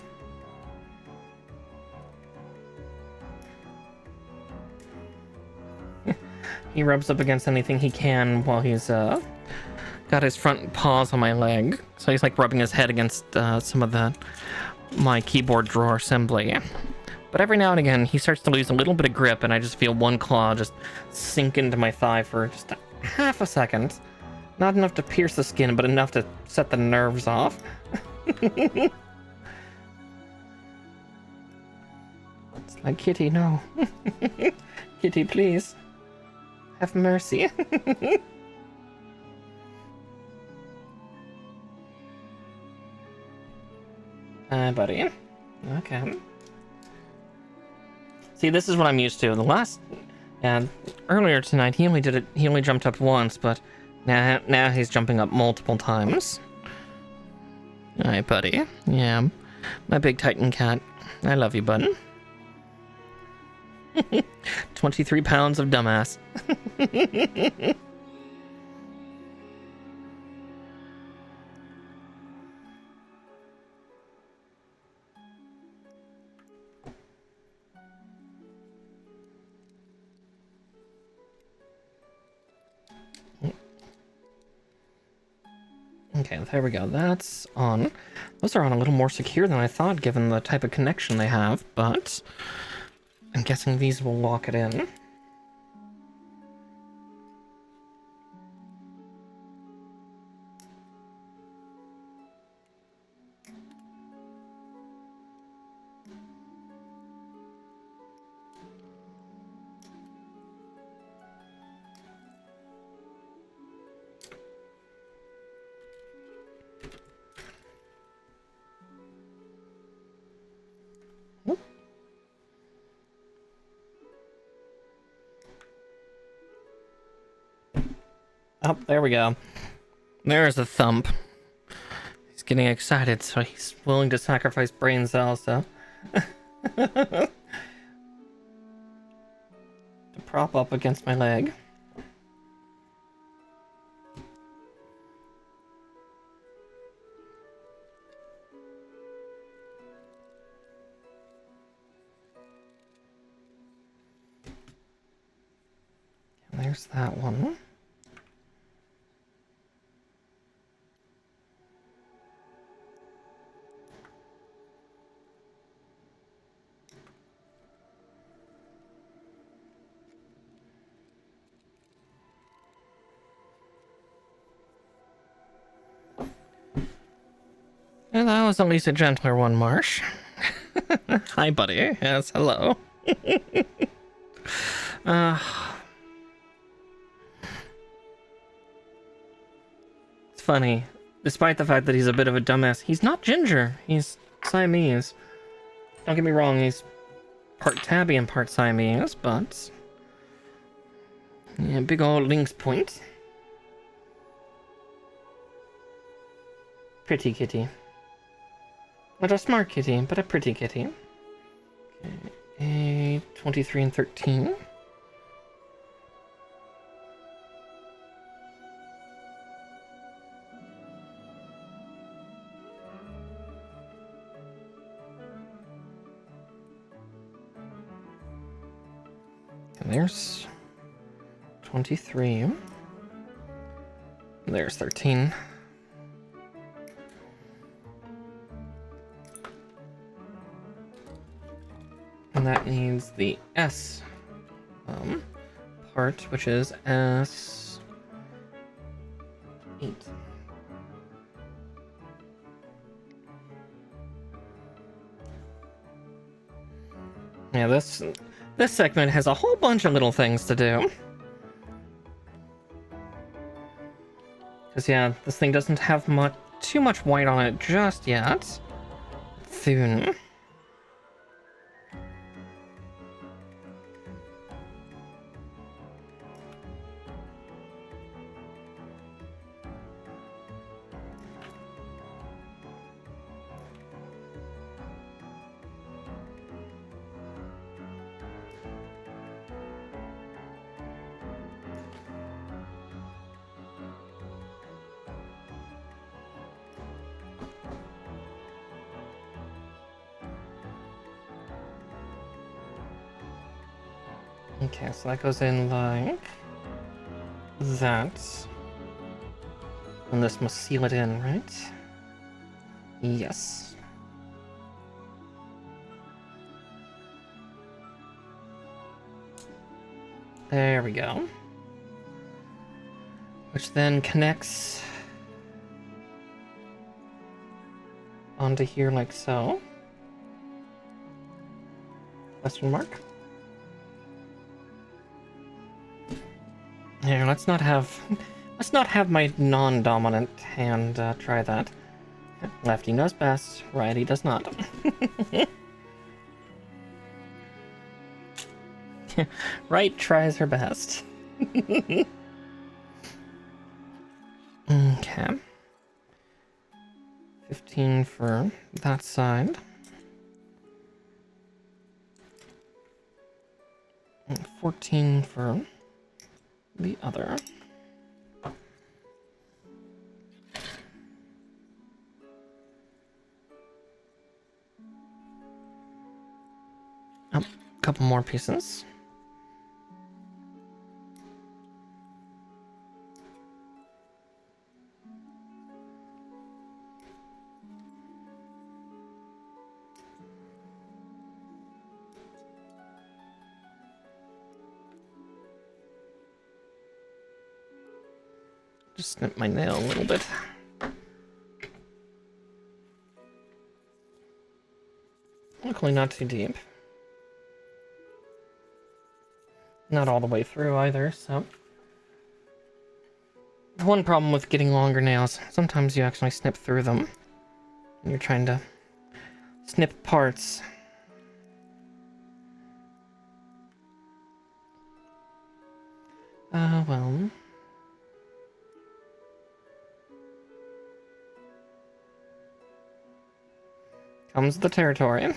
He rubs up against anything he can while he's got his front paws on my leg. So he's like rubbing his head against some of my keyboard drawer assembly. But every now and again he starts to lose a little bit of grip and I just feel one claw just sink into my thigh for just half a second. Not enough to pierce the skin, but enough to set the nerves off. It's like, Kitty, no. Kitty, please. Have mercy. Buddy. Okay. See, this is what I'm used to. The last... And earlier tonight, he only jumped up once, but now he's jumping up multiple times. Alright, buddy. Yeah, my big Titan cat. I love you, bud. 23 pounds of dumbass. Okay, there we go. That's on. Those are on a little more secure than I thought, given the type of connection they have, but I'm guessing these will lock it in. Oh, there we go. There's a thump. He's getting excited, so he's willing to sacrifice brain cells, so... to prop up against my leg. And there's that one. And that was at least a gentler one, Marsh. Hi, buddy. Yes, hello. It's funny. Despite the fact that he's a bit of a dumbass, he's not ginger. He's Siamese. Don't get me wrong, he's part tabby and part Siamese, but... yeah, big old lynx point. Pretty kitty. Not a smart kitty, but a pretty kitty. Okay, 23 and 13. And there's 23. There's 13. And that needs the S part, which is S8. Yeah, this segment has a whole bunch of little things to do. Because yeah, this thing doesn't have too much white on it just yet. Soon. Okay, so that goes in like that. And this must seal it in, right? Yes. There we go. Which then connects onto here like so. Question mark. Here, let's not have my non-dominant hand try that. Lefty knows best, righty does not. Right tries her best. Okay. 15 for that side. And 14 for the other. Oh, a couple more pieces. Just snip my nail a little bit. Luckily not too deep. Not all the way through either, so... One problem with getting longer nails, sometimes you actually snip through them. And you're trying to snip parts. Well... Comes the territory.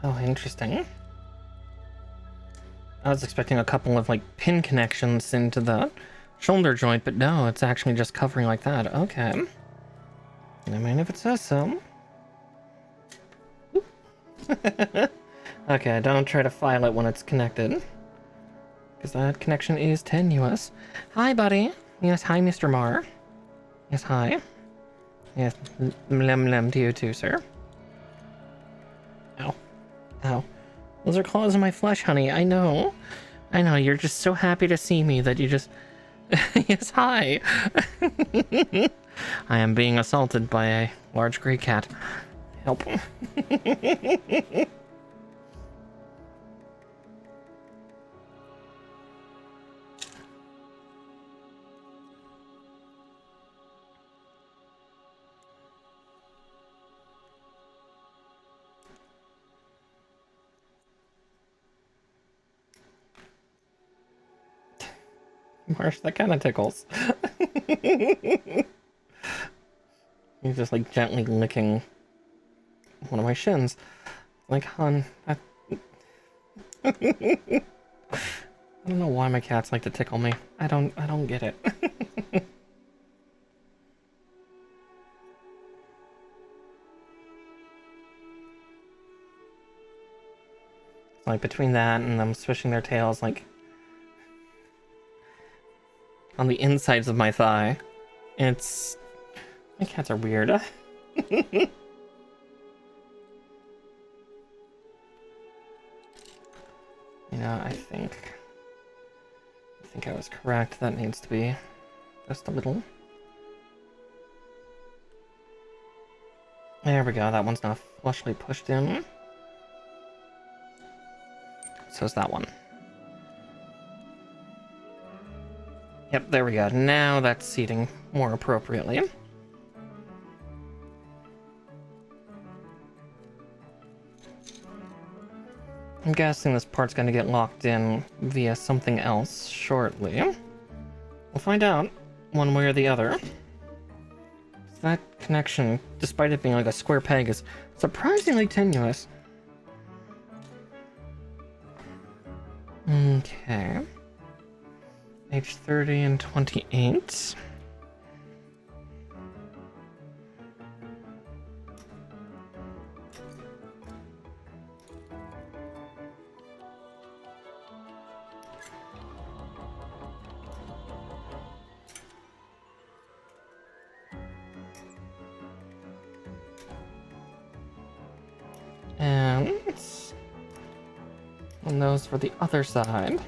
Oh, interesting. I was expecting a couple of, like, pin connections into the shoulder joint, but no, it's actually just covering like that. Okay. I mean, if it says so. Okay, don't try to file it when it's connected. Because that connection is tenuous. Hi, buddy. Yes, hi, Mr. Marr. Yes, hi. Yes, lem to you too, sir. Ow. Ow. Those are claws in my flesh, honey. I know. I know. You're just so happy to see me that you just... Yes, hi. I am being assaulted by a large gray cat. Help. Marsh, that kind of tickles. He's just like gently licking one of my shins. Like, hun, I don't know why my cats like to tickle me. I don't get it. Like between that and them swishing their tails like on the insides of my thigh. It's... My cats are weird. You know, I think I was correct. That needs to be just a little. There we go. That one's not flushly pushed in. So is that one. Yep, there we go. Now that's seating more appropriately. I'm guessing this part's going to get locked in via something else shortly. We'll find out one way or the other. That connection, despite it being like a square peg, is surprisingly tenuous. Okay. Age 30 and 28. And those for the other side.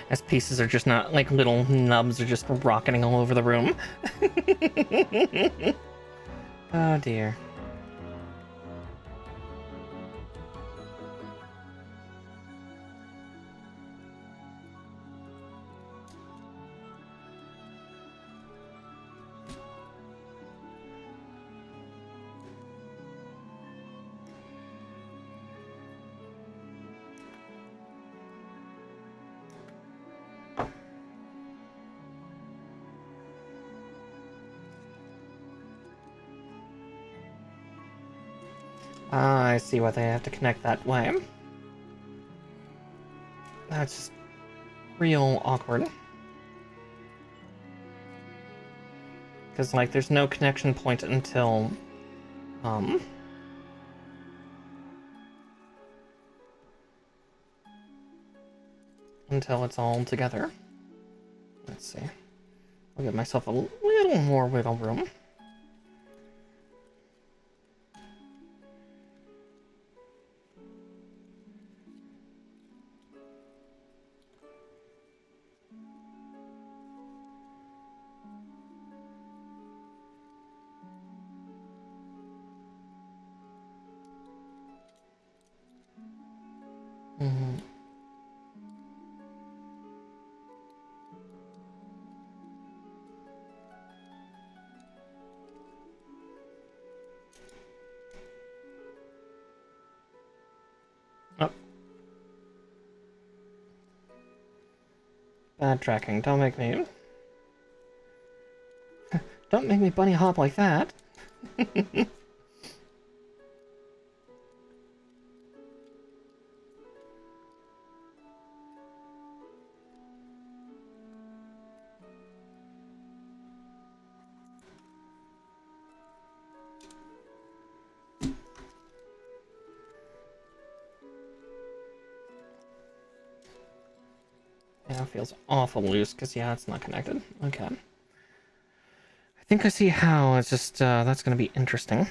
As pieces are just not, like little nubs are just rocketing all over the room. Oh dear. Ah, I see why they have to connect that way. That's just real awkward. Because, like, there's no connection point um... until it's all together. Let's see. I'll give myself a little more wiggle room. Mm-hmm. Oh. Bad tracking. Don't make me bunny hop like that. Yeah, it feels awful loose because, yeah, it's not connected. Okay. I think I see how. It's just, that's going to be interesting.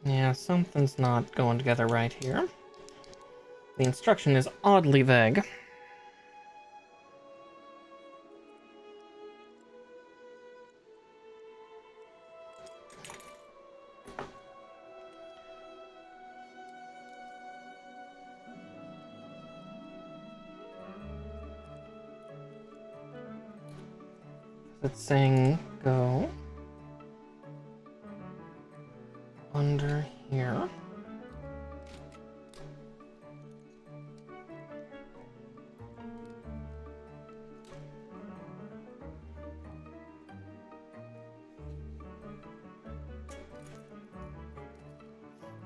Yeah, something's not going together right here. The instruction is oddly vague. It's saying go under here.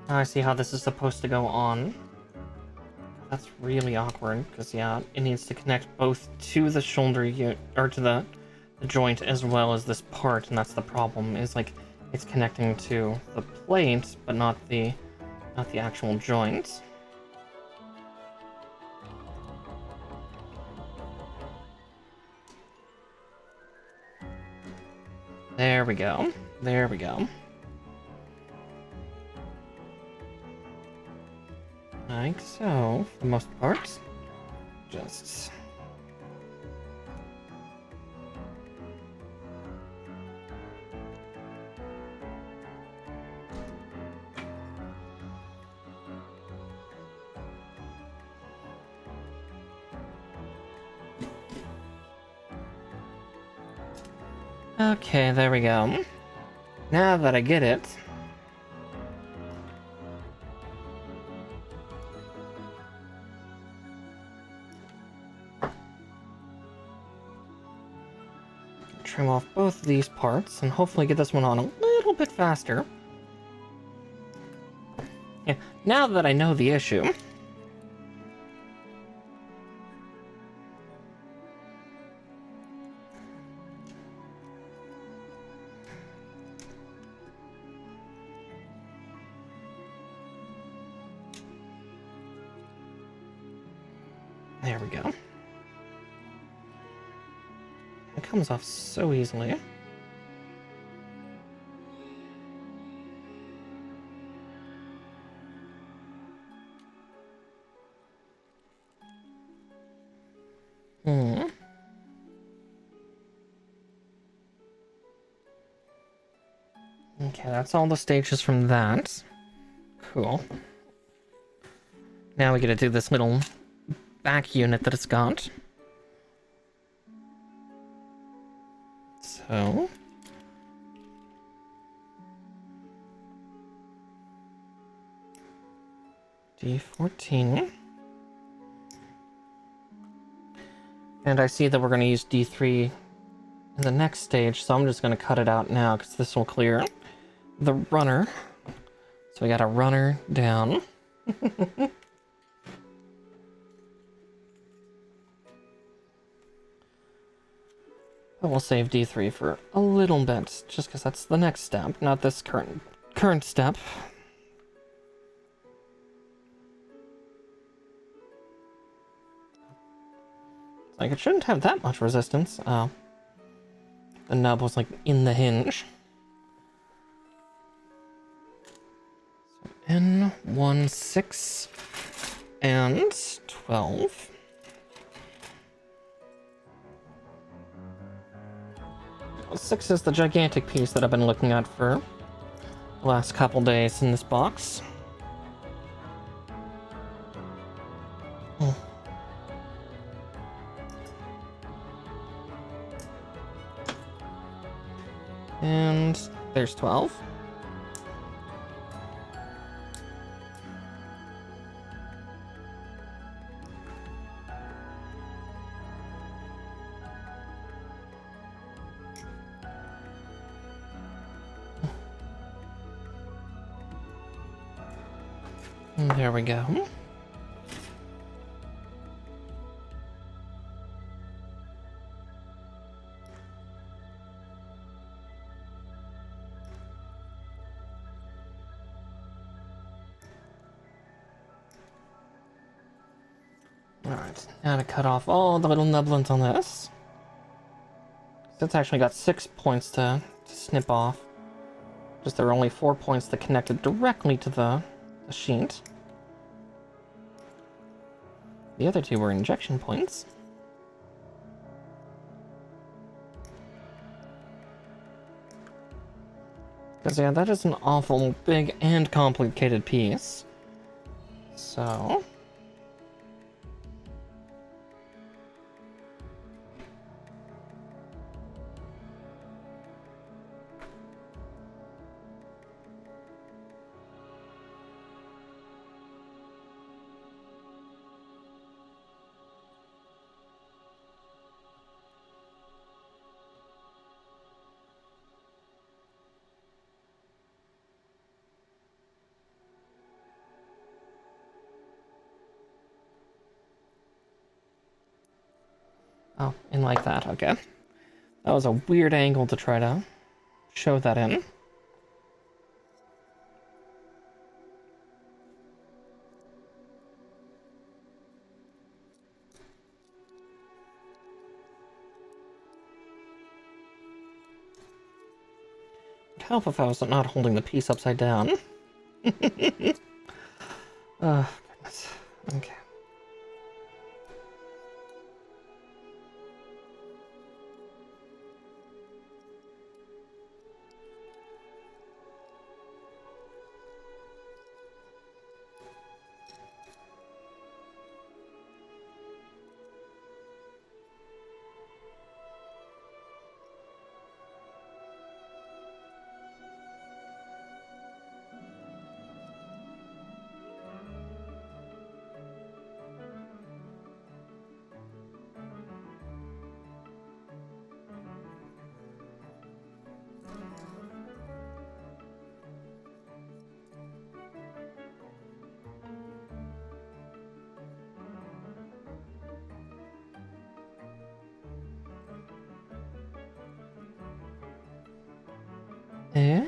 I see how this is supposed to go on. That's really awkward, because, yeah, it needs to connect both to the shoulder or to the joint as well as this part, and that's the problem, is, like, it's connecting to the plate, but not the actual joint. There we go. There we go. Like so, for the most part. Just... Okay, there we go. Now that I get it... Trim off both of these parts, and hopefully get this one on a little bit faster. Yeah, now that I know the issue... There we go. It comes off so easily. Okay, that's all the stages from that. Cool. Now we get to do this little back unit that it's got. So... D14. And I see that we're going to use D3 in the next stage, so I'm just going to cut it out now, because this will clear the runner. So we got a runner down. But we'll save D3 for a little bit, just because that's the next step, not this current step. Like, it shouldn't have that much resistance. Oh. The nub was, like, in the hinge. So N1, 6, and 12. Well, 6 is the gigantic piece that I've been looking at for the last couple days in this box. Oh. And there's 12. And there we go. Alright, now to cut off all the little nublins on this. It's actually got 6 points to snip off. Just there are only 4 points that connected directly to the sheet. The other 2 were injection points. Because, yeah, that is an awful big and complicated piece. So... Oh, in like that, okay. That was a weird angle to try to show that in. It'd help if I was not holding the piece upside down. Oh, goodness. Okay. Eh?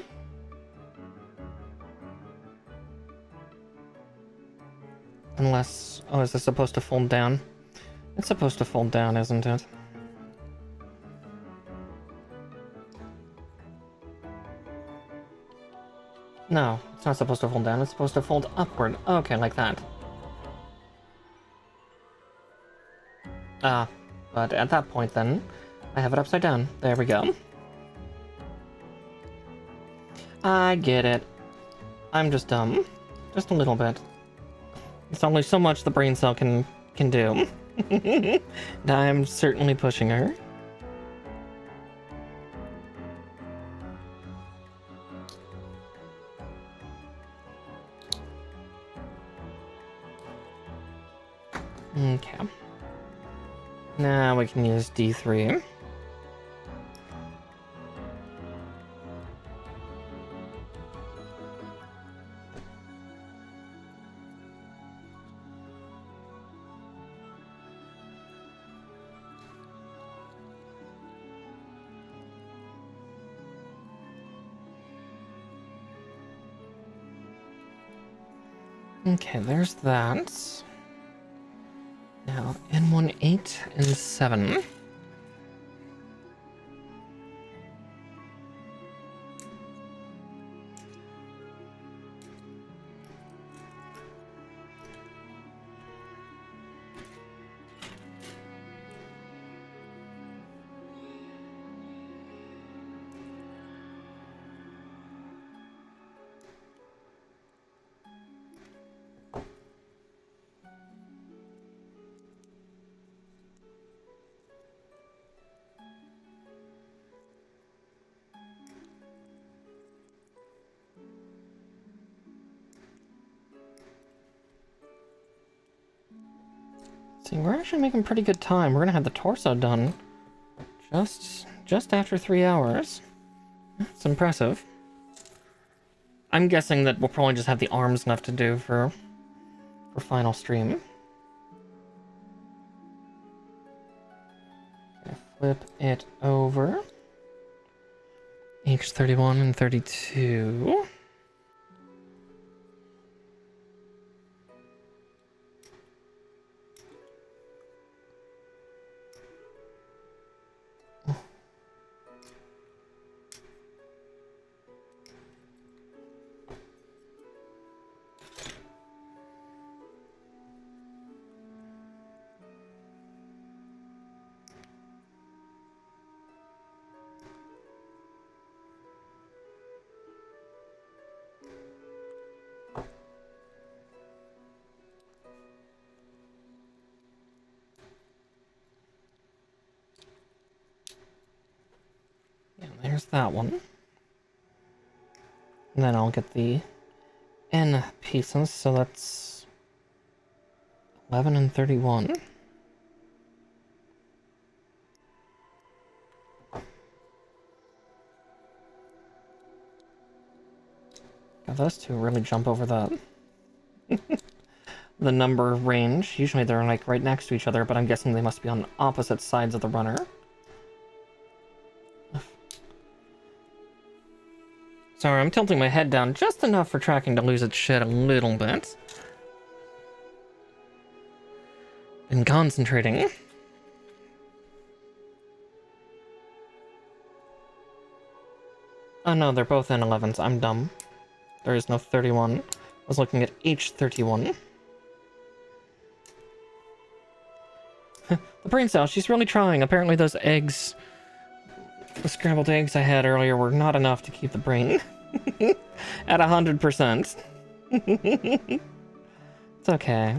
Unless... Oh, is this supposed to fold down? It's supposed to fold down, isn't it? No, it's not supposed to fold down. It's supposed to fold upward. Okay, like that. But at that point then, I have it upside down. There we go. I get it. I'm just dumb. Just a little bit. It's only so much the brain cell can do. And I'm certainly pushing her. Okay. Now we can use D3. Okay, there's that. Now, N1, 8, and 7. See, we're actually making pretty good time. We're gonna have the torso done just after 3 hours. That's impressive. I'm guessing that we'll probably just have the arms left to do for final stream. Okay, flip it over. H31 and 32. There's that one. And then I'll get the N pieces, so that's 11 and 31. God, those two really jump over that. The number range. Usually they're like right next to each other, but I'm guessing they must be on opposite sides of the runner. Sorry, I'm tilting my head down just enough for tracking to lose its shit a little bit. Been concentrating. Oh no, they're both N11s. I'm dumb. There is no 31. I was looking at H31. The brain cell, she's really trying. Apparently those eggs, the scrambled eggs I had earlier were not enough to keep the brain at 100%. It's okay.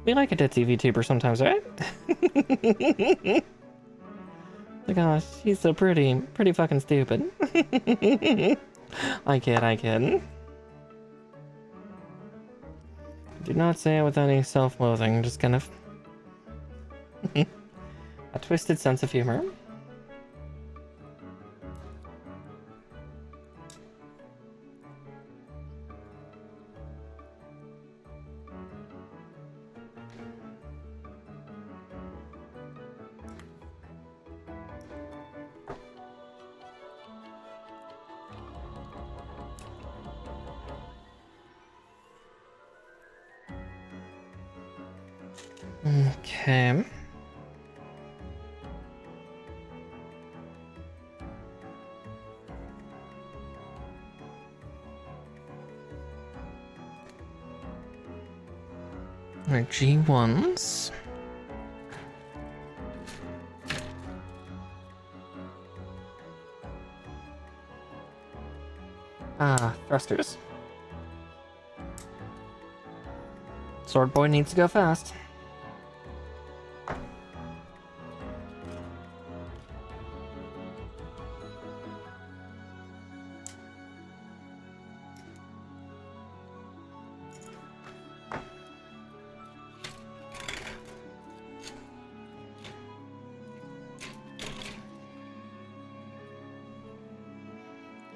We like a ditzy VTuber sometimes, right? Like, oh, she's so pretty. Pretty fucking stupid. I kid. Do not say it with any self-loathing, just kind of... a twisted sense of humor. Okay. Our G1s. Thrusters. Sword Boy needs to go fast.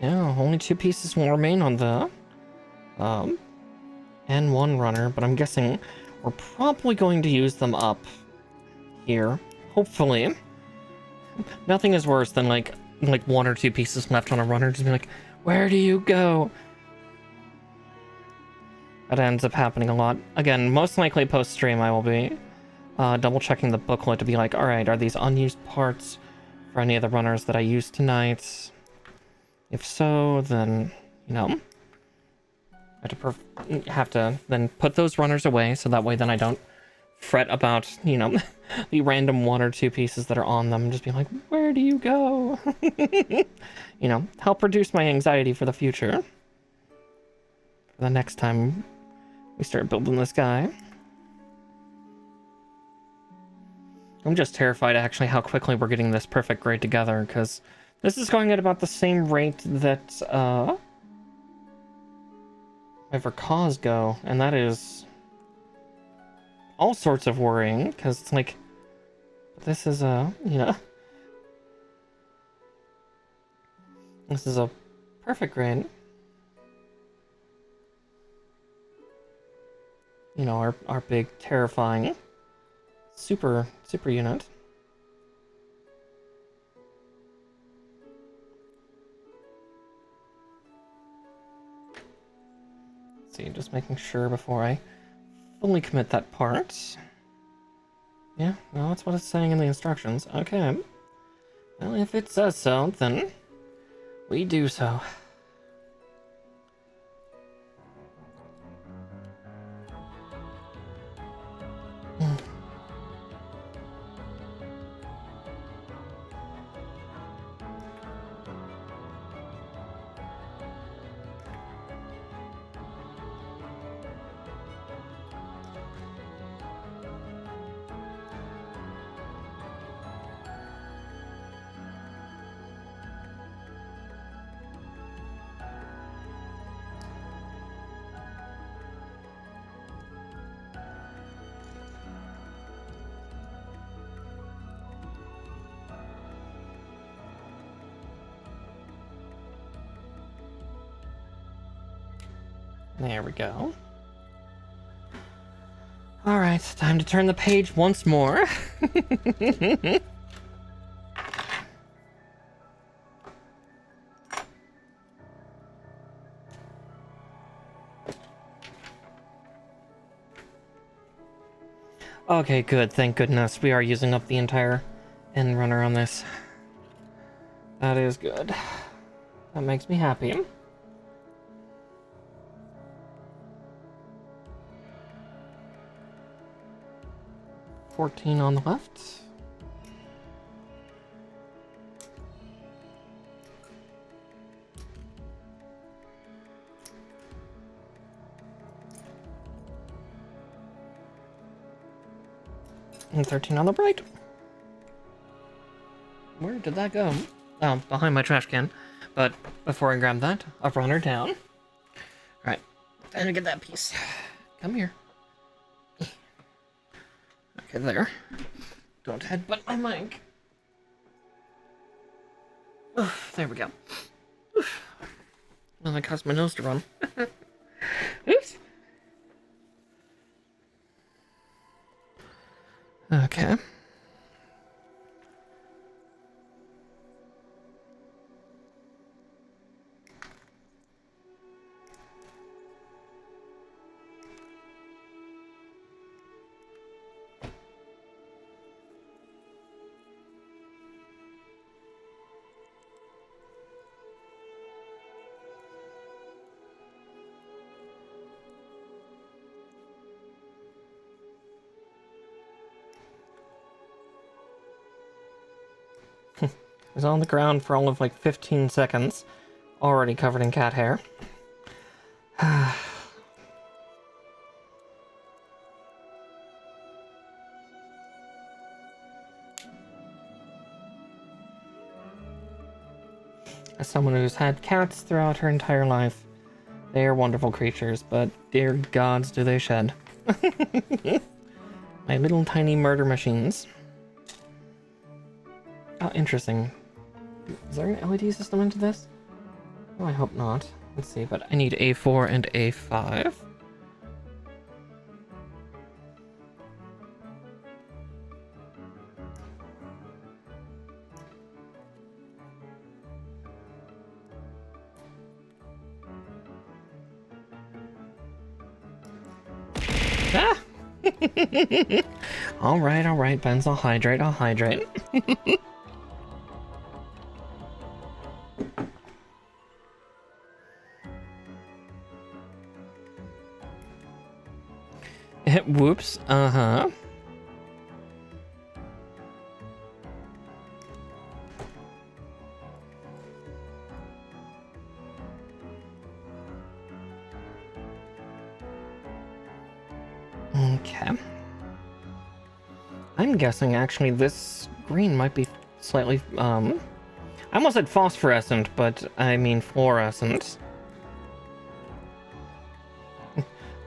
Yeah, only 2 pieces will remain on the N1 runner, but I'm guessing we're probably going to use them up here. Hopefully. Nothing is worse than like 1 or 2 pieces left on a runner, just be like, where do you go? That ends up happening a lot. Again, most likely post-stream I will be double checking the booklet to be like, alright, are these unused parts for any of the runners that I used tonight? If so, then, you know, I have to then put those runners away, so that way then I don't fret about, you know, the random 1 or 2 pieces that are on them, just be like, where do you go? You know, help reduce my anxiety for the future. For the next time we start building this guy. I'm just terrified actually how quickly we're getting this perfect grade together, because this is going at about the same rate that my Verkaz go, and that is all sorts of worrying, because it's like, this is a, you know, this is a perfect grade. You know, our big, terrifying super unit. Let's see, just making sure before I fully commit that part. Yeah, well, that's what it's saying in the instructions. Okay. Well, if it says so, then we do so. There we go. Alright, time to turn the page once more. Okay, good, thank goodness. We are using up the entire end runner on this. That is good. That makes me happy. 14 on the left. And 13 on the right. Where did that go? Oh, behind my trash can. But before I grab that, I'll run her down. Alright, time to get that piece. Come here. Okay, there. Don't headbutt my mic. Oof, there we go. Oof. Well, that caused my nose to run. Oops. Okay. It was on the ground for all of like 15 seconds. already covered in cat hair. As someone who's had cats throughout her entire life, they are wonderful creatures, but dear gods do they shed. My little tiny murder machines. Oh, interesting. Is there an LED system into this? Oh, I hope not. Let's see, but I need A4 and A5. Ah! Alright, Benz, I'll hydrate. Whoops, uh-huh. Okay. I'm guessing actually this green might be slightly, I almost said phosphorescent, but I mean fluorescent.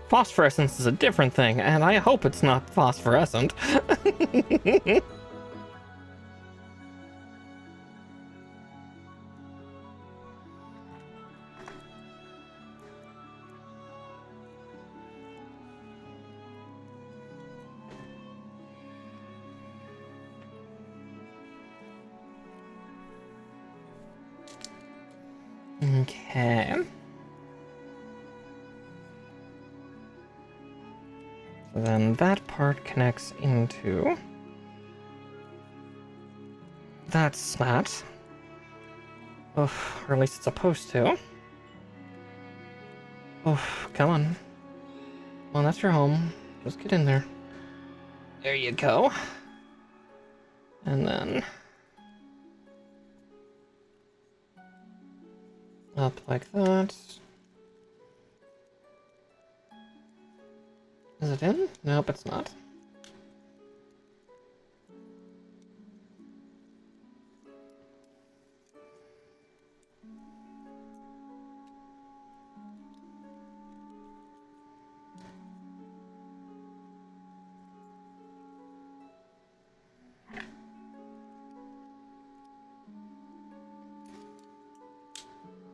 Phosphorescence is a different thing, and I hope it's not phosphorescent. Okay. So then that part connects into that slat. Oh, or at least it's supposed to. Oh, come on. Well, that's your home. Just get in there. There you go. And then up like that. Is it in? Nope, it's not.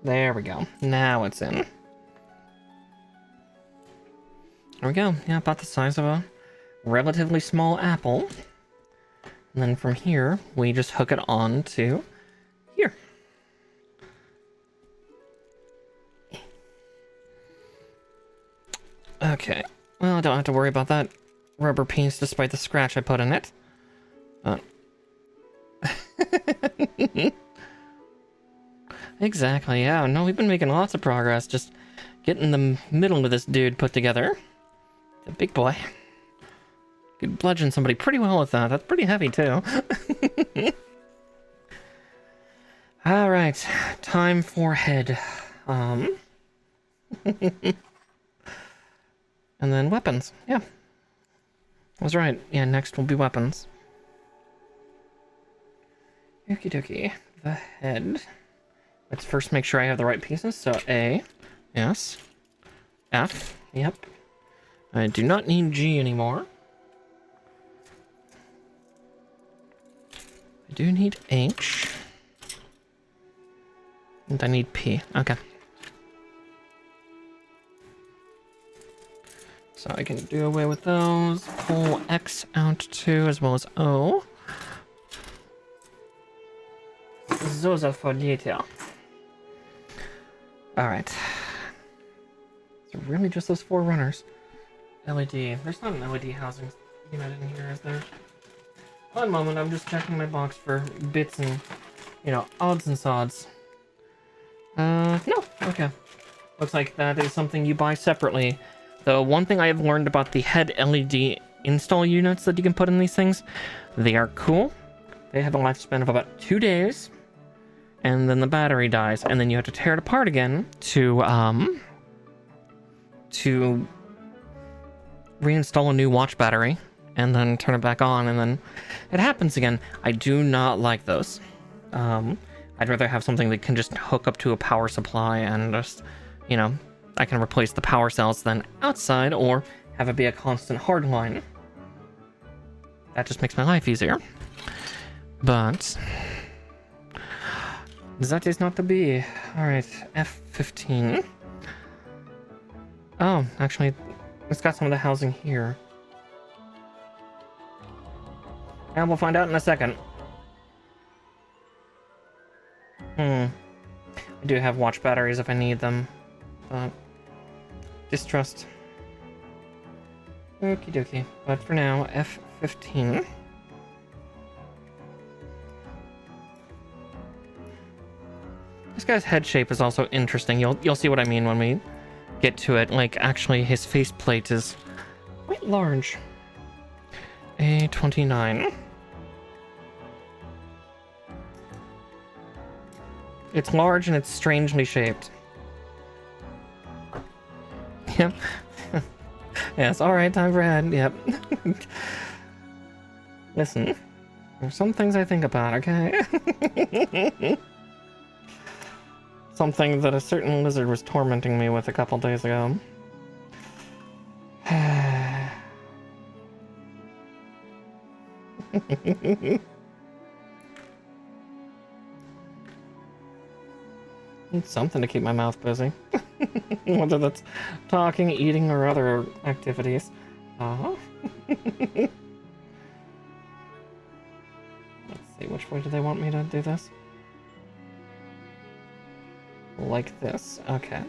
There we go. Now it's in. There we go. Yeah, about the size of a relatively small apple. And then from here, we just hook it on to here. Okay. Well, I don't have to worry about that rubber piece despite the scratch I put in it. Exactly, yeah. No, we've been making lots of progress just getting the middle of this dude put together. The big boy. Could bludgeon somebody pretty well with that. That's pretty heavy, too. Alright, time for head. And then weapons. Yeah. I was right. Yeah, next will be weapons. Okie dokie. The head. Let's first make sure I have the right pieces. So A. Yes. F. Yep. I do not need G anymore. I do need H. And I need P. Okay. So I can do away with those. Pull X out too, as well as O. Zoza for detail. Alright. So really just those 4 runners. LED. There's not an LED housing unit in here, is there? One moment, I'm just checking my box for bits and, you know, odds and sods. No. Okay. Looks like that is something you buy separately. Though one thing I have learned about the head LED install units that you can put in these things, they are cool. They have a lifespan of about 2 days. and then the battery dies, and then you have to tear it apart again to reinstall a new watch battery, and then turn it back on, and then it happens again. I do not like those. I'd rather have something that can just hook up to a power supply and just, you know, I can replace the power cells then outside, or have it be a constant hard line. That just makes my life easier. But that is not to be. Alright, F-15. Oh, actually, it's got some of the housing here. And we'll find out in a second. I do have watch batteries if I need them, but distrust. Okie dokie. But for now, F-15. This guy's head shape is also interesting. You'll see what I mean when we get to it. Like, actually, his faceplate is quite large. A-29. It's large and it's strangely shaped. Yep. Yes, alright, time for head. Yep. Listen, there's some things I think about, okay? Something that a certain lizard was tormenting me with a couple days ago. Need something to keep my mouth busy. Whether that's talking, eating, or other activities. Let's see, which way do they want me to do this? Like this, okay.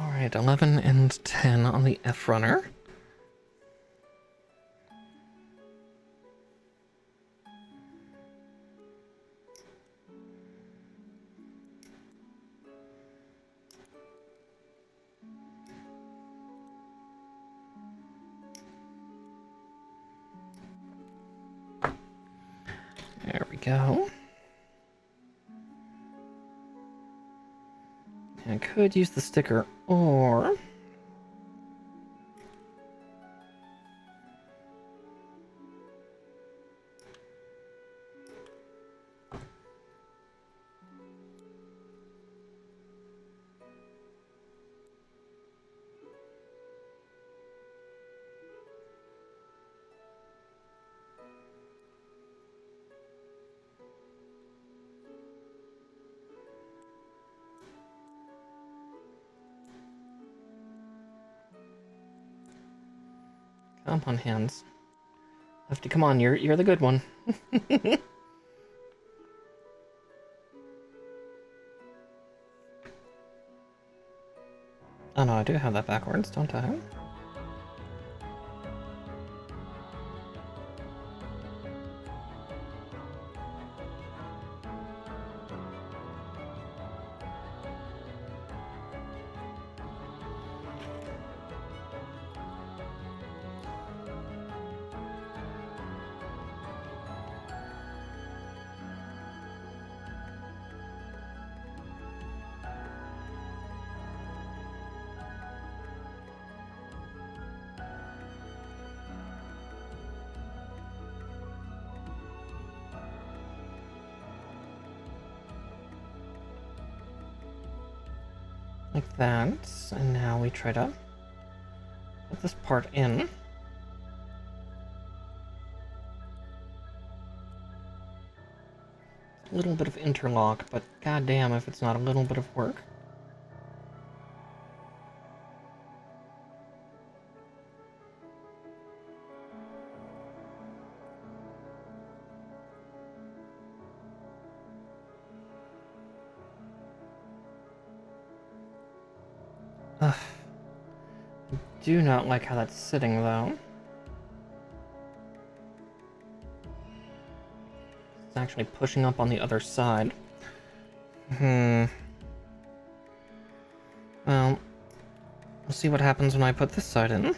Alright, 11 and 10 on the F runner. There we go. I could use the sticker, or come on, hands. Lefty, come on, you're the good one. Oh no, I do have that backwards, don't I? Like that, and now we try to put this part in. A little bit of interlock, but goddamn if it's not a little bit of work. Ugh. I do not like how that's sitting, though. It's actually pushing up on the other side. Well, see what happens when I put this side in.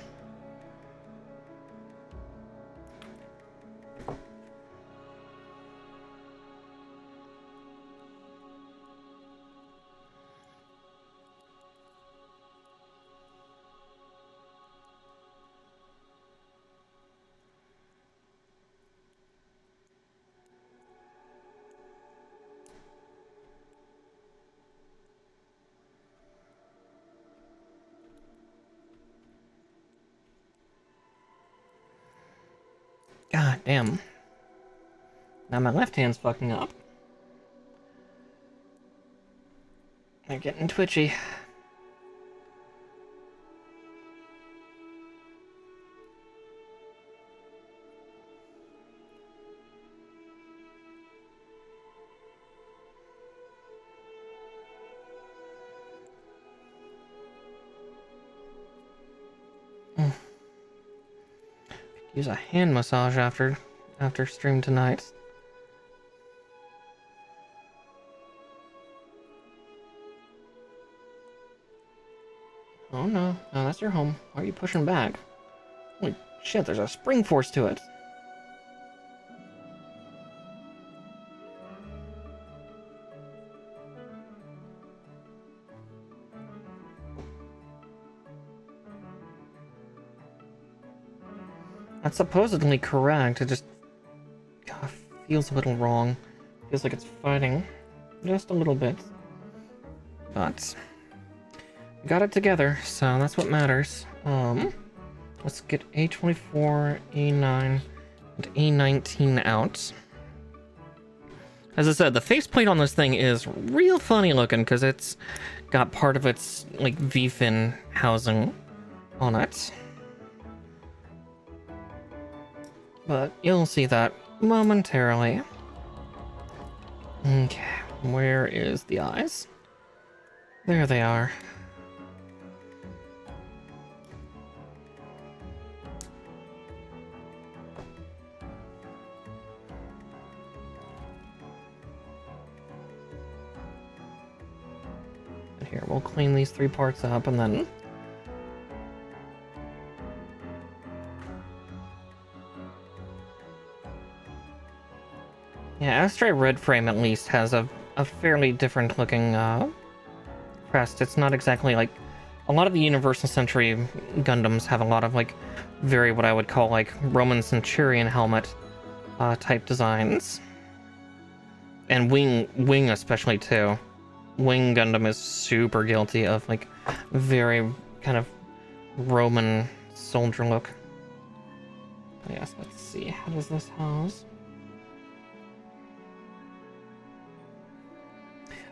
God damn. Now my left hand's fucking up. They're getting twitchy. Use a hand massage after stream tonight. Oh no, no, that's your home. Why are you pushing back? Holy shit, there's a spring force to it. That's supposedly correct, it just feels a little wrong. Feels like it's fighting just a little bit. But we got it together, so that's what matters. Let's get A24, A9, and A19 out. As I said, the faceplate on this thing is real funny looking because it's got part of its like V-fin housing on it. But you'll see that momentarily. Okay, where is the eyes? There they are. And here, we'll clean these three parts up and then yeah, Astray Red Frame at least has a fairly different looking crest. It's not exactly like a lot of the Universal Century Gundams have a lot of like very what I would call like Roman Centurion helmet type designs. And Wing especially too. Wing Gundam is super guilty of like very kind of Roman soldier look. But yes, let's see. How does this house?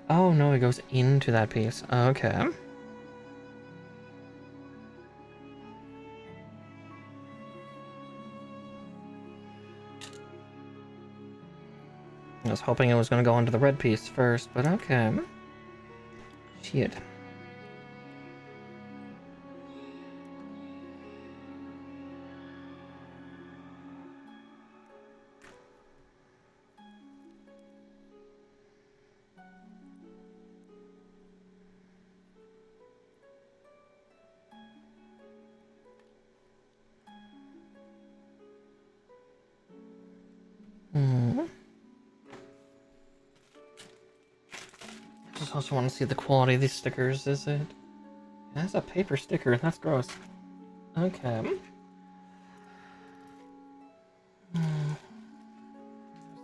Oh no, it goes into that piece. Okay. I was hoping it was going to go into the red piece first, but okay. Shit. I just also want to see the quality of these stickers. Is it? That's a paper sticker. That's gross. Okay.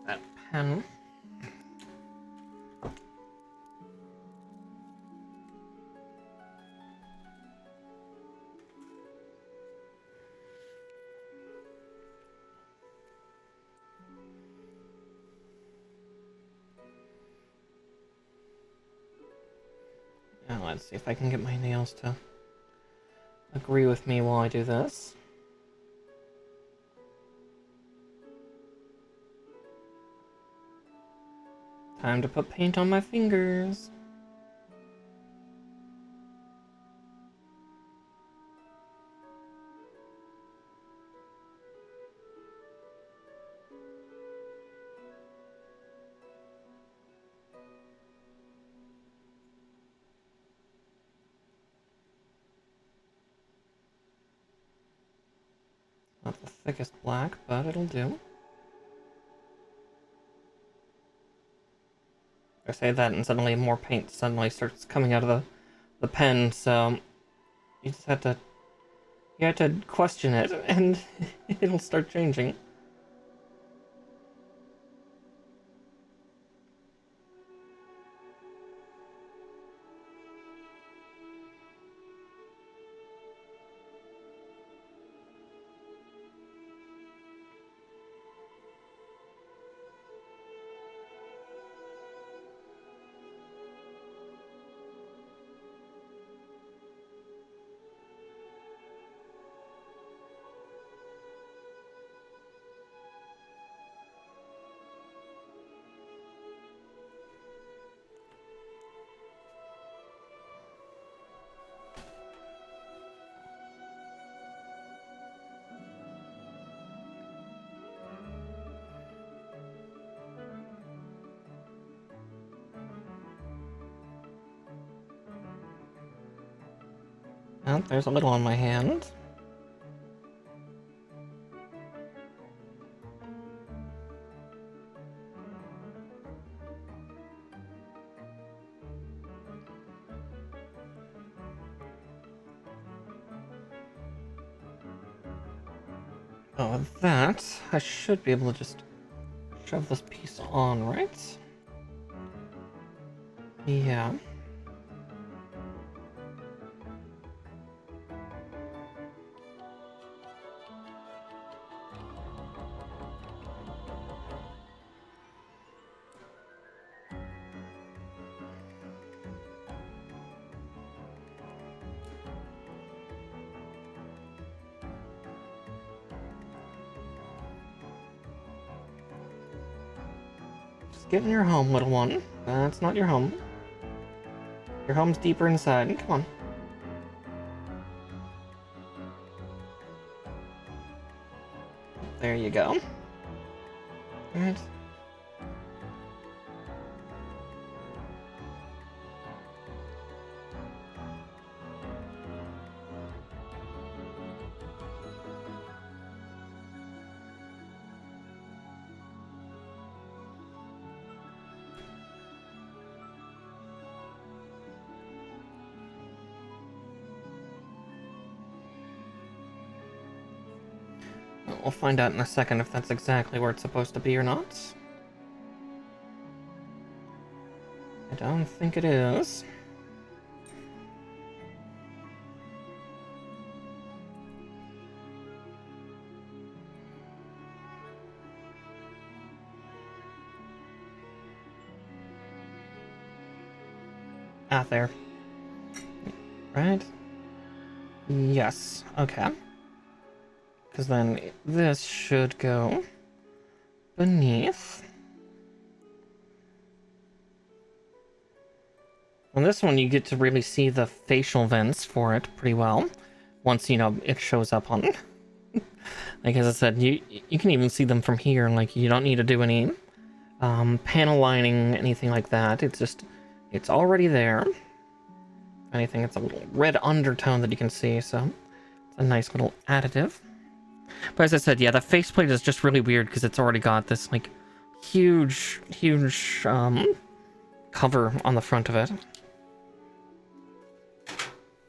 That pen. Now let's see if I can get my nails to agree with me while I do this. Time to put paint on my fingers. Not the thickest black, but it'll do. I say that and suddenly more paint suddenly starts coming out of the pen, so you just have to question it and it'll start changing. Oh, there's a little on my hand. Oh, with that, I should be able to just shove this piece on, right? Yeah. Get in your home, little one. That's not your home. Your home's deeper inside. Come on. There you go. Alright. We'll find out in a second if that's exactly where it's supposed to be or not. I don't think it is. Ah, there. Right? Yes. Okay. Because then this should go beneath. On this one, you get to really see the facial vents for it pretty well. Once, you know, it shows up on... Like, as I said, you can even see them from here. Like, you don't need to do any panel lining, anything like that. It's just... It's already there. If anything, it's a little red undertone that you can see, so... It's a nice little additive. But as I said, yeah, the faceplate is just really weird because it's already got this, like, huge cover on the front of it.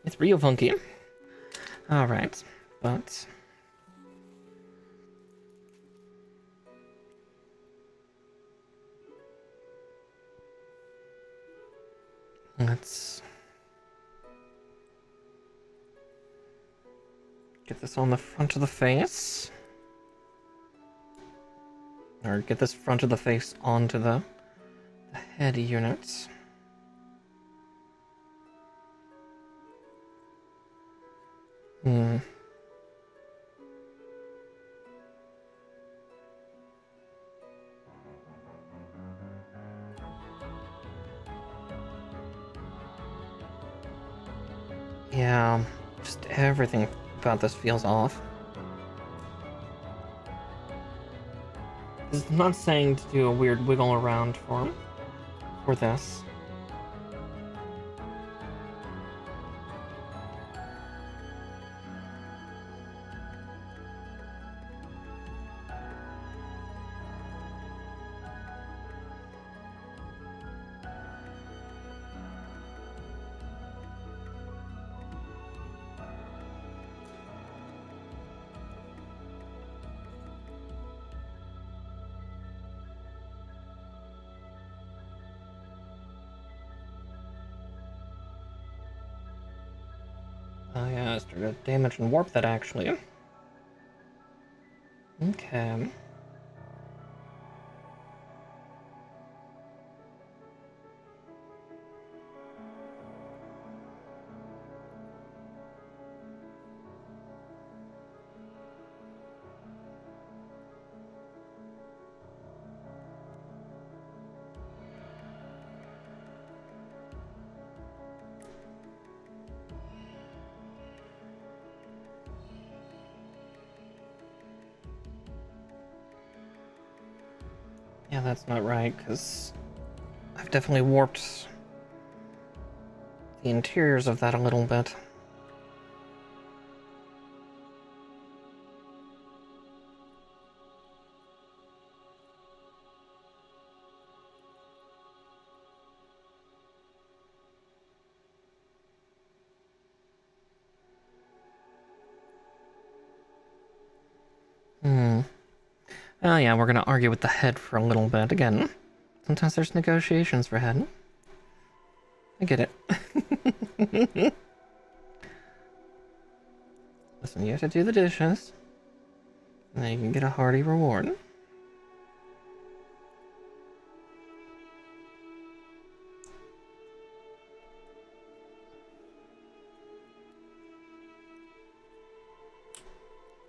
It's real funky. Alright, but... Let's... get this on the front of the face. Or get this front of the face onto the head units. Yeah, just everything about this feels off. It's not saying to do a weird wiggle around for this. Oh yeah, start to damage and warp that actually. Okay. Yeah, that's not right, because I've definitely warped the interiors of that a little bit. Oh yeah, we're gonna argue with the head for a little bit again. Sometimes there's negotiations for head. I get it. Listen, you have to do the dishes. And then you can get a hearty reward.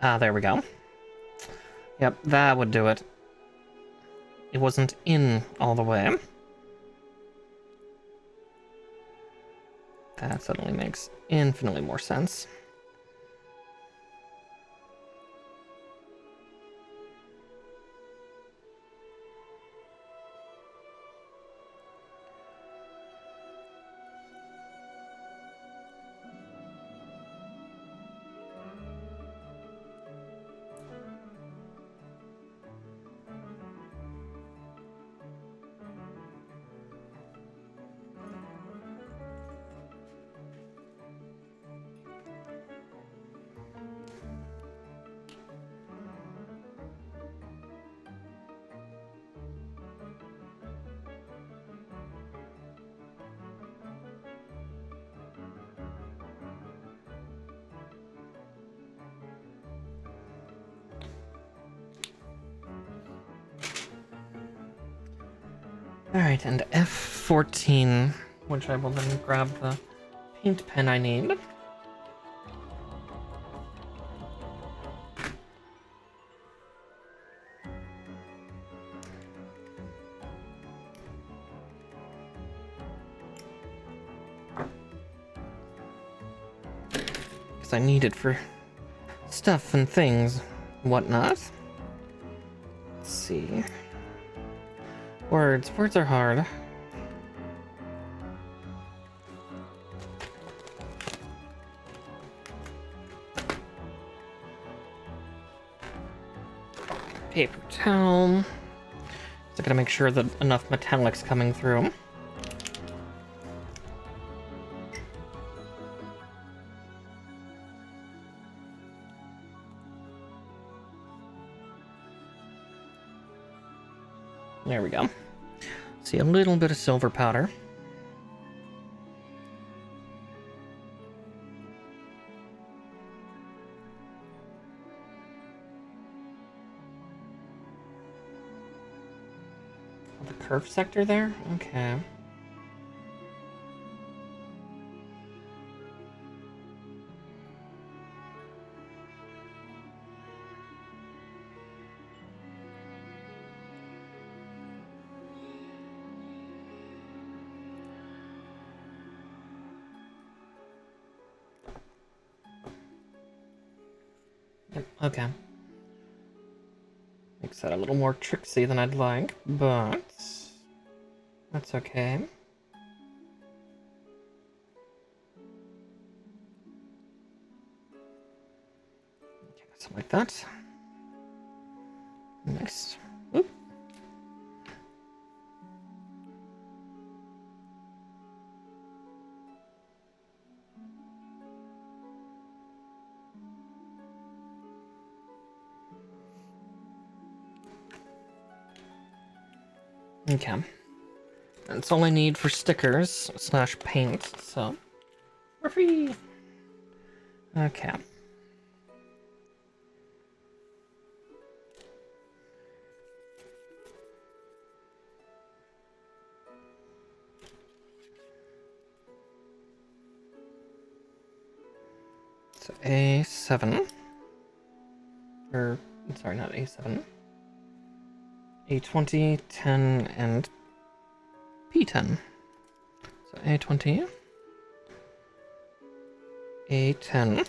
Ah, there we go. Yep, that would do it. It wasn't in all the way. That suddenly makes infinitely more sense. Alright, and F14, which I will then grab the paint pen I need. Because I need it for stuff and things, whatnot. Let's see. Words are hard. Paper towel. So I gotta make sure that enough metallic's coming through. There we go. See, a little bit of silver powder. Oh, the curved sector there? Okay. Yep, okay. Makes that a little more tricksy than I'd like, but that's okay. Okay, something like that. Nice. Oop. Okay. That's all I need for stickers slash paint, so we're free. Okay. So A7. Or, sorry, not A7. A20, 10, and P10. So A20, A10.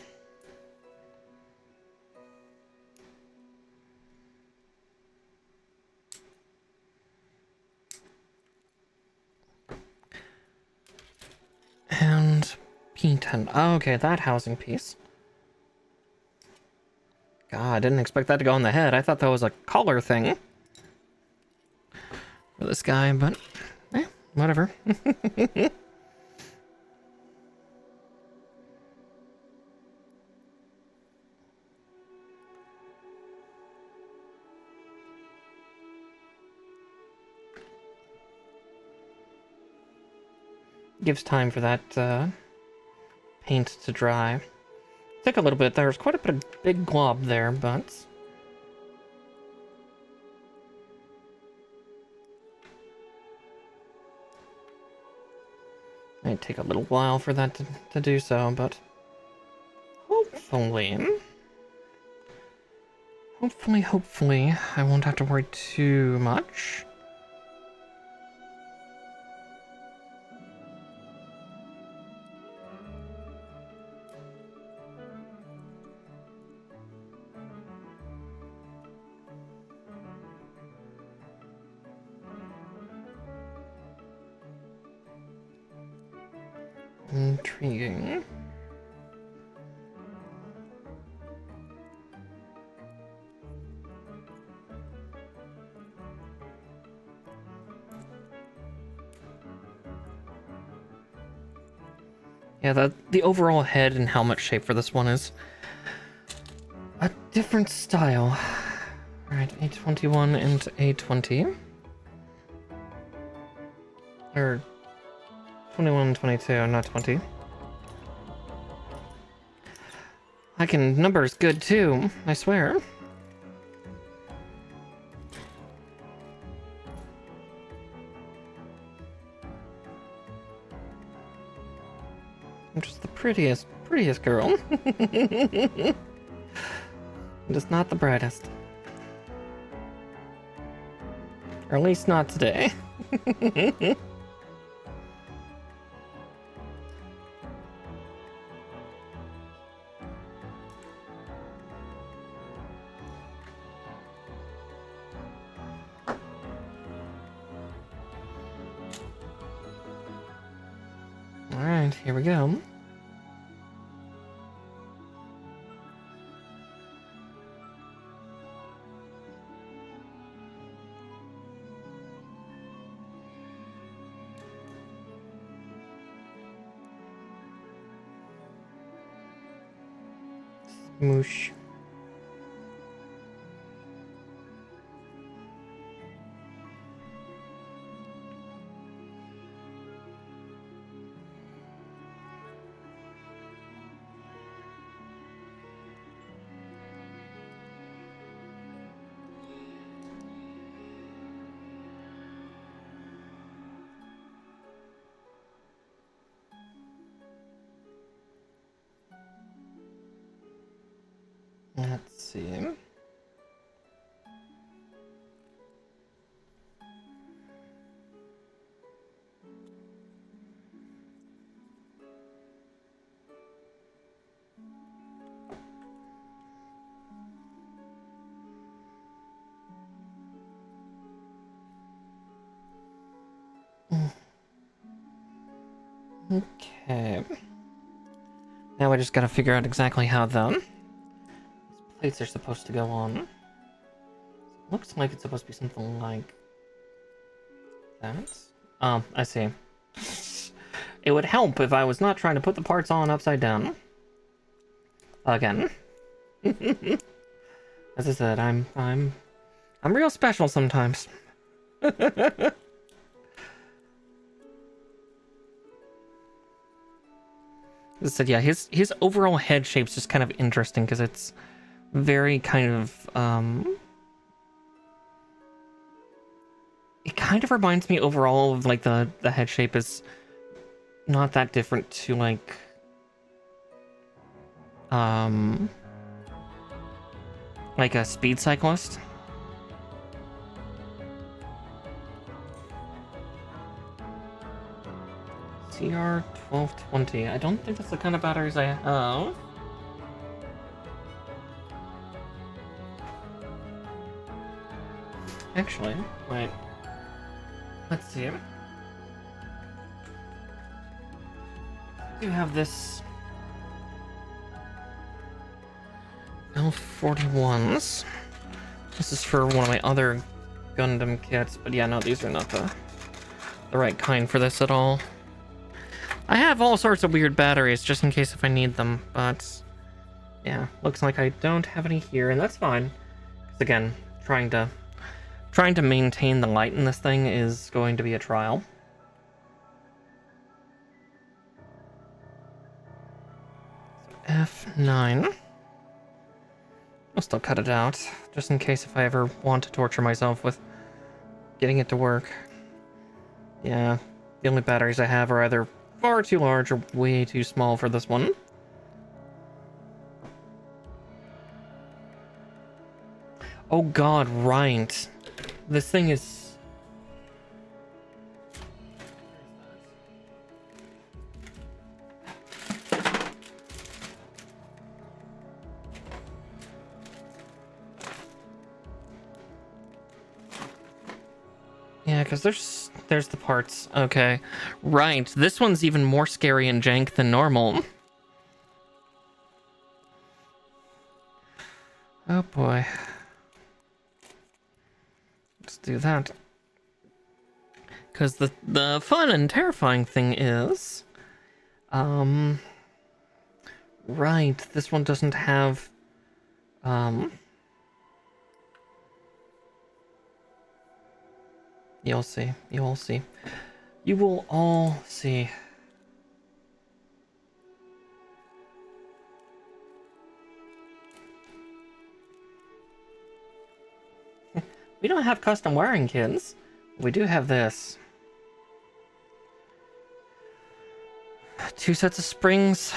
And P10. Oh, okay, that housing piece. God, I didn't expect that to go on the head. I thought that was a collar thing for this guy, but whatever. Gives time for that paint to dry. Took a little bit. There was quite a bit of big glob there, but might take a little while for that to do so, but hopefully, I won't have to worry too much. Intriguing. Yeah, the overall head and helmet shape for this one is a different style. Alright, A21 and A20. Or 21 and 22, not 20. I can numbers good too, I swear. I'm just the prettiest girl. Just not the brightest. Or at least not today. Alright, here we go. Moosh. Let's see. Okay. Now I just gotta figure out exactly how these plates are supposed to go on. Looks like it's supposed to be something like that. I see. It would help if I was not trying to put the parts on upside down. Again. As I said, I'm real special sometimes. I said, yeah, his overall head shape's just kind of interesting because it's very kind of it kind of reminds me overall of like the head shape is not that different to like a speed cyclist. CR1220. I don't think that's the kind of batteries I have. Actually, wait. Let's see. I do have this L41s. This is for one of my other Gundam kits, but yeah, no, these are not the right kind for this at all. I have all sorts of weird batteries just in case if I need them, but yeah, looks like I don't have any here, and that's fine. Because again, trying to maintain the light in this thing is going to be a trial. So F9. I'll still cut it out, just in case if I ever want to torture myself with getting it to work. Yeah, the only batteries I have are either far too large or way too small for this one. Oh god, right. This thing is... Yeah, because there's the parts. Okay. Right. This one's even more scary and jank than normal. Oh boy. Let's do that. Because the fun and terrifying thing is... Right, this one doesn't have... You'll see. You'll see. You will all see. We don't have custom wiring kits. We do have this. 2 sets of springs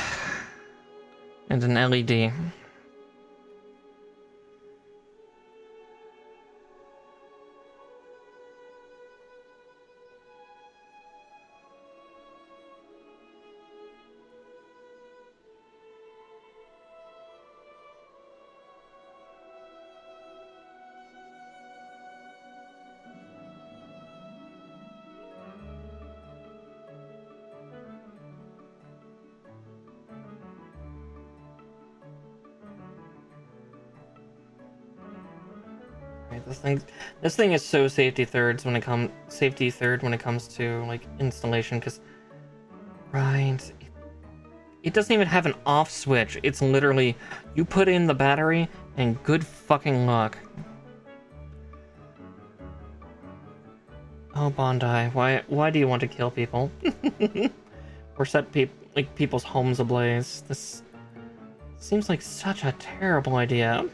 and an LED. This thing is so safety third when it comes to like installation, because it doesn't even have an off switch. It's literally you put in the battery and good fucking luck. Oh Bondi, why do you want to kill people? Or set people's homes ablaze? This seems like such a terrible idea.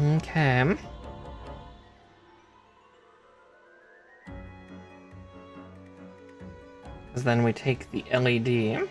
Okay. Because then we take the LED.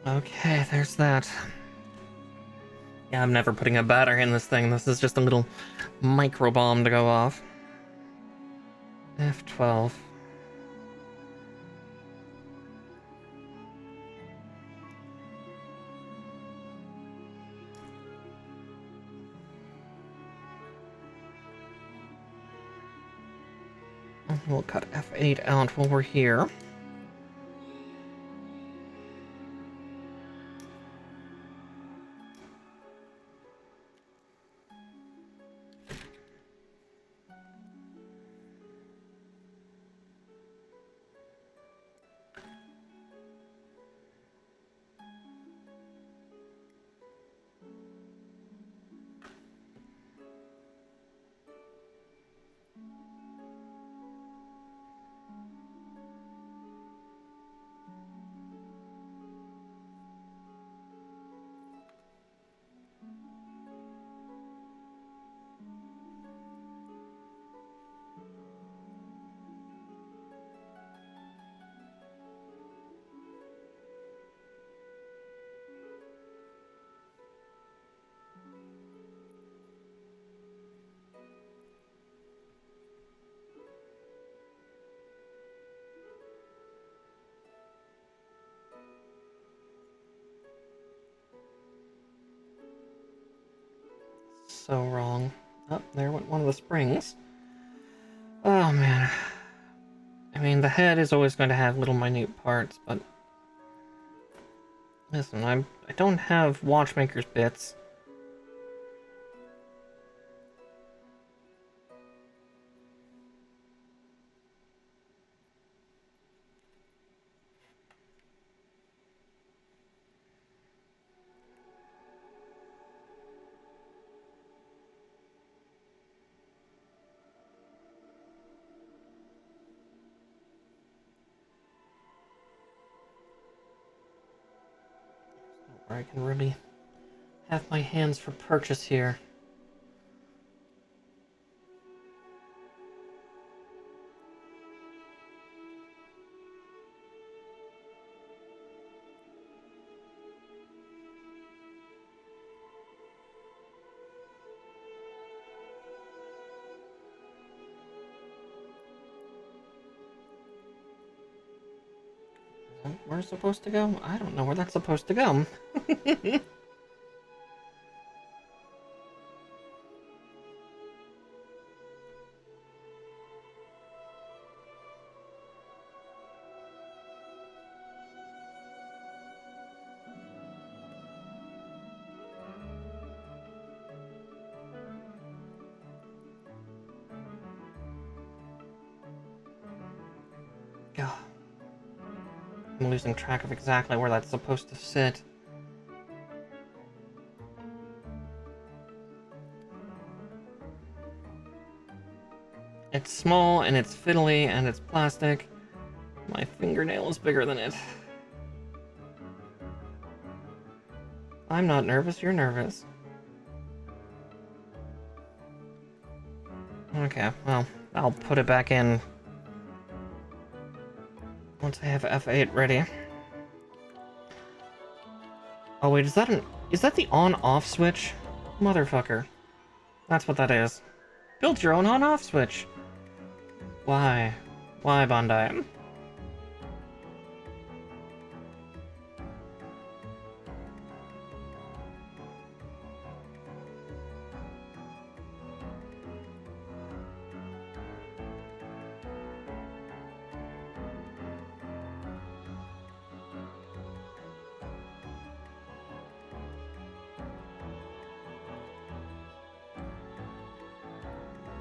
Okay, there's that. Yeah, I'm never putting a battery in this thing. This is just a little micro bomb to go off. F12. We'll cut F8 out while we're here. So wrong. Oh, there went one of the springs. Oh man. I mean, the head is always going to have little minute parts, but listen, I don't have watchmaker's bits. Or I can really have my hands for purchase here. Where it's supposed to go? I don't know where that's supposed to go. Oh, I'm losing track of exactly where that's supposed to sit. It's small, and it's fiddly, and it's plastic. My fingernail is bigger than it. I'm not nervous, you're nervous. Okay, well, I'll put it back in once I have F8 ready. Oh wait, is that the on-off switch? Motherfucker. That's what that is. Build your own on-off switch. Why? Why, Bandai?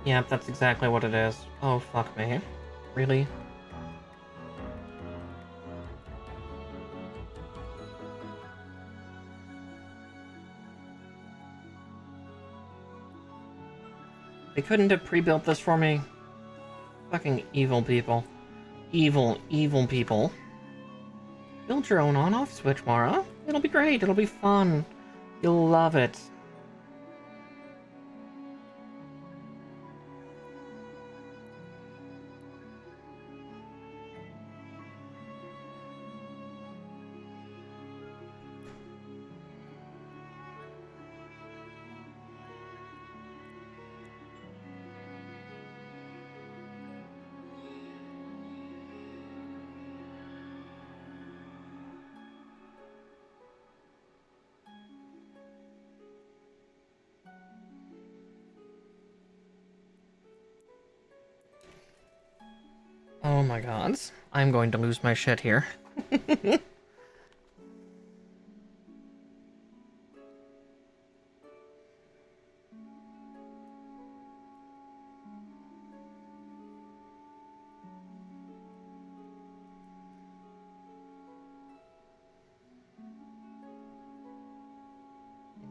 Yep, that's exactly what it is. Oh, fuck me. Really? They couldn't have pre-built this for me? Fucking evil people. Evil, evil people. Build your own on-off switch, Mara. It'll be great, it'll be fun. You'll love it. Oh my god. I'm going to lose my shit here.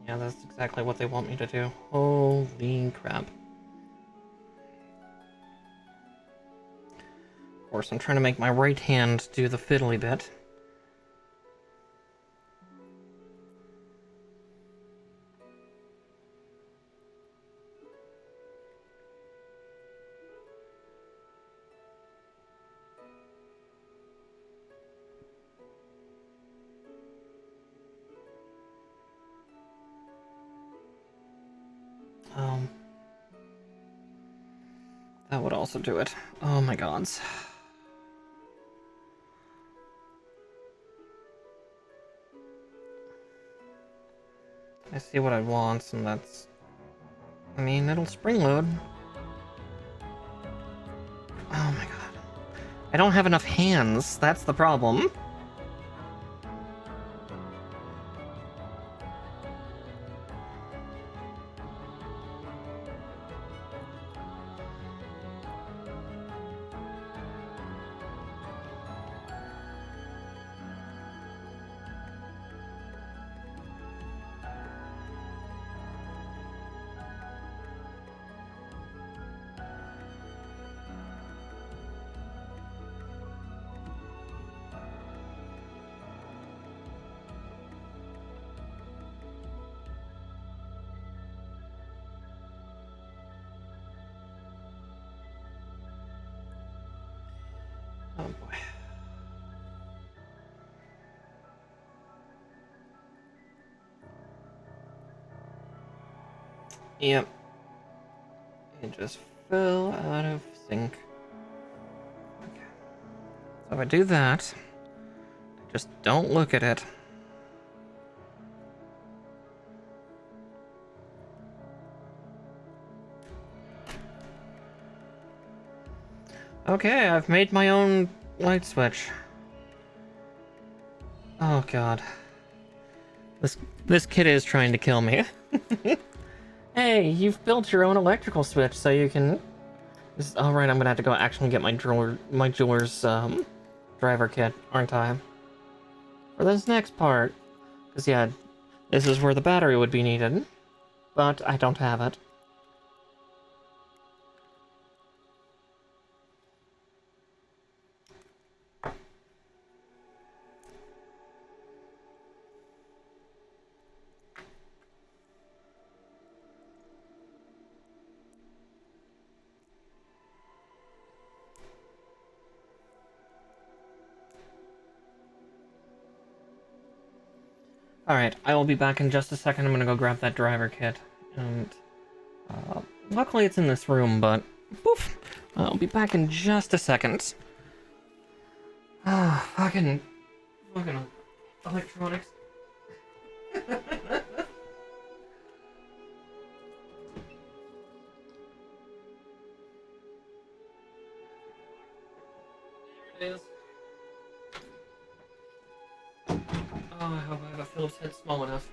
Yeah, that's exactly what they want me to do. Holy crap. Of course, I'm trying to make my right hand do the fiddly bit. That would also do it. Oh my gods. I see what I want, and that's... I mean, it'll spring load. Oh my god. I don't have enough hands, that's the problem. Oh boy. Yep. It just fell out of sync. Okay. So if I do that, just don't look at it. Okay, I've made my own light switch. Oh god. This kid is trying to kill me. Hey, you've built your own electrical switch, so you can... Alright, I'm gonna have to go actually get my jeweler's driver kit, aren't I? For this next part. Because yeah, this is where the battery would be needed. But I don't have it. Alright, I will be back in just a second. I'm gonna go grab that driver kit. And, luckily it's in this room, but, poof! I'll be back in just a second. Ah, fucking electronics. There it is. Oh, I hope I have a Phillips head small enough.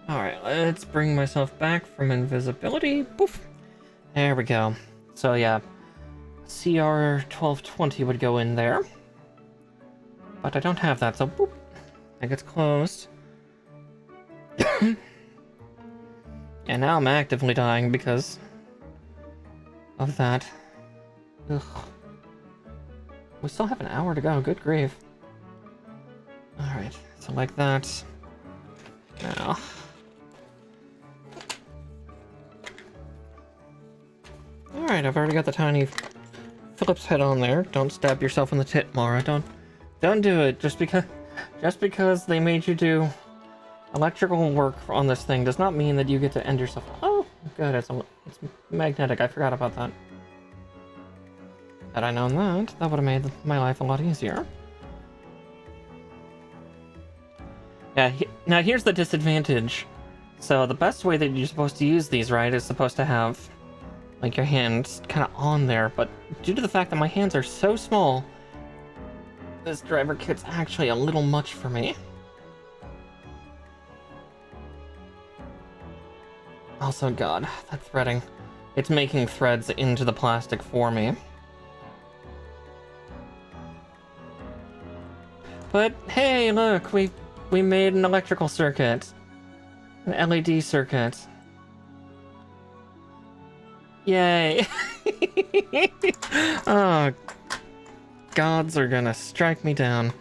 Alright, let's bring myself back from invisibility. Poof! There we go. So yeah, CR 1220 would go in there. But I don't have that, so boop! That gets closed. And now I'm actively dying because of that. Ugh. We still have an hour to go, good grief. Alright, so like that. Now. Alright, I've already got the tiny Phillips head on there. Don't stab yourself in the tit, Mara. Don't do it. Just because they made you do electrical work on this thing does not mean that you get to end yourself. Oh, good. It's magnetic. I forgot about that. Had I known that, that would have made my life a lot easier. Yeah, now here's the disadvantage. So the best way that you're supposed to use these, right, is supposed to have, like, your hands kind of on there, but due to the fact that my hands are so small, this driver kit's actually a little much for me. Also, God, that threading. It's making threads into the plastic for me. But hey, look, we made an electrical circuit. An LED circuit. Yay. Oh, gods are gonna strike me down.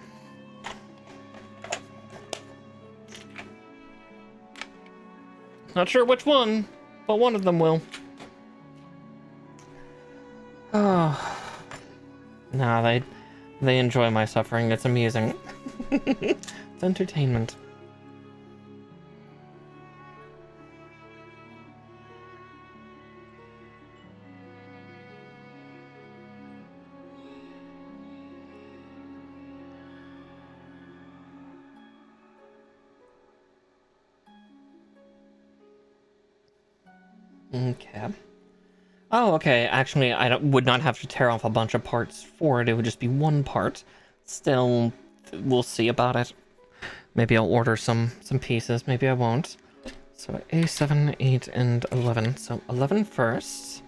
Not sure which one, but one of them will. Oh. Nah, they enjoy my suffering. It's amusing. It's entertainment. Okay. Oh, okay. Actually, would not have to tear off a bunch of parts for it. It would just be one part. Still, we'll see about it. Maybe I'll order some pieces. Maybe I won't. So A7, 8, and 11. So 11 first.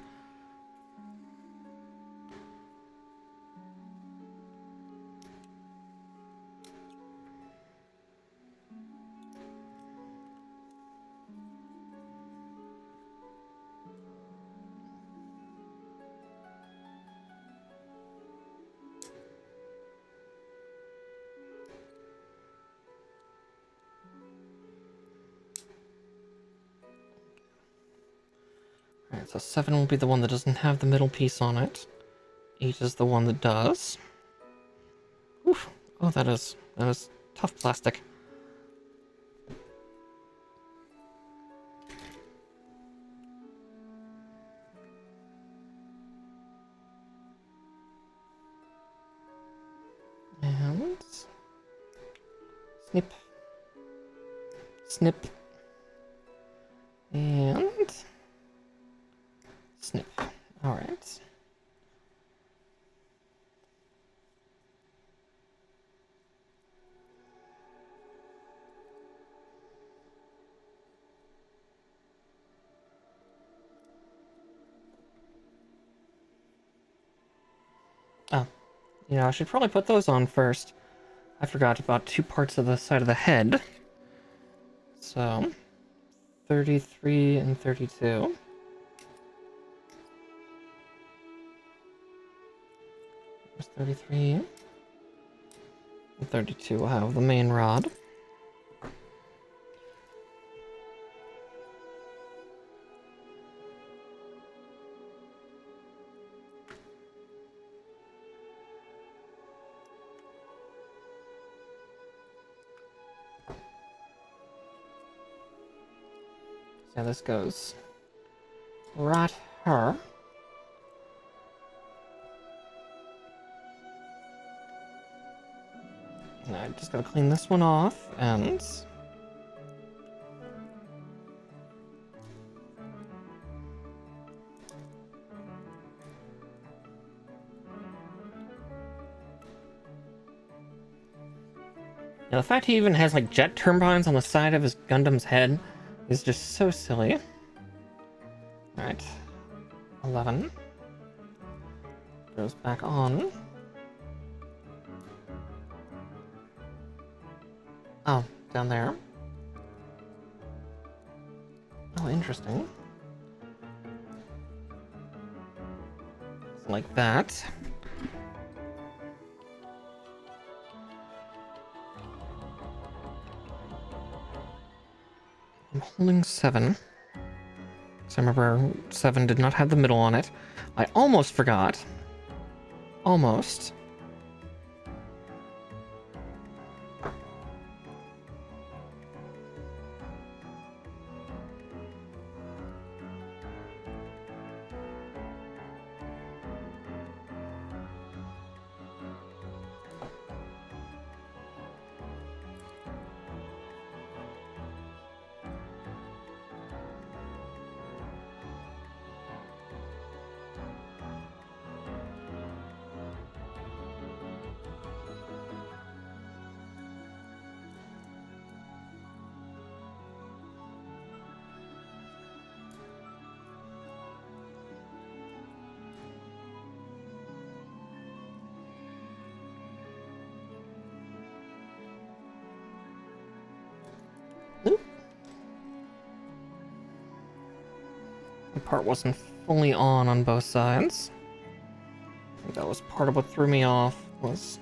Alright, so 7 will be the one that doesn't have the middle piece on it. 8 is the one that does. Oof. Oh, that is tough plastic. And snip. Snip. And snip. Alright. Oh, I should probably put those on first. I forgot about 2 parts of the side of the head. So, 33 and 32. There's 33. And 32 will have the main rod. So this goes right here. Now I just gotta clean this one off, and the fact he even has like jet turbines on the side of his Gundam's head is just so silly. Alright. 11. Goes back on. Oh, down there. Oh, interesting. Like that. I'm holding 7. So I remember 7 did not have the middle on it. I almost forgot. Almost. part wasn't fully on both sides. I think that was part of what threw me off, was...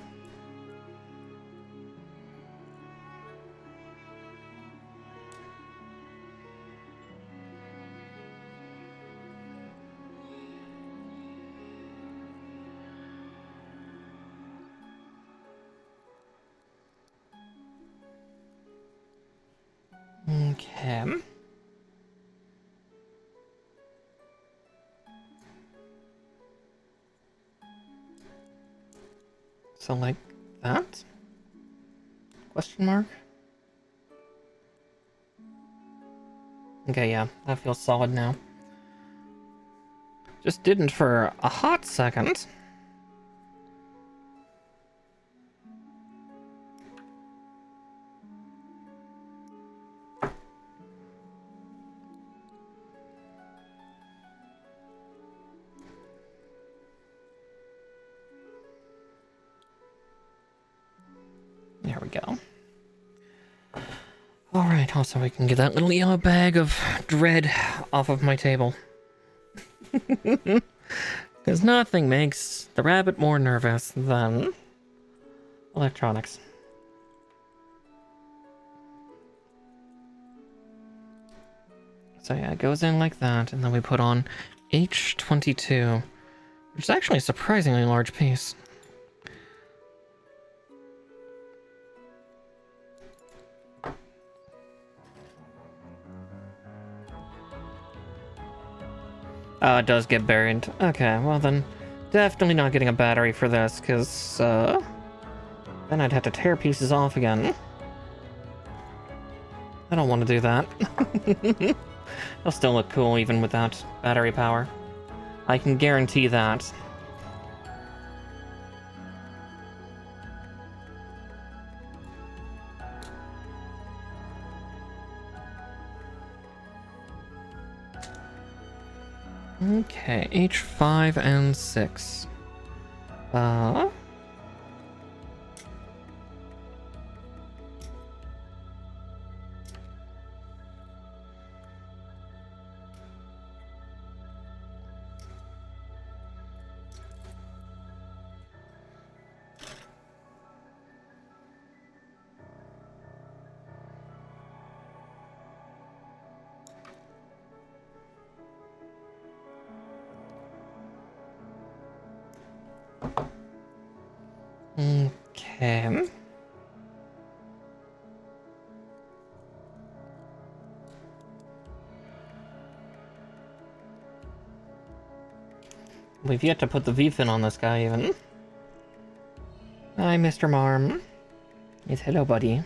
Okay. So like that? Question mark? Okay, yeah, that feels solid now. Just didn't for a hot second. There we go. Alright, also we can get that little yellow bag of dread off of my table. Because nothing makes the rabbit more nervous than electronics. So yeah, it goes in like that, and then we put on H22, which is actually a surprisingly large piece. It does get buried. Okay, well then, definitely not getting a battery for this, because, then I'd have to tear pieces off again. I don't want to do that. It'll still look cool even without battery power. I can guarantee that. Okay, H5 and 6. Okay. We've yet to put the V-fin on this guy, even. Hi, Mr. Marm. Yes, hello, buddy.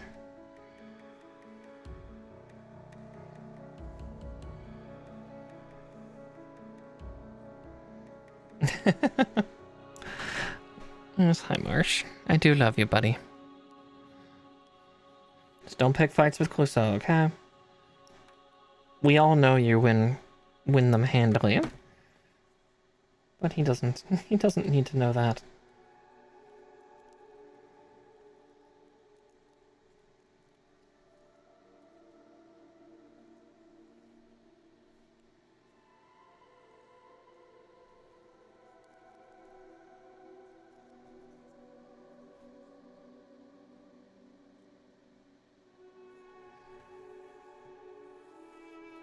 Yes, hi, Marsh. I do love you, buddy. Just don't pick fights with Clouseau, okay? We all know you win them handily. But he doesn't need to know that.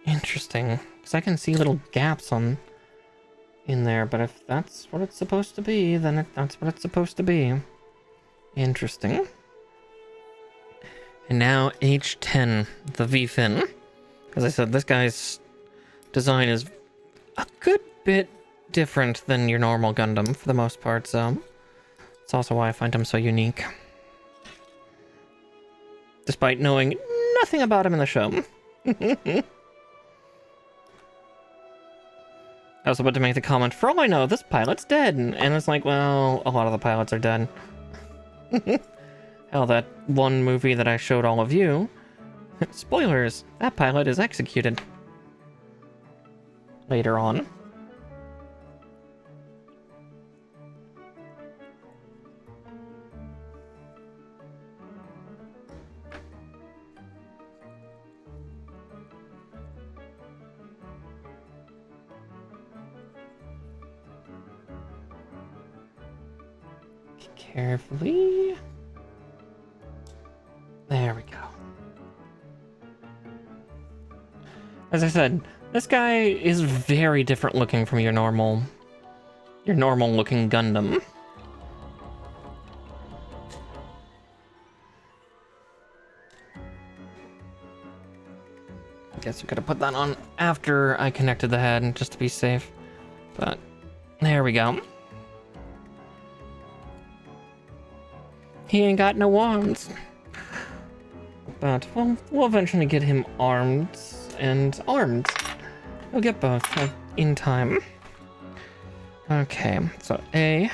Interesting, because I can see little gaps in there, but if that's what it's supposed to be, then that's what it's supposed to be. Interesting. And now H10, the V-fin. As I said, this guy's design is a good bit different than your normal Gundam for the most part, so it's also why I find him so unique. Despite knowing nothing about him in the show. I was about to make the comment, for all I know, this pilot's dead. And it's like, well, a lot of the pilots are dead. Hell, that one movie that I showed all of you, spoilers, that pilot is executed. Later on. carefully. There we go. As I said, this guy is very different looking from your normal looking Gundam. Guess we could have put that on after I connected the head, just to be safe. But there we go. He ain't got no arms. But we'll eventually get him armed and armed. We'll get both in time. Okay, so A.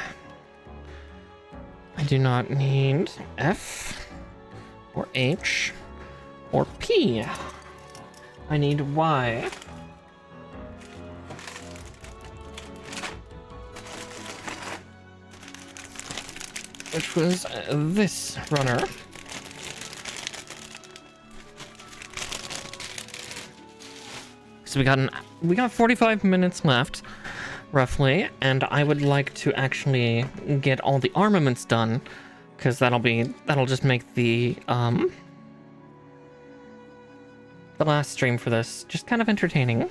I do not need F or H or P. I need Y. Which was this runner. So we got 45 minutes left, roughly, and I would like to actually get all the armaments done, because that'll just make the last stream for this just kind of entertaining.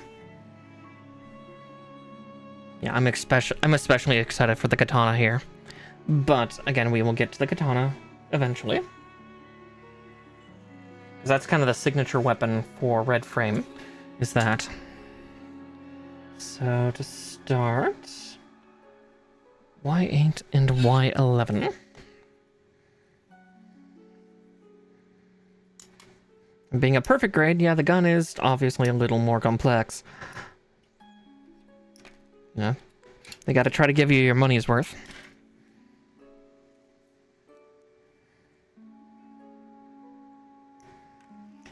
Yeah, I'm especially excited for the katana here. But again, we will get to the katana eventually. Because that's kind of the signature weapon for Red Frame, is that. So to start, Y8 and Y11. Being a perfect grade, yeah, the gun is obviously a little more complex. Yeah, they gotta try to give you your money's worth.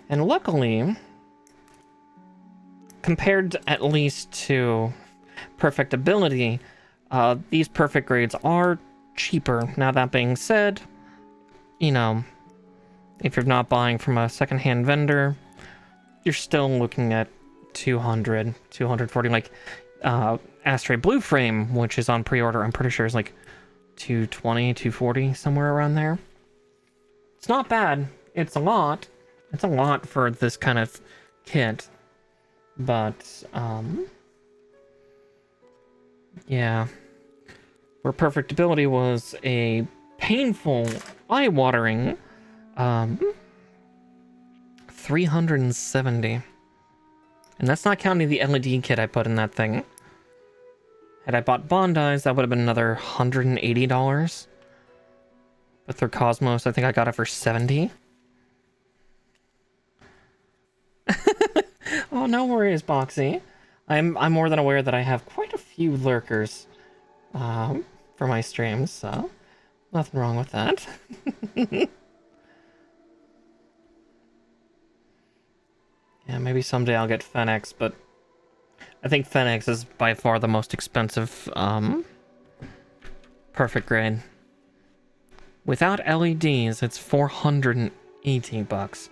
And luckily, compared at least to perfectibility, these perfect grades are cheaper. Now that being said, you know, if you're not buying from a secondhand vendor, you're still looking at 200, 240, like Astray Blue Frame, which is on pre-order, I'm pretty sure is like 220, 240, somewhere around there. It's not bad. It's a lot. It's a lot for this kind of kit. But, yeah. Where perfectibility was a painful, eye-watering 370. And that's not counting the LED kit I put in that thing. Had I bought Bondi's, that would have been another $180. But through Cosmos, I think I got it for 70. Oh, no worries, Boxy. I'm more than aware that I have quite a few lurkers for my streams, so nothing wrong with that. Yeah, maybe someday I'll get Fenix, but I think Fenix is by far the most expensive perfect grade. Without LEDs, it's $480.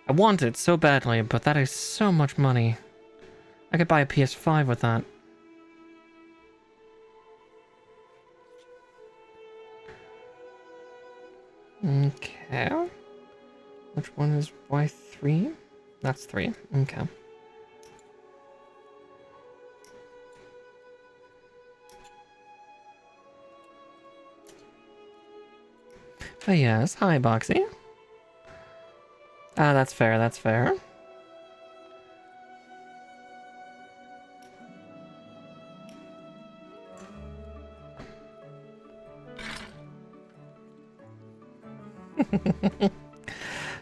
I want it so badly, but that is so much money. I could buy a PS5 with that. Okay. Which one is Y3? That's 3. Okay. Oh yes, hi Boxy. Ah, that's fair, that's fair.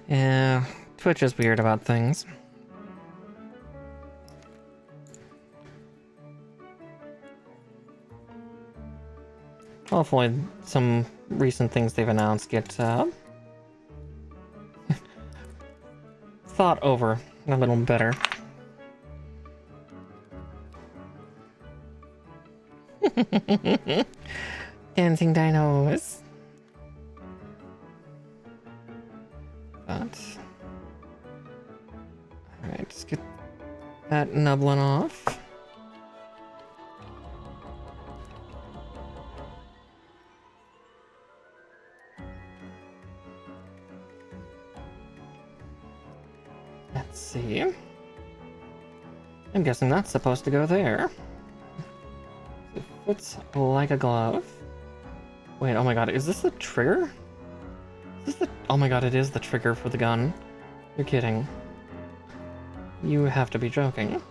Yeah, Twitch is weird about things. Hopefully some recent things they've announced get thought over a little better. Dancing dinos. But alright, just get that nubbling off. let's see. I'm guessing that's supposed to go there. It fits like a glove. Wait, oh my god, is this the trigger? Is this the... Oh my god, it is the trigger for the gun. You're kidding. You have to be joking.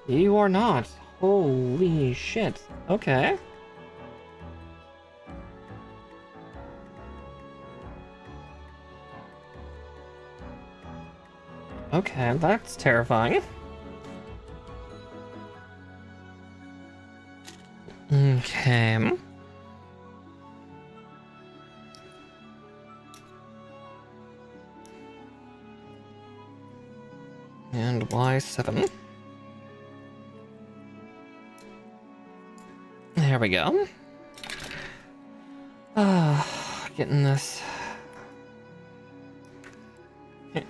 You are not. Holy shit. Okay. Okay, that's terrifying. Okay. And Y7. There we go. Getting this...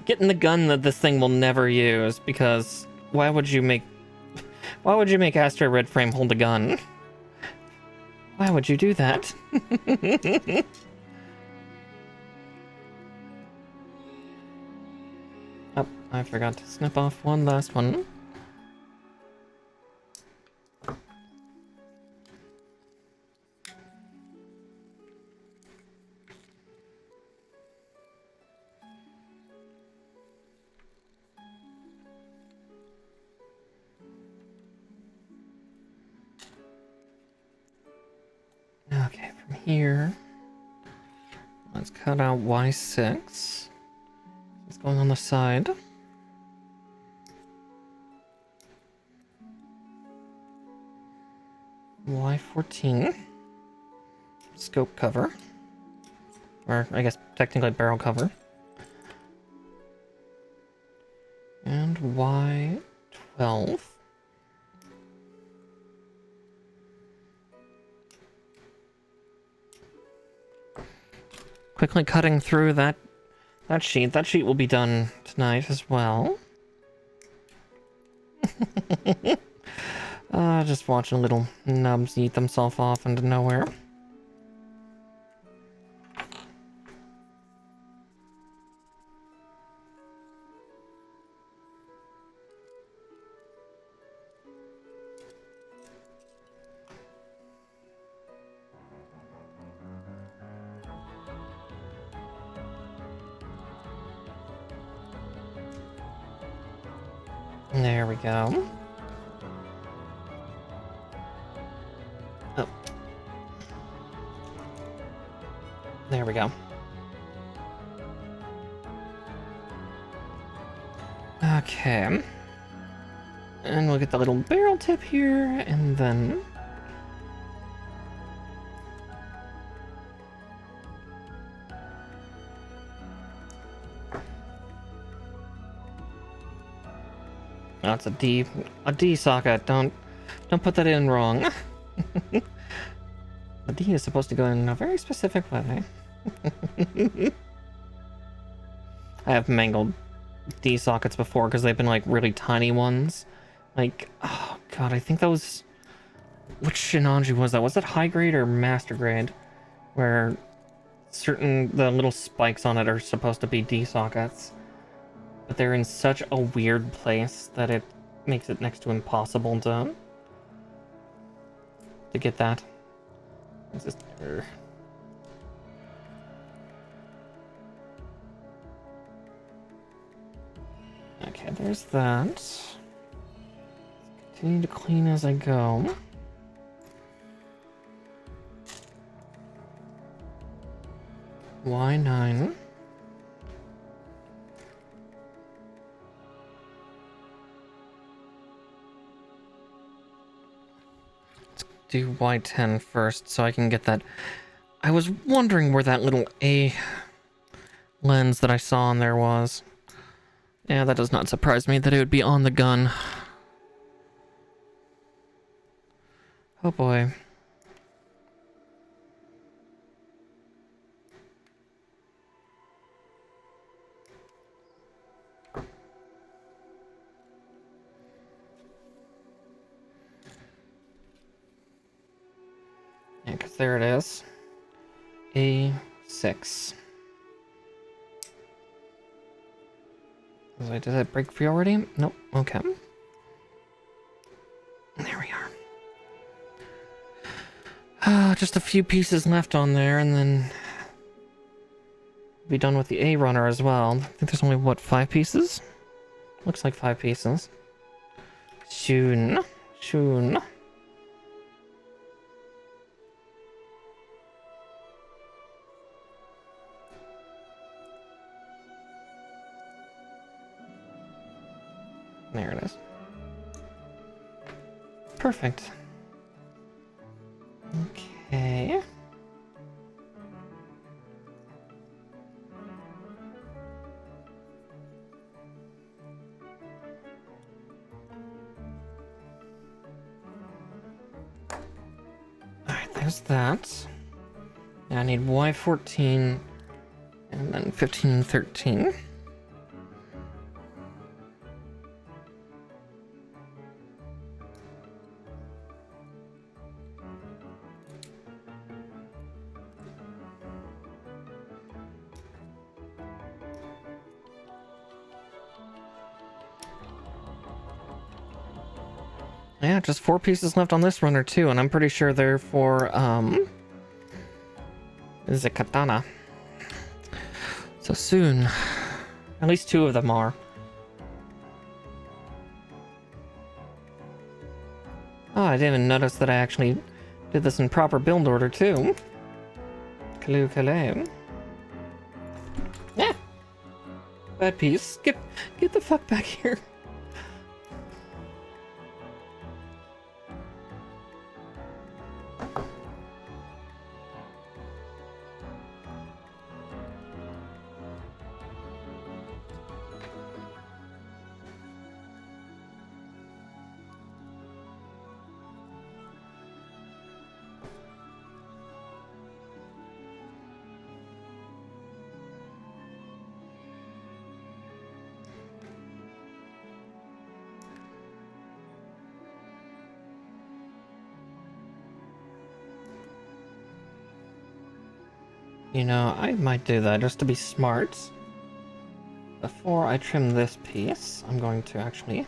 Getting the gun that this thing will never use, because why would you make Astray Red Frame hold a gun? Why would you do that? Oh, I forgot to snip off one last one. Okay, from here, let's cut out Y6. It's going on the side. Y14. Scope cover. Or, I guess, technically barrel cover. And Y12. Quickly cutting through that sheet. That sheet will be done tonight as well. Just watching little nubs eat themselves off into nowhere. There we go. Oh. There we go. Okay. And we'll get the little barrel tip here, and then... Oh, it's a D socket. Don't put that in wrong. The D is supposed to go in a very specific way. I have mangled D sockets before because they've been like really tiny ones. Like, oh god, I think that was... Which Shinonji was that? Was that high grade or master grade? Where the little spikes on it are supposed to be D sockets. But they're in such a weird place that it makes it next to impossible to get that. It's just... Okay, there's that. Continue to clean as I go. Y9. Do Y10 first so I can get that. I was wondering where that little A lens that I saw on there was. Yeah, that does not surprise me that it would be on the gun. Oh boy. Yeah, because there it is. A6. Did it break free already? Nope. Okay. There we are. Just a few pieces left on there, and then be done with the A runner as well. I think there's only, what, 5 pieces? Looks like 5 pieces. Soon. Soon. There it is. Perfect. Okay. Alright, there's that. Now I need Y14 and then 15 and 13. Yeah, just 4 pieces left on this runner too, and I'm pretty sure they're for, this is a katana. So soon. At least 2 of them are. Oh, I didn't even notice that I actually did this in proper build order too. Kalu Kale. Yeah. Bad piece. Get the fuck back here. You know, I might do that just to be smart. Before I trim this piece, I'm going to actually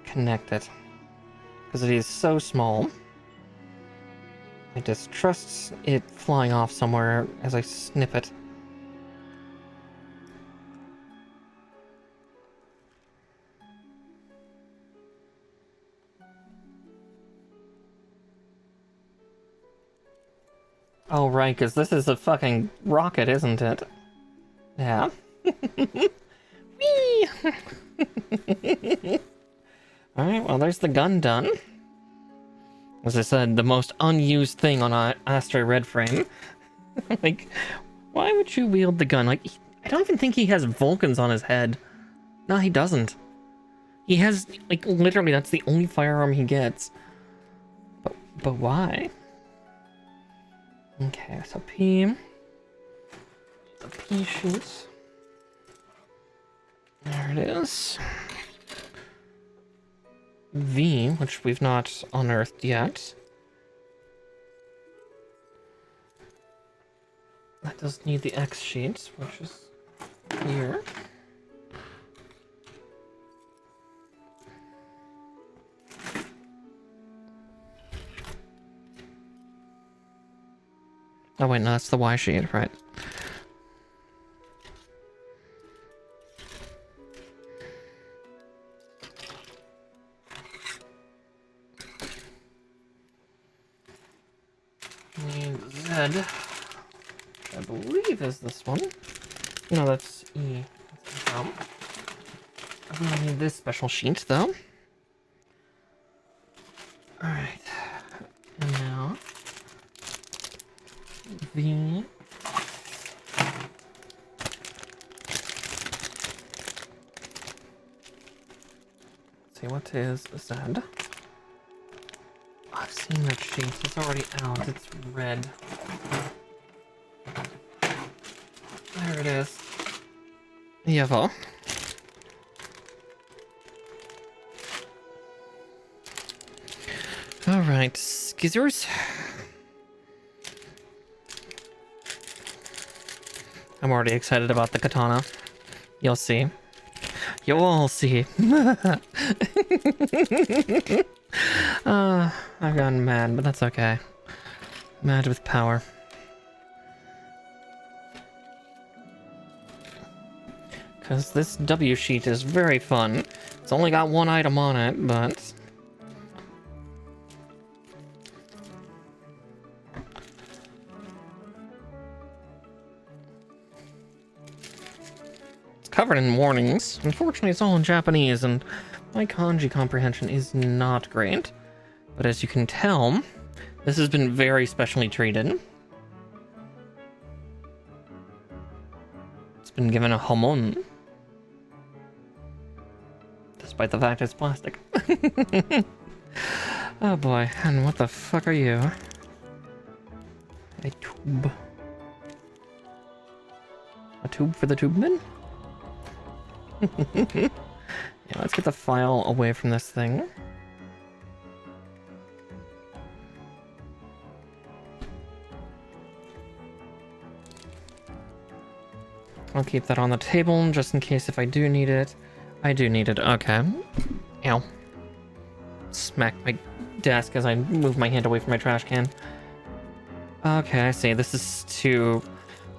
connect it. Because it is so small. I distrust it flying off somewhere as I snip it. Oh, right, because this is a fucking rocket, isn't it? Yeah. Whee! Alright, well, there's the gun done. As I said, the most unused thing on an Astray Red frame. Like, why would you wield the gun? Like, I don't even think he has Vulcans on his head. No, he doesn't. He has, like, literally, that's the only firearm he gets. But why? Okay, so P. The P sheet. There it is. V, which we've not unearthed yet. That does need the X sheet, which is here. Oh wait, no, that's the Y sheet, right. Need Z. I believe is this one. No, that's E. I'm gonna need this special sheet, though. Alright. And now... V... Let's see, what is Z? I've seen that sheet. It's already out. It's red. There it is. Jawohl. Alright, skizzers. I'm already excited about the katana. You'll see. You'll all see. I've gotten mad, but that's okay. Mad with power. Because this W sheet is very fun. It's only got one item on it, but... it's covered in warnings. Unfortunately, it's all in Japanese, and my kanji comprehension is not great. But as you can tell, this has been very specially treated. It's been given a hamon. Despite the fact it's plastic. Oh boy, and what the fuck are you? A tube. A tube for the tubeman? Yeah, let's get the file away from this thing. I'll keep that on the table just in case if I do need it. I do need it. Okay. Ow. Smack my desk as I move my hand away from my trash can. Okay, I see. This is to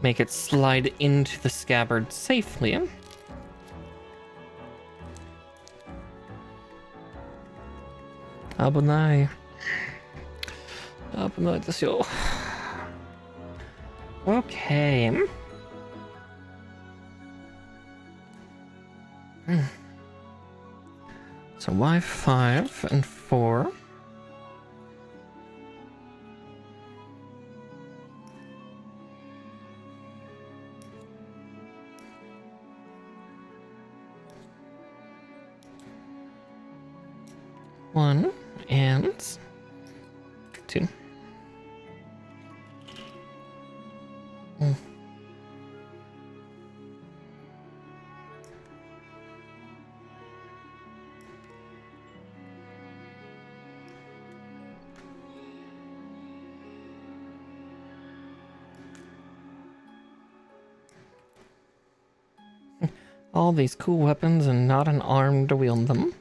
make it slide into the scabbard safely. Abunai. Abunai desu yo. Okay. So Y5 and 4. One and 2. All these cool weapons and not an arm to wield them.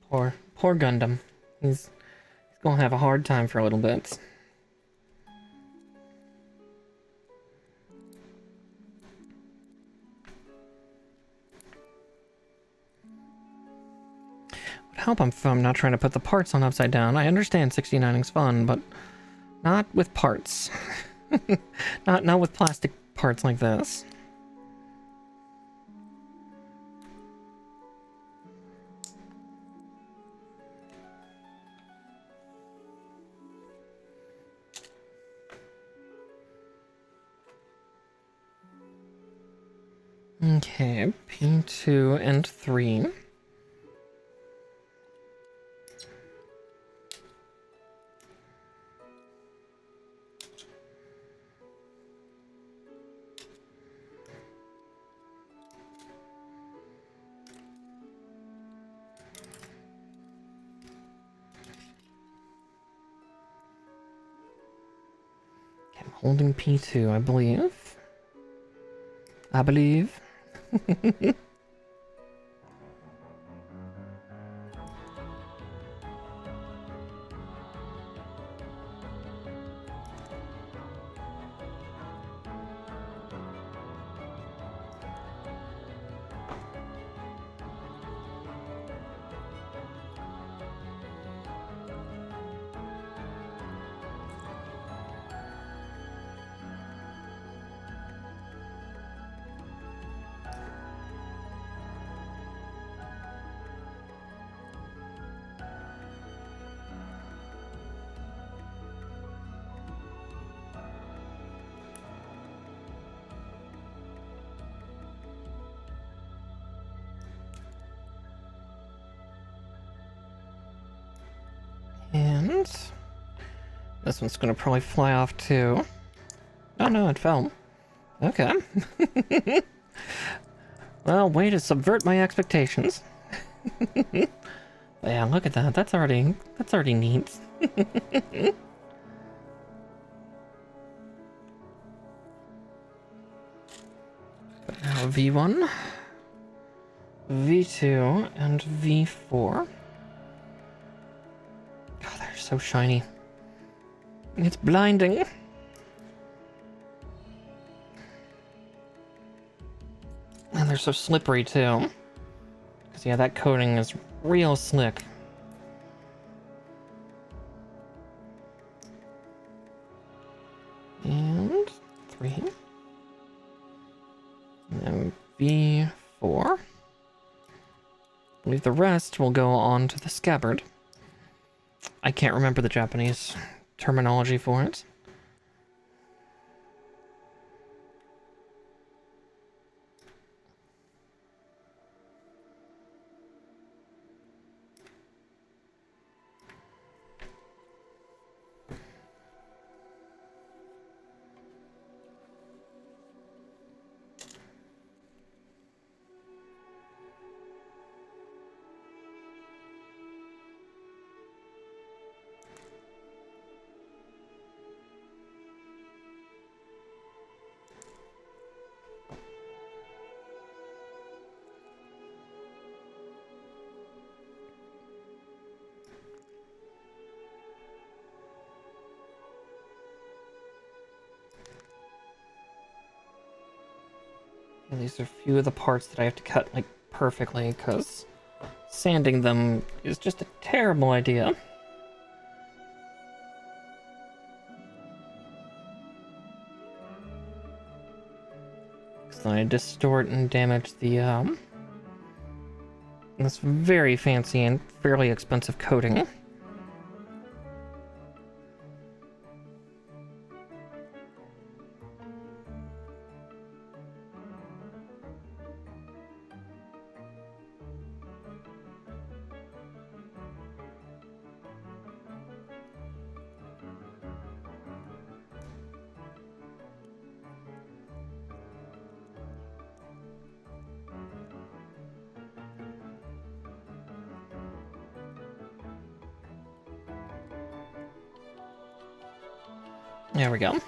Poor Gundam. He's gonna have a hard time for a little bit. Would help if I'm not trying to put the parts on upside down. I understand 69ing's fun, but not with parts. not with plastic parts like this. Okay, P2 and 3. Okay, I'm holding P2, I believe. And this one's gonna probably fly off too. Oh no, it fell. Okay. Well, way to subvert my expectations. Yeah, look at that. That's already neat. Now V1. V2 and V4. God, they're so shiny. It's blinding. And they're so slippery too. Because yeah, that coating is real slick. And 3. And then V4. I believe the rest will go on to the scabbard. I can't remember the Japanese terminology for it. And these are a few of the parts that I have to cut like perfectly because sanding them is just a terrible idea. Because then I distort and damage the this very fancy and fairly expensive coating. There we go.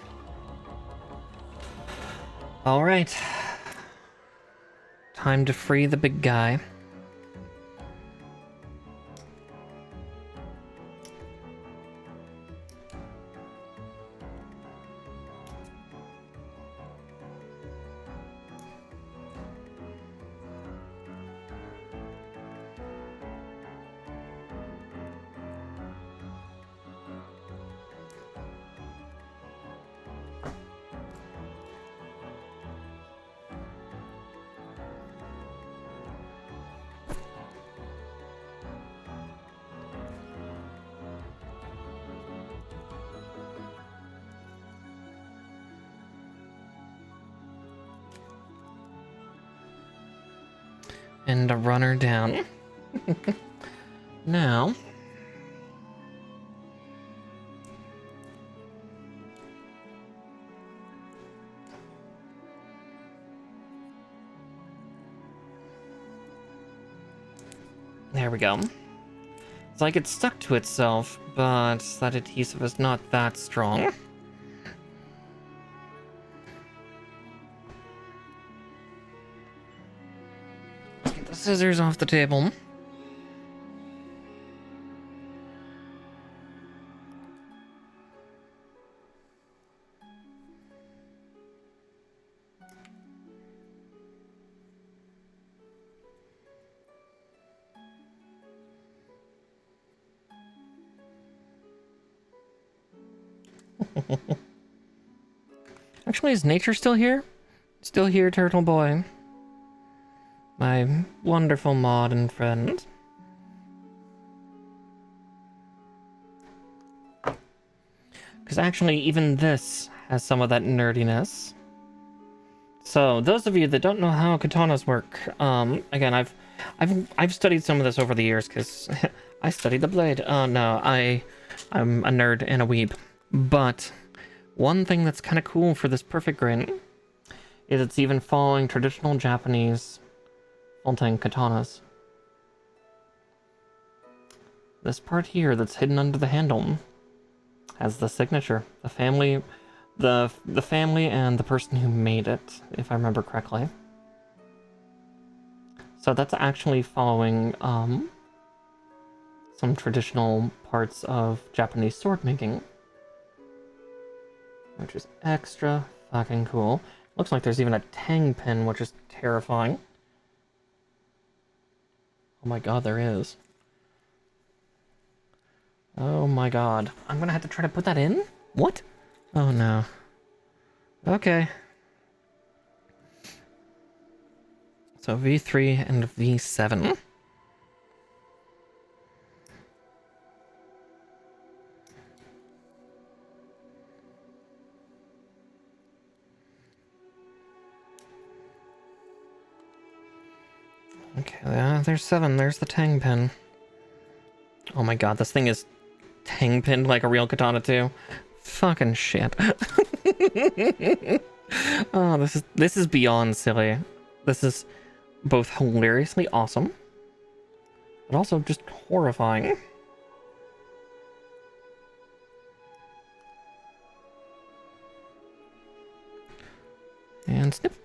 All right. Time to free the big guy. And a runner down. Now, there we go. It's like it's stuck to itself, but that adhesive is not that strong. Get the scissors off the table. Actually, is nature still here? Still here, turtle boy. My wonderful mod and friend. Because actually, even this has some of that nerdiness. So, those of you that don't know how katanas work, again, I've studied some of this over the years because I studied the blade. No, I'm a nerd and a weeb. But one thing that's kind of cool for this perfect grin is it's even following traditional Japanese full-tang katanas. This part here that's hidden under the handle has the signature. The family and the person who made it, if I remember correctly. So that's actually following some traditional parts of Japanese sword making, which is extra fucking cool. Looks like there's even a TENG pin, which is terrifying. Oh my god, there is. Oh my god. I'm gonna have to try to put that in? What? Oh no. Okay. So V3 and V7. Okay, there's 7. There's the Tang pin. Oh my god, this thing is Tang pinned like a real katana too. Fucking shit. Oh, this is beyond silly. This is both hilariously awesome, but also just horrifying. And snip.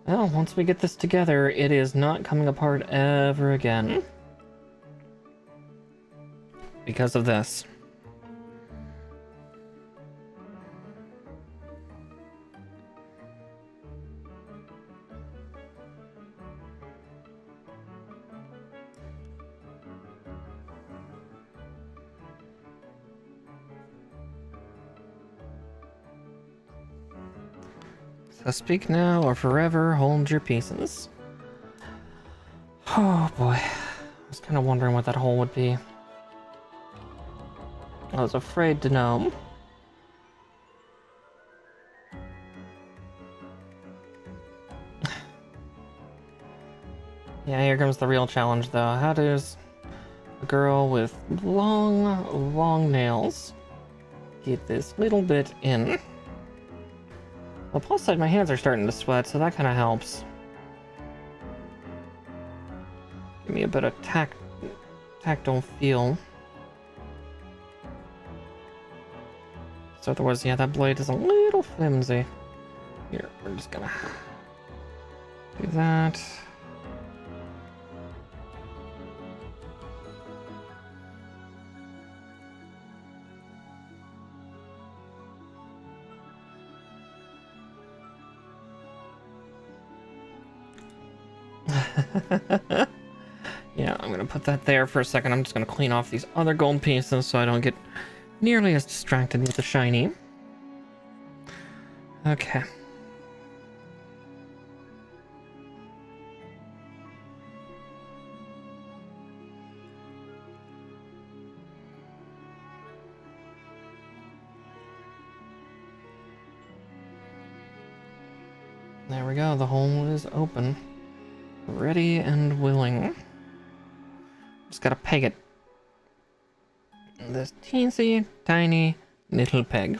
Well, once we get this together, it is not coming apart ever again. Because of this. So speak now or forever hold your pieces. Oh boy. I was kind of wondering what that hole would be. I was afraid to know. Yeah, here comes the real challenge though. How does a girl with long nails get this little bit in? Well, plus side, my hands are starting to sweat, so that kind of helps. Give me a bit of tactile feel. So otherwise, yeah, that blade is a little flimsy. Here, we're just gonna do that. Yeah, I'm gonna put that there for a second. I'm just gonna clean off these other gold pieces so I don't get nearly as distracted with the shiny. Okay. There we go, the hole is open. Ready and willing. Just gotta peg it. This teensy tiny little peg.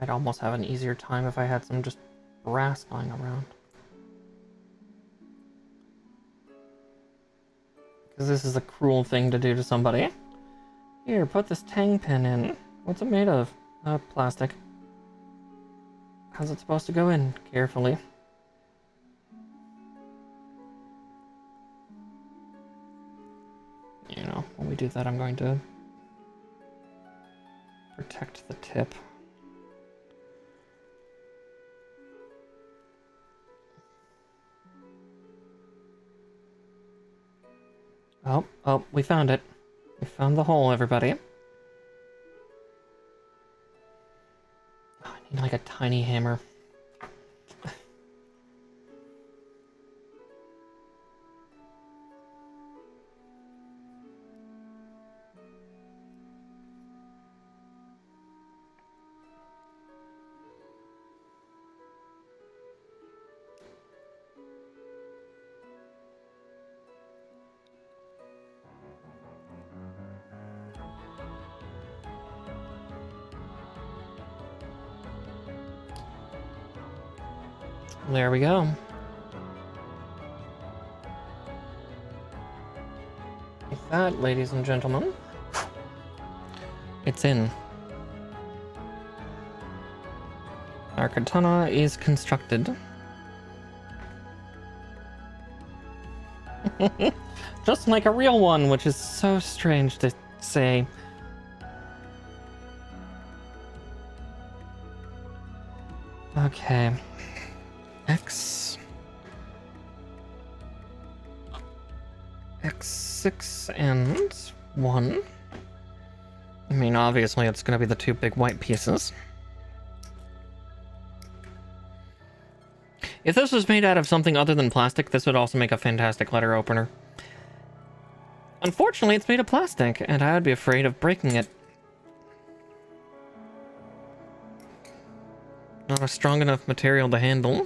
I'd almost have an easier time if I had some just brass lying around. Because this is a cruel thing to do to somebody. Here, put this tang pin in. What's it made of? Plastic. How's it supposed to go in? Carefully. You know, when we do that, I'm going to protect the tip. Oh, we found it. We found the hole, everybody. Oh, I need like a tiny hammer. There we go. With that, ladies and gentlemen, it's in. Our katana is constructed. Just like a real one, which is so strange to say. Okay. X6 and 1. I mean, obviously it's going to be the two big white pieces. If this was made out of something other than plastic, this would also make a fantastic letter opener. Unfortunately, it's made of plastic, and I would be afraid of breaking it. Not a strong enough material to handle.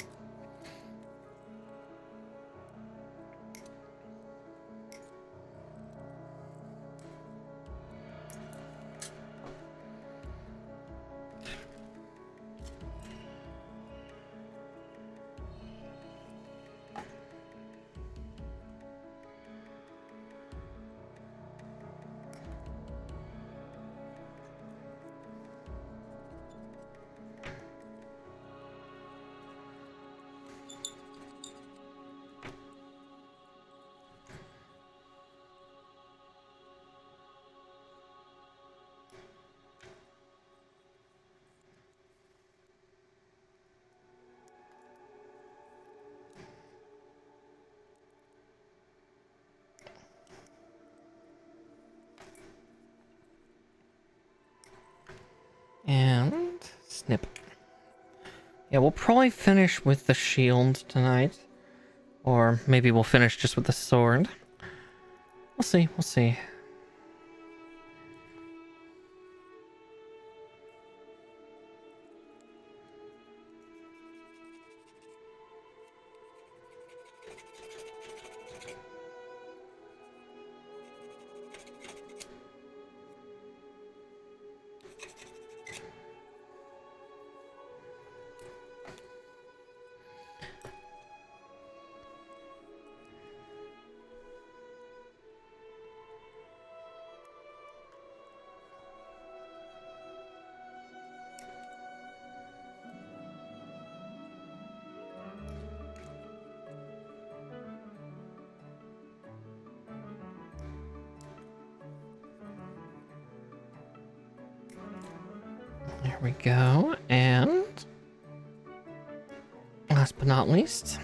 And snip. Yeah, we'll probably finish with the shield tonight. Or maybe we'll finish just with the sword. We'll see, we'll see. There we go, and last but not least,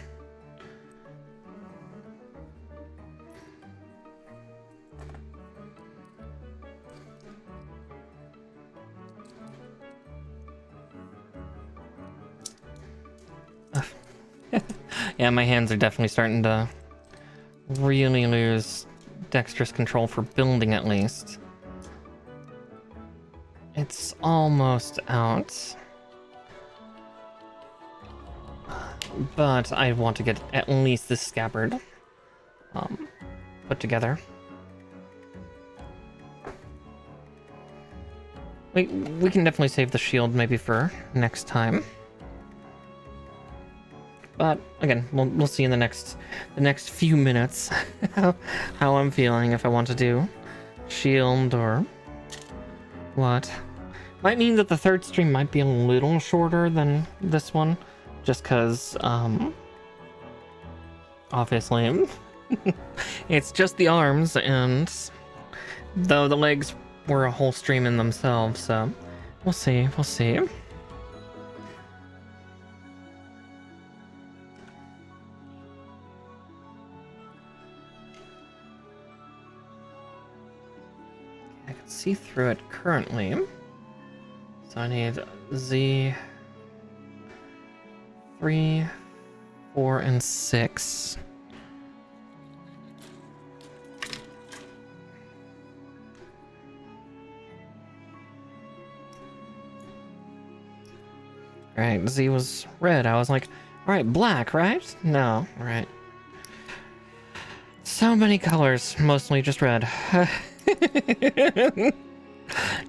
yeah, my hands are definitely starting to really lose dexterous control for building, at least. It's almost out. But I want to get at least this scabbard put together. We can definitely save the shield maybe for next time. But again, we'll see in the next few minutes how I'm feeling, if I want to do shield or what. Might mean that the third stream might be a little shorter than this one, just because obviously it's just the arms, and though the legs were a whole stream in themselves, so we'll see. I can see through it currently, so I need Z 3, 4, and 6. Right, Z was red. I was like, alright, black, right? No, right. So many colors, mostly just red.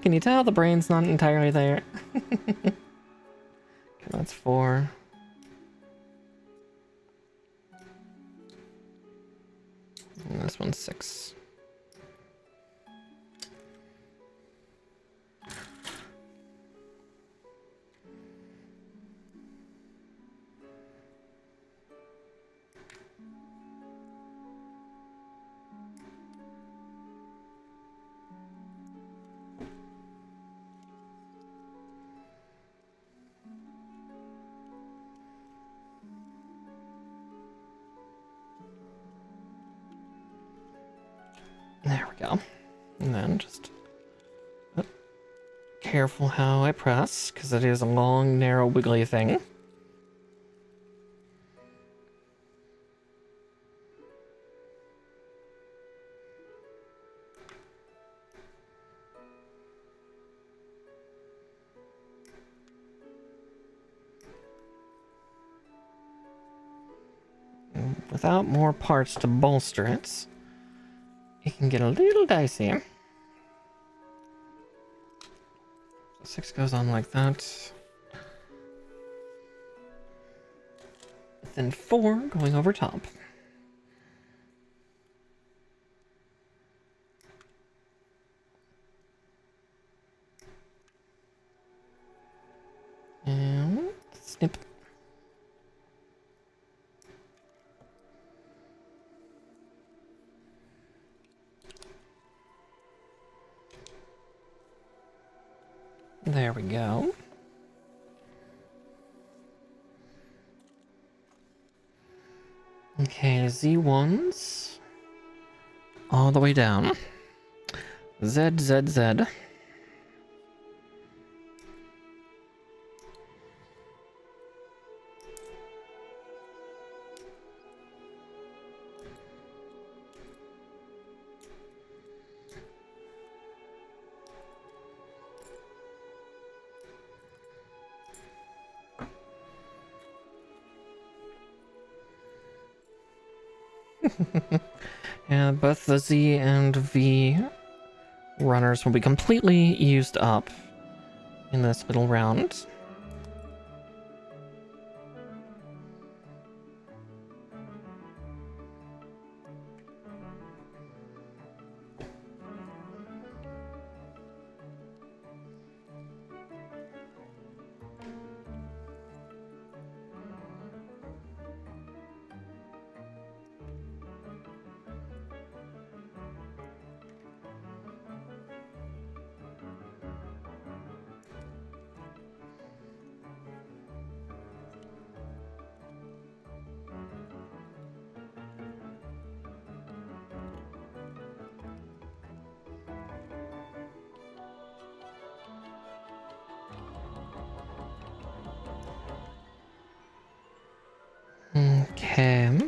Can you tell the brain's not entirely there? Okay, that's 4. And this one's 6. There we go. And then just careful how I press, because it is a long, narrow, wiggly thing. And without more parts to bolster it, it can get a little dicey. 6 goes on like that. Then 4 going over top. And snip. There we go. Okay, Z1s all the way down. Z, Z, Z. And both the Z and V runners will be completely used up in this little round. Okay.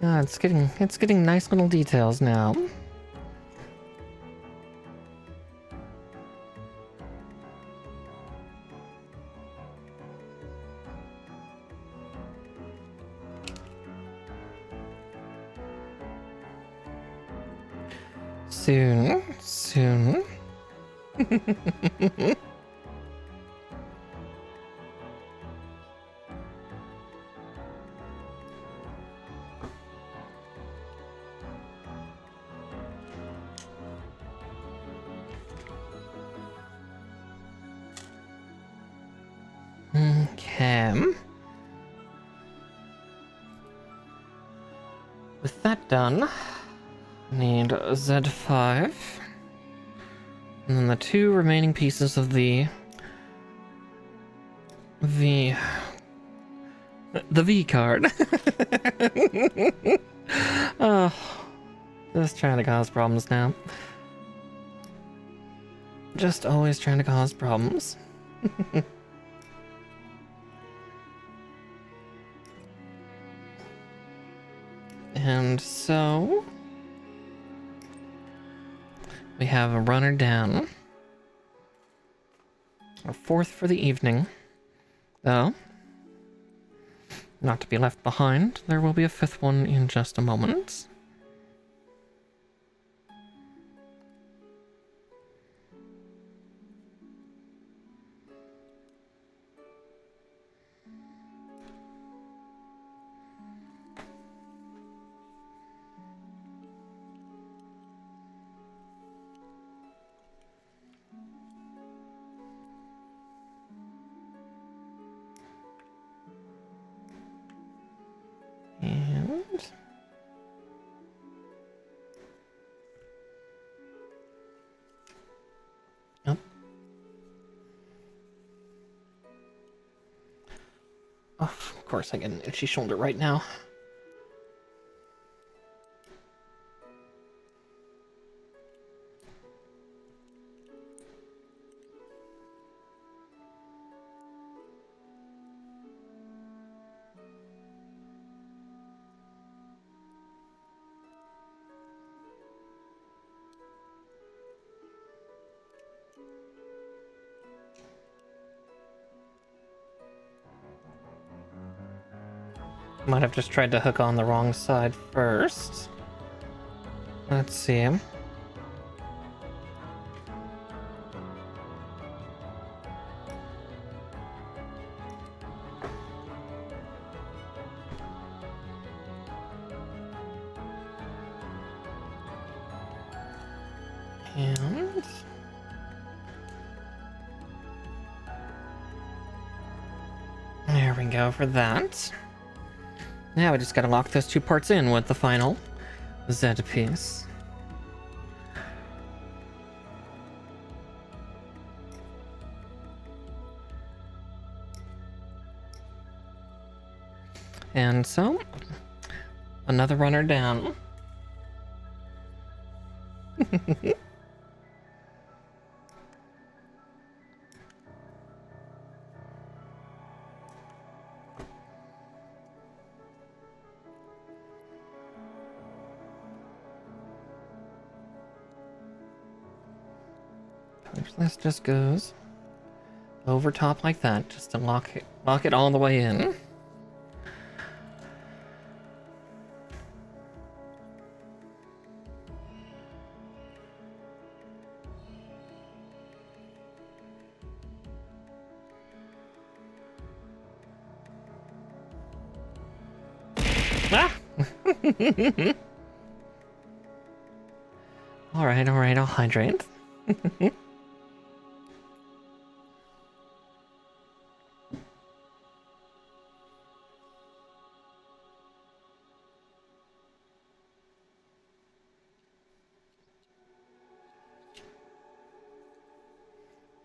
Yeah, it's getting nice little details now. Soon, soon. Okay. With that done, I need Z5. And then the 2 remaining pieces of the V card. Oh, just trying to cause problems now. Just always trying to cause problems. And so we have a runner down. A 4th for the evening. Though, not to be left behind, there will be a 5th one in just a moment. of course I get an itchy shoulder right now. Might have just tried to hook on the wrong side first. Let's see him. And there we go for that. Now we just gotta lock those two parts in with the final Z piece. And so, another runner down. This just goes over top like that, just to lock it all the way in. Ah! All right, I'll hydrate.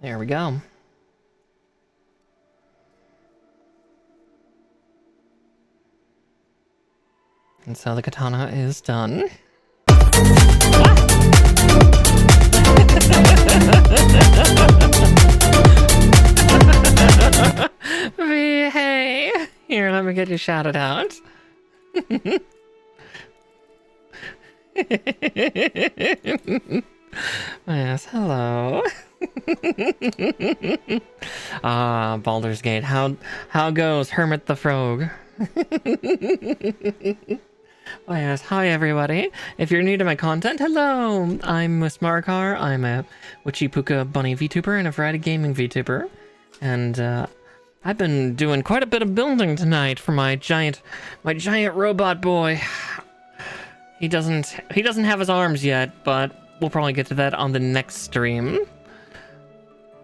There we go. And so the katana is done. Hey, here, let me get you shouted out. Yes, hello. Baldur's Gate. How goes Hermit the Frog? Oh yes, hi everybody. If you're new to my content, hello! I'm Miss Markar. I'm a Witchy Puka Bunny VTuber and a variety gaming VTuber. And I've been doing quite a bit of building tonight for my giant robot boy. He doesn't have his arms yet, but we'll probably get to that on the next stream.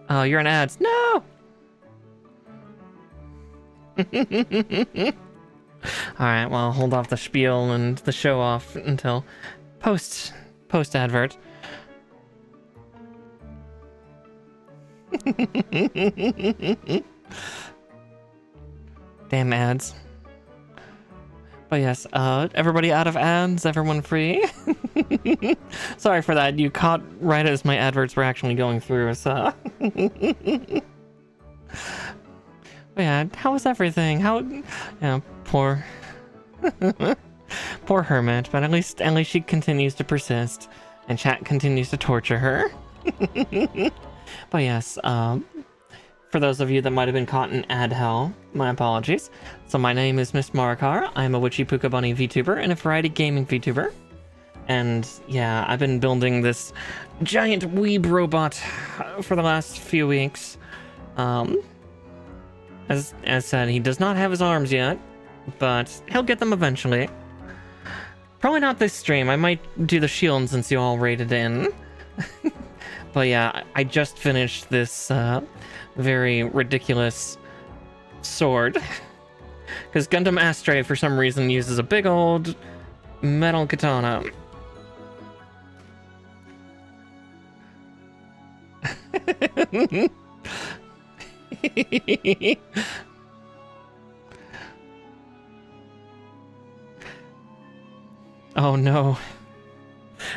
Oh, you're in ads. No! Alright, well, hold off the spiel and the show off until post advert. Damn ads. But yes, everybody out of ads, everyone free. Sorry for that, you caught right as my adverts were actually going through, so. But yeah, how was everything? Yeah, poor poor Hermit, but at least she continues to persist and chat continues to torture her. But yes, for those of you that might have been caught in ad hell, my apologies. So my name is Miss Marikar. I'm a Witchy Puka Bunny VTuber and a variety gaming VTuber. And yeah, I've been building this giant weeb robot for the last few weeks. As said, he does not have his arms yet, but he'll get them eventually. Probably not this stream. I might do the shield since you all rated in. But yeah, I just finished this very ridiculous sword. Because Gundam Astray, for some reason, uses a big old metal katana. Oh no.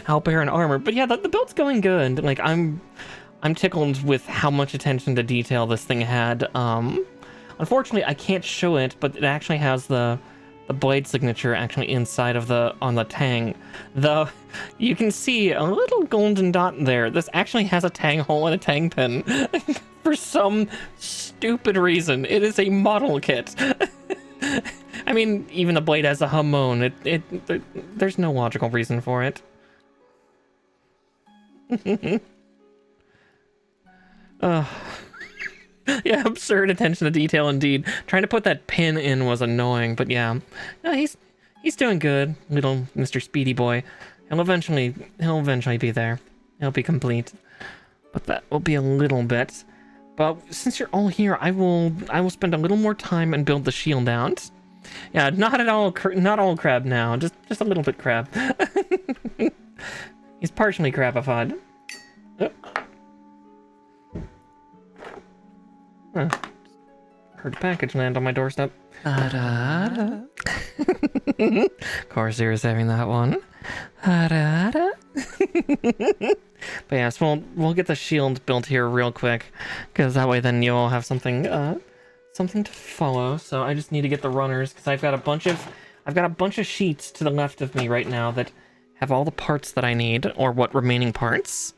Owlbear and armor. But yeah, the build's going good. Like, I'm tickled with how much attention to detail this thing had. Unfortunately, I can't show it, but it actually has the blade signature actually inside of on the TENG. Though you can see a little golden dot there. This actually has a TENG hole and a TENG pin. For some stupid reason. It is a model kit. I mean, even the blade has a hamon. There's no logical reason for it. Yeah, absurd attention to detail indeed. Trying to put that pin in was annoying, but yeah. No, he's doing good, little Mr. Speedy Boy. He'll eventually be there. He'll be complete. But that will be a little bit. But since you're all here, I will spend a little more time and build the shield out. Yeah, not all crab now, just a little bit crab. He's partially crabified. Oh. Huh. Heard a package land on my doorstep. Of course, you're saving that one. But yeah, so we'll get the shield built here real quick, because that way then you'll have something to follow. So I just need to get the runners, because I've got a bunch of sheets to the left of me right now that have all the parts that I need, or what remaining parts.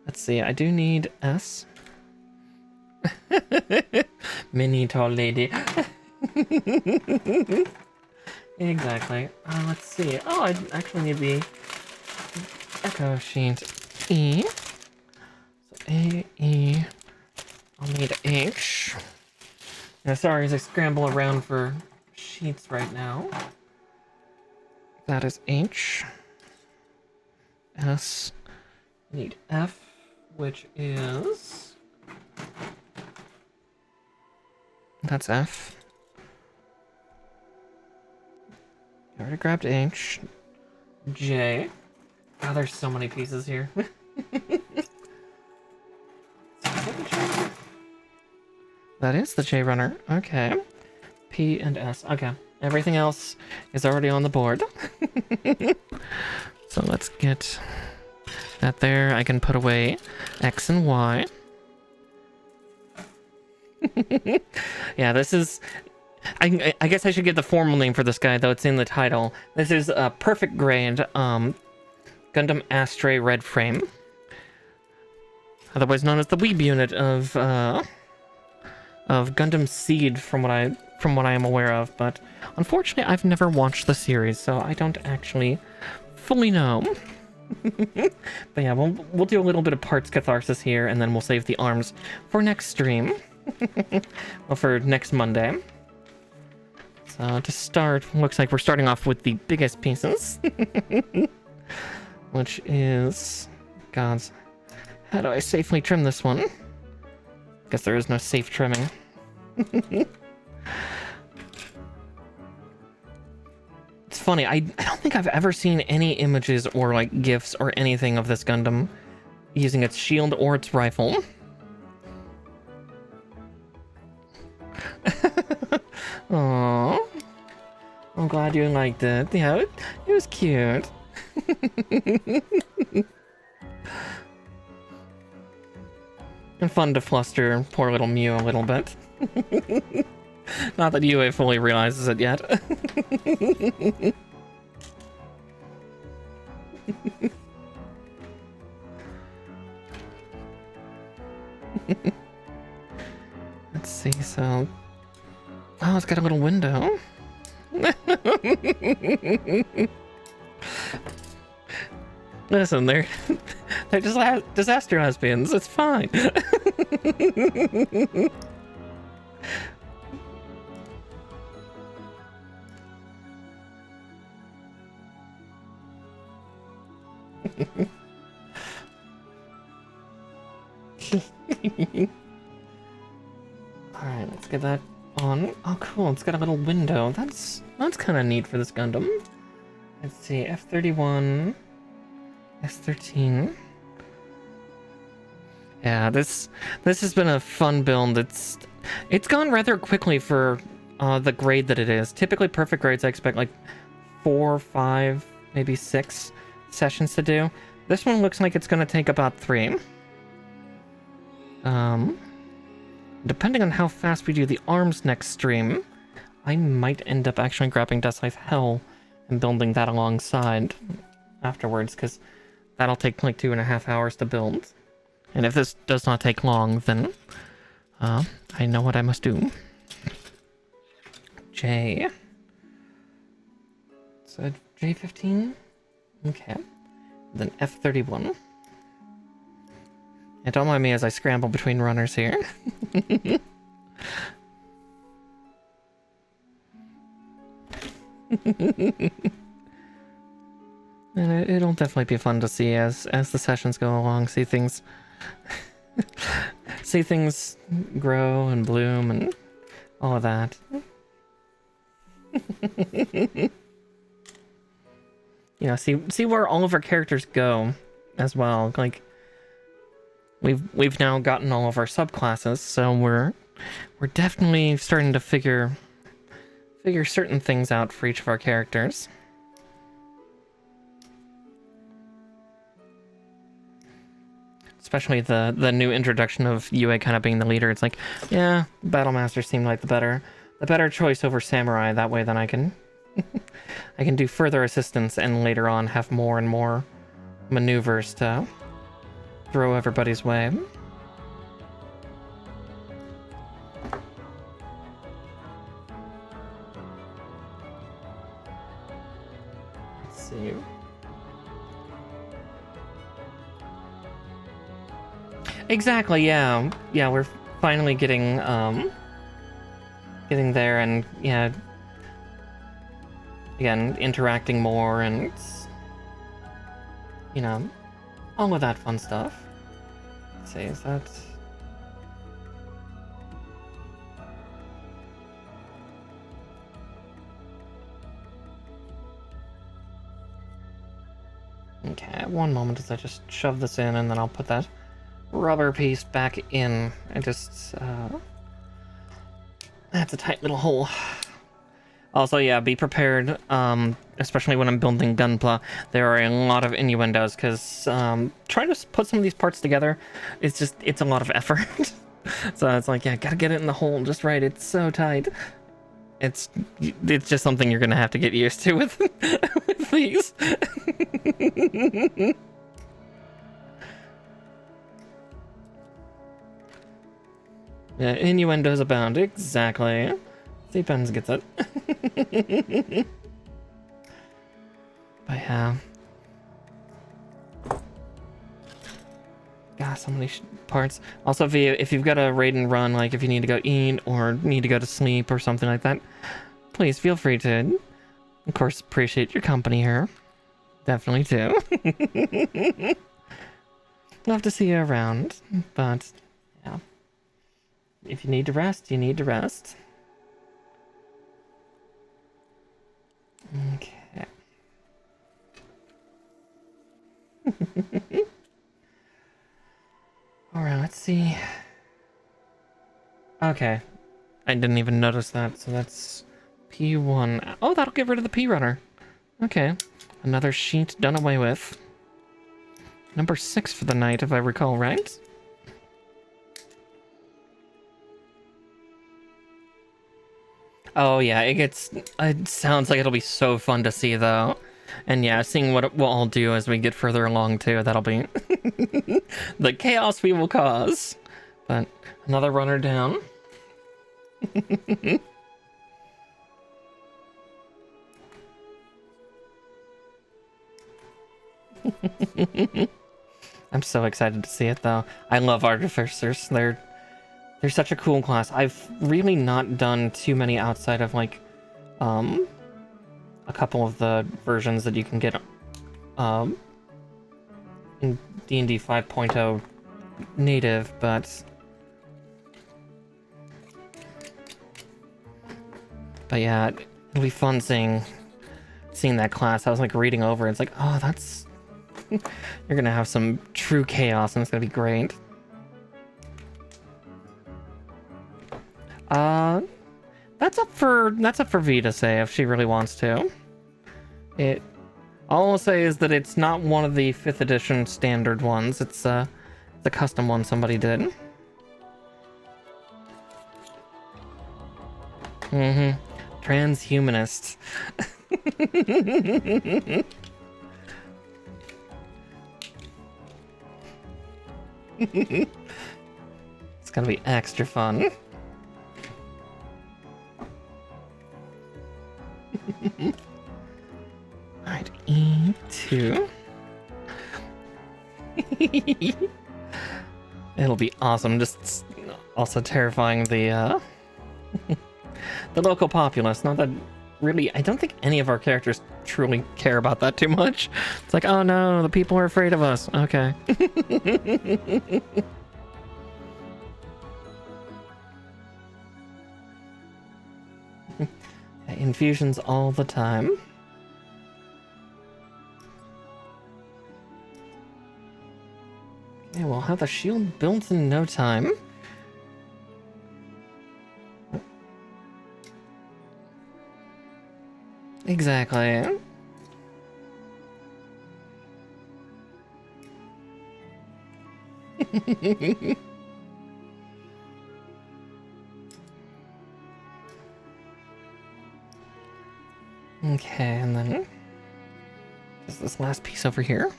Let's see, I do need S. Mini tall lady. Exactly. Let's see. Oh, I actually need the echo sheet E. So A, E. I'll need H. Now, sorry as I scramble around for sheets right now. That is H. S. Need F, which is... That's F. I already grabbed H. J. Oh, there's so many pieces here. That is the J runner. Okay. P and S. Okay. Everything else is already on the board. So let's get that there. I can put away X and Y. Yeah, this is... I guess I should give the formal name for this guy, though it's in the title. This is a perfect grade Gundam Astray Red Frame. Otherwise known as the Weeb unit of Gundam Seed, from what I am aware of. But unfortunately, I've never watched the series, so I don't actually fully know. But yeah, we'll do a little bit of parts catharsis here, and then we'll save the arms for next stream. Well, for next Monday. So to start, looks like we're starting off with the biggest pieces. Which is... Gods. How do I safely trim this one? Guess there is no safe trimming. It's funny, I don't think I've ever seen any images or like GIFs or anything of this Gundam using its shield or its rifle. Aww. I'm glad you liked it. Yeah, it was cute. And fun to fluster poor little Mew a little bit. Not that UA fully realizes it yet. Let's see, so... Oh, it's got a little window. Listen, they're disaster lesbians. It's fine. Alright, let's get that on. Oh, cool. It's got a little window. That's kind of neat for this Gundam. Let's see. F31. S13. Yeah, this has been a fun build. It's gone rather quickly for the grade that it is. Typically, perfect grades I expect like 4, 5, maybe 6 sessions to do. This one looks like it's going to take about 3. Depending on how fast we do the arms next stream, I might end up actually grabbing Deathlife Hell and building that alongside afterwards, because that'll take like 2.5 hours to build. And if this does not take long, then I know what I must do. J. So J15? Okay. Then F31. And don't mind me as I scramble between runners here. And it'll definitely be fun to see as the sessions go along, see things see things grow and bloom and all of that. You know, see where all of our characters go as well. Like we've now gotten all of our subclasses, so we're definitely starting to figure certain things out for each of our characters. Especially the new introduction of Yue kind of being the leader. It's like, yeah, Battlemaster seemed like the better choice over Samurai. That way, then I can I can do further assistance and later on have more and more maneuvers to throw everybody's way. Let's see. Exactly, yeah. Yeah, we're finally getting there, and yeah, again, interacting more and, you know, all of that fun stuff. Let's see, is that... Okay, one moment as I just shove this in, and then I'll put that rubber piece back in. I just, that's a tight little hole. Also, yeah, be prepared, especially when I'm building Gunpla. There are a lot of innuendos, because trying to put some of these parts together, it's a lot of effort. So it's like, yeah, gotta get it in the hole just right. It's so tight. It's just something you're gonna have to get used to with, with these. Yeah, innuendos abound. Exactly. See, Pens gets it. But yeah. God, so many parts. Also, if you've got a raid and run, like if you need to go eat or need to go to sleep or something like that, please feel free to. Of course, appreciate your company here. Definitely too. Love to see you around, but yeah. If you need to rest, you need to rest. Okay. Alright, let's see. Okay. I didn't even notice that, so that's P1. Oh, that'll get rid of the P runner. Okay. Another sheet done away with. Number 6 for the night, if I recall right. Oh yeah, it sounds like it'll be so fun to see though. And yeah, seeing what we'll all do as we get further along too, that'll be the chaos we will cause. But another runner down. I'm so excited to see it though. I love artificers. They're such a cool class. I've really not done too many outside of like a couple of the versions that you can get in D&D 5.0 native, but yeah, it'll be fun seeing that class. I was like reading over, it's like, oh, that's you're gonna have some true chaos and it's gonna be great. That's up for V to say if she really wants to. All I'll say is that it's not one of the 5th edition standard ones. It's the custom one somebody did. Transhumanist. It's gonna be extra fun. Alright, E2. It'll be awesome. Just also terrifying the the local populace. Not that really, I don't think any of our characters truly care about that too much. It's like, oh no, the people are afraid of us. Okay. Infusions all the time. Okay, we'll have the shield built in no time. Exactly. Okay, and then just this last piece over here.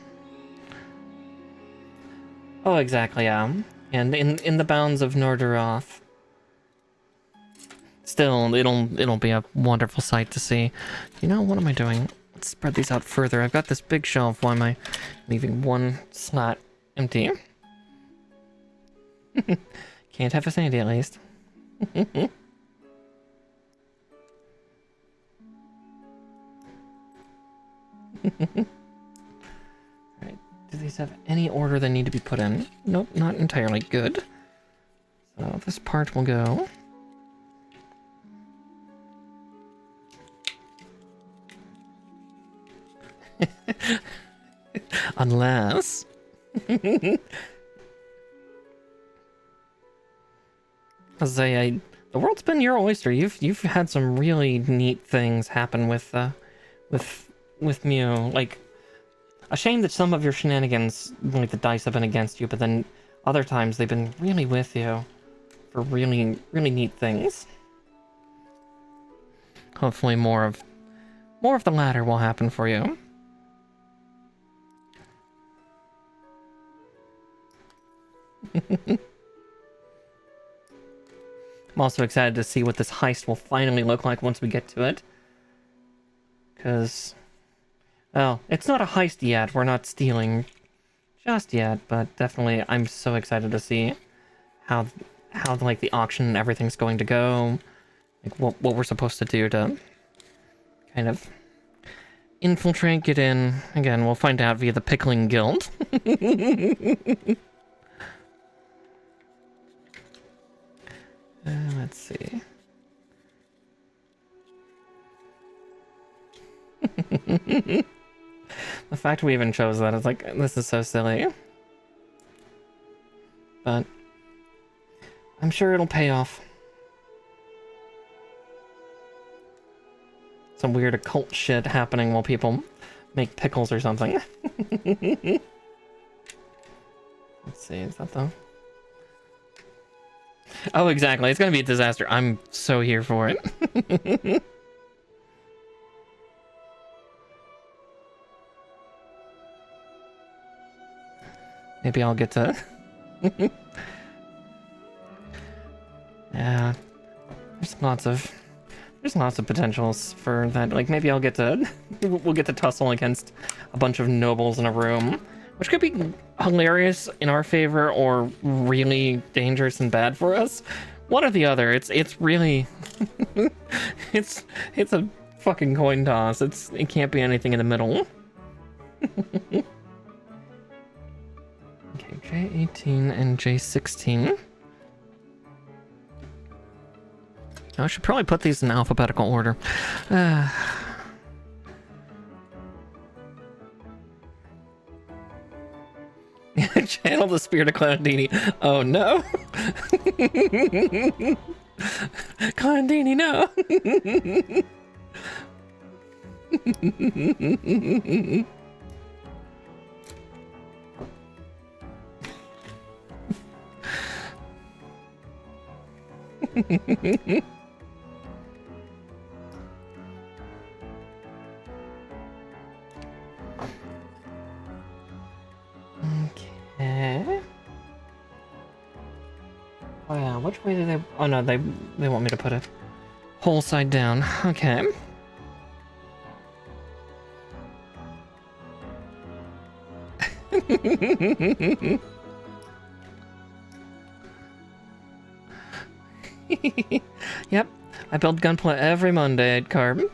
Oh, exactly, yeah. And in the bounds of Norderoth. Still, it'll be a wonderful sight to see. You know, what am I doing? Let's spread these out further. I've got this big shelf. Why am I leaving one slot empty? Can't have a sandy at least. Alright, do these have any order they need to be put in? Nope, not entirely good. So this part will go. Unless the world's been your oyster. You've had some really neat things happen with Mew. Like, a shame that some of your shenanigans, like the dice, have been against you, but then other times they've been really with you for really neat things. Hopefully more of the latter will happen for you. I'm also excited to see what this heist will finally look like once we get to it. Because, well, it's not a heist yet. We're not stealing just yet, but definitely I'm so excited to see how like the auction and everything's going to go. Like what we're supposed to do to kind of infiltrate, get in. Again, we'll find out via the Pickling Guild. Let's see. The fact we even chose that is like, this is so silly. But I'm sure it'll pay off. Some weird occult shit happening while people make pickles or something. Let's see, is that the... Oh, exactly. It's gonna be a disaster. I'm so here for it. Maybe I'll get to... Yeah. There's lots of potentials for that. Like, maybe I'll get to... we'll get to tussle against a bunch of nobles in a room. Which could be hilarious in our favor or really dangerous and bad for us. One or the other. It's really... it's a fucking coin toss. It can't be anything in the middle. Okay, J18 and J16. I should probably put these in alphabetical order. Channel the spirit of Cloudini. Oh no. Clandini, no! Okay. Oh yeah, which way do they... Oh no, they want me to put it whole side down. Okay. Yep, I build Gunpla every Monday at Carb.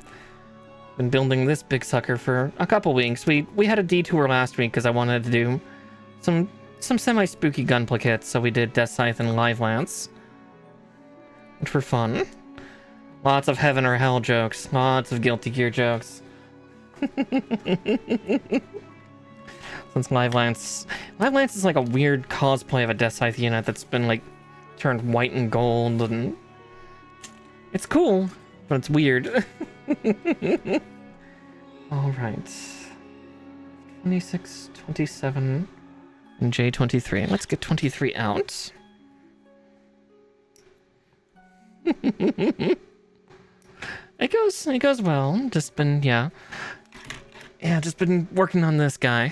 Been building this big sucker for a couple weeks. We had a detour last week because I wanted to do some semi-spooky Gunpla kits, so we did Death Scythe and Live Lance, which were fun. Lots of heaven or hell jokes, lots of Guilty Gear jokes. Since Live Lance is like a weird cosplay of a Death Scythe unit that's been like turned white and gold, and it's cool, but it's weird. All right, 26, 27, and J23. Let's get 23 out. It goes well. Just been just been working on this guy.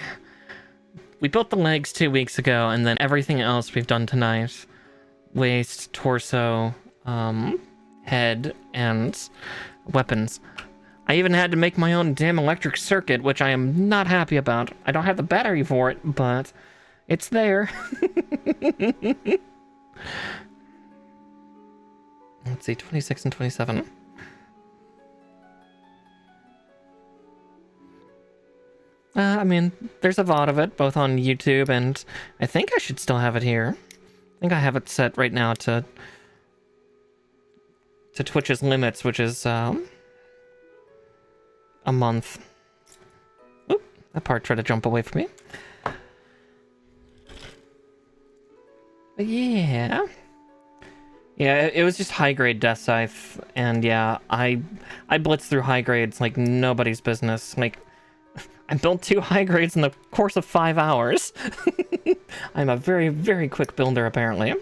We built the legs 2 weeks ago, and then everything else we've done tonight: waist, torso, head, and weapons. I even had to make my own damn electric circuit, which I am not happy about. I don't have the battery for it, but it's there. Let's see, 26 and 27. I mean, there's a VOD of it, both on YouTube, and I think I should still have it here. I think I have it set right now to Twitch's limits, which is a month. Oop, that part tried to jump away from me. But yeah, it was just high grade Death Scythe, and yeah, I blitzed through high grades like nobody's business. Like, I built 2 high grades in the course of 5 hours. I'm a very, very quick builder, apparently.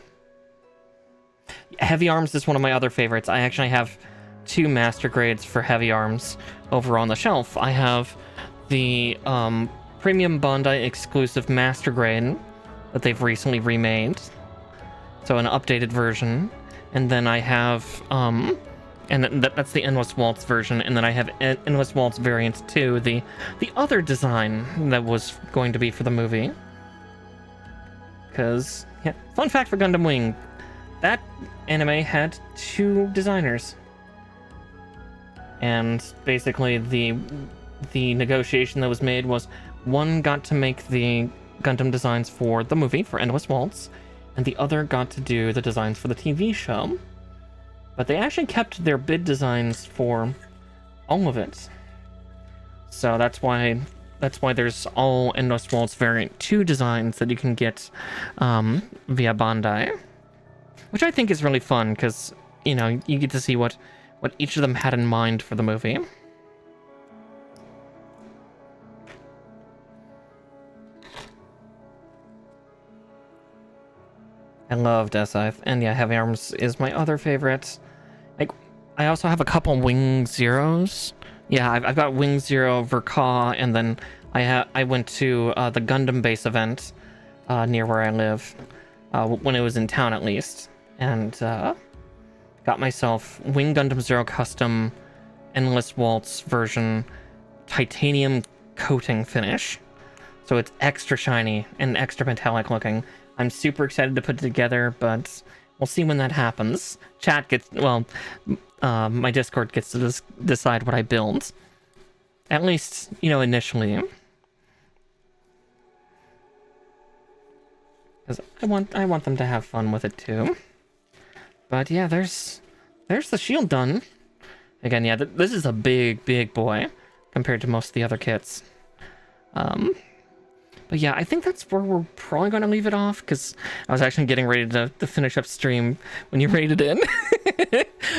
Heavy arms is one of my other favorites. I actually have 2 master grades for heavy arms over on the shelf. I have the premium Bandai exclusive master grade that they've recently remade, so an updated version, and then I have and that's the Endless Waltz version, and then I have Endless Waltz variant 2, the other design that was going to be for the movie. Because, yeah, fun fact for Gundam Wing, that anime had 2 designers. And basically the negotiation that was made was one got to make the Gundam designs for the movie, for Endless Waltz, and the other got to do the designs for the TV show. But they actually kept their bid designs for all of it. So that's why there's all Endless Waltz variant 2 designs that you can get via Bandai. Which I think is really fun, because, you know, you get to see what each of them had in mind for the movie. I love Death Scythe, and yeah, Heavy Arms is my other favorite. Like, I also have a couple Wing Zeros. Yeah, I've got Wing Zero, Verkaw, and then I went to the Gundam base event near where I live, when it was in town at least, and got myself Wing Gundam Zero Custom Endless Waltz version titanium coating finish. So it's extra shiny and extra metallic looking. I'm super excited to put it together, but we'll see when that happens. Chat gets, well, my Discord gets to decide what I build. At least, you know, initially. Because I want them to have fun with it too. But yeah, there's the shield done. Again, yeah, this is a big boy compared to most of the other kits. But But yeah, I think that's where we're probably going to leave it off, because I was actually getting ready to finish up stream when you raided in.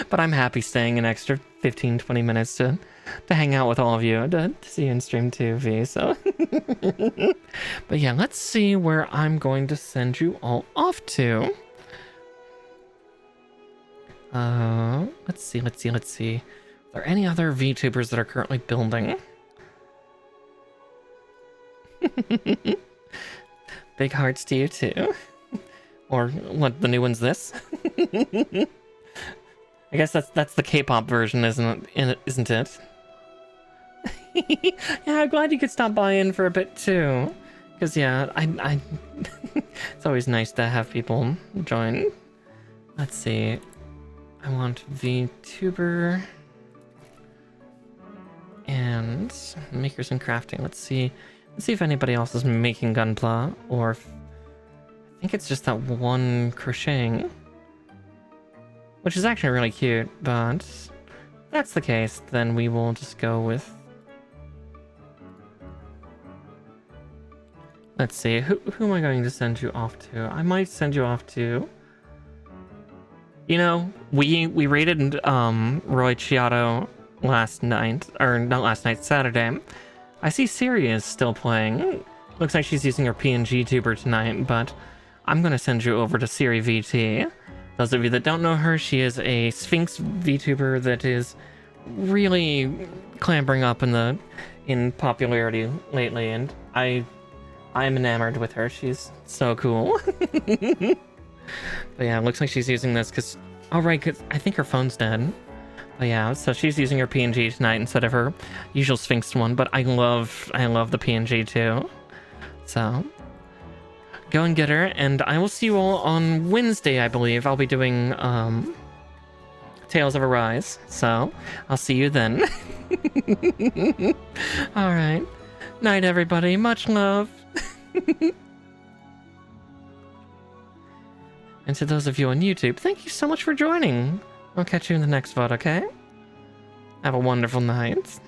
But I'm happy staying an extra 15-20 minutes to hang out with all of you, to see you in stream too, V. So, but yeah, let's see where I'm going to send you all off to. Let's see. Are there any other VTubers that are currently building? Big hearts to you too. Or what, the new one's this? I guess that's the K-pop version, isn't it? Yeah, I'm glad you could stop by in for a bit too. Cause yeah, I it's always nice to have people join. Let's see. I want VTuber and makers and crafting. Let's see if anybody else is making Gunpla, or if, I think it's just that one crocheting, which is actually really cute. But if that's the case, then we will just go with. Let's see, who am I going to send you off to? I might send you off to. You know, we raided Roy Chiato last night, or not last night, Saturday. I see Siri is still playing. Looks like she's using her PNG tuber tonight, but I'm gonna send you over to Siri VT. Those of you that don't know her, she is a Sphinx VTuber that is really clambering up in popularity lately, and I'm enamored with her. She's so cool. But yeah, it looks like she's using this because, oh right, cause I think her phone's dead. But yeah, so she's using her PNG tonight instead of her usual Sphinx one. But I love the PNG too. So go and get her, and I will see you all on Wednesday. I believe I'll be doing Tales of Arise. So I'll see you then. All right, night everybody. Much love. And to those of you on YouTube, thank you so much for joining. I'll catch you in the next VOD, okay? Have a wonderful night.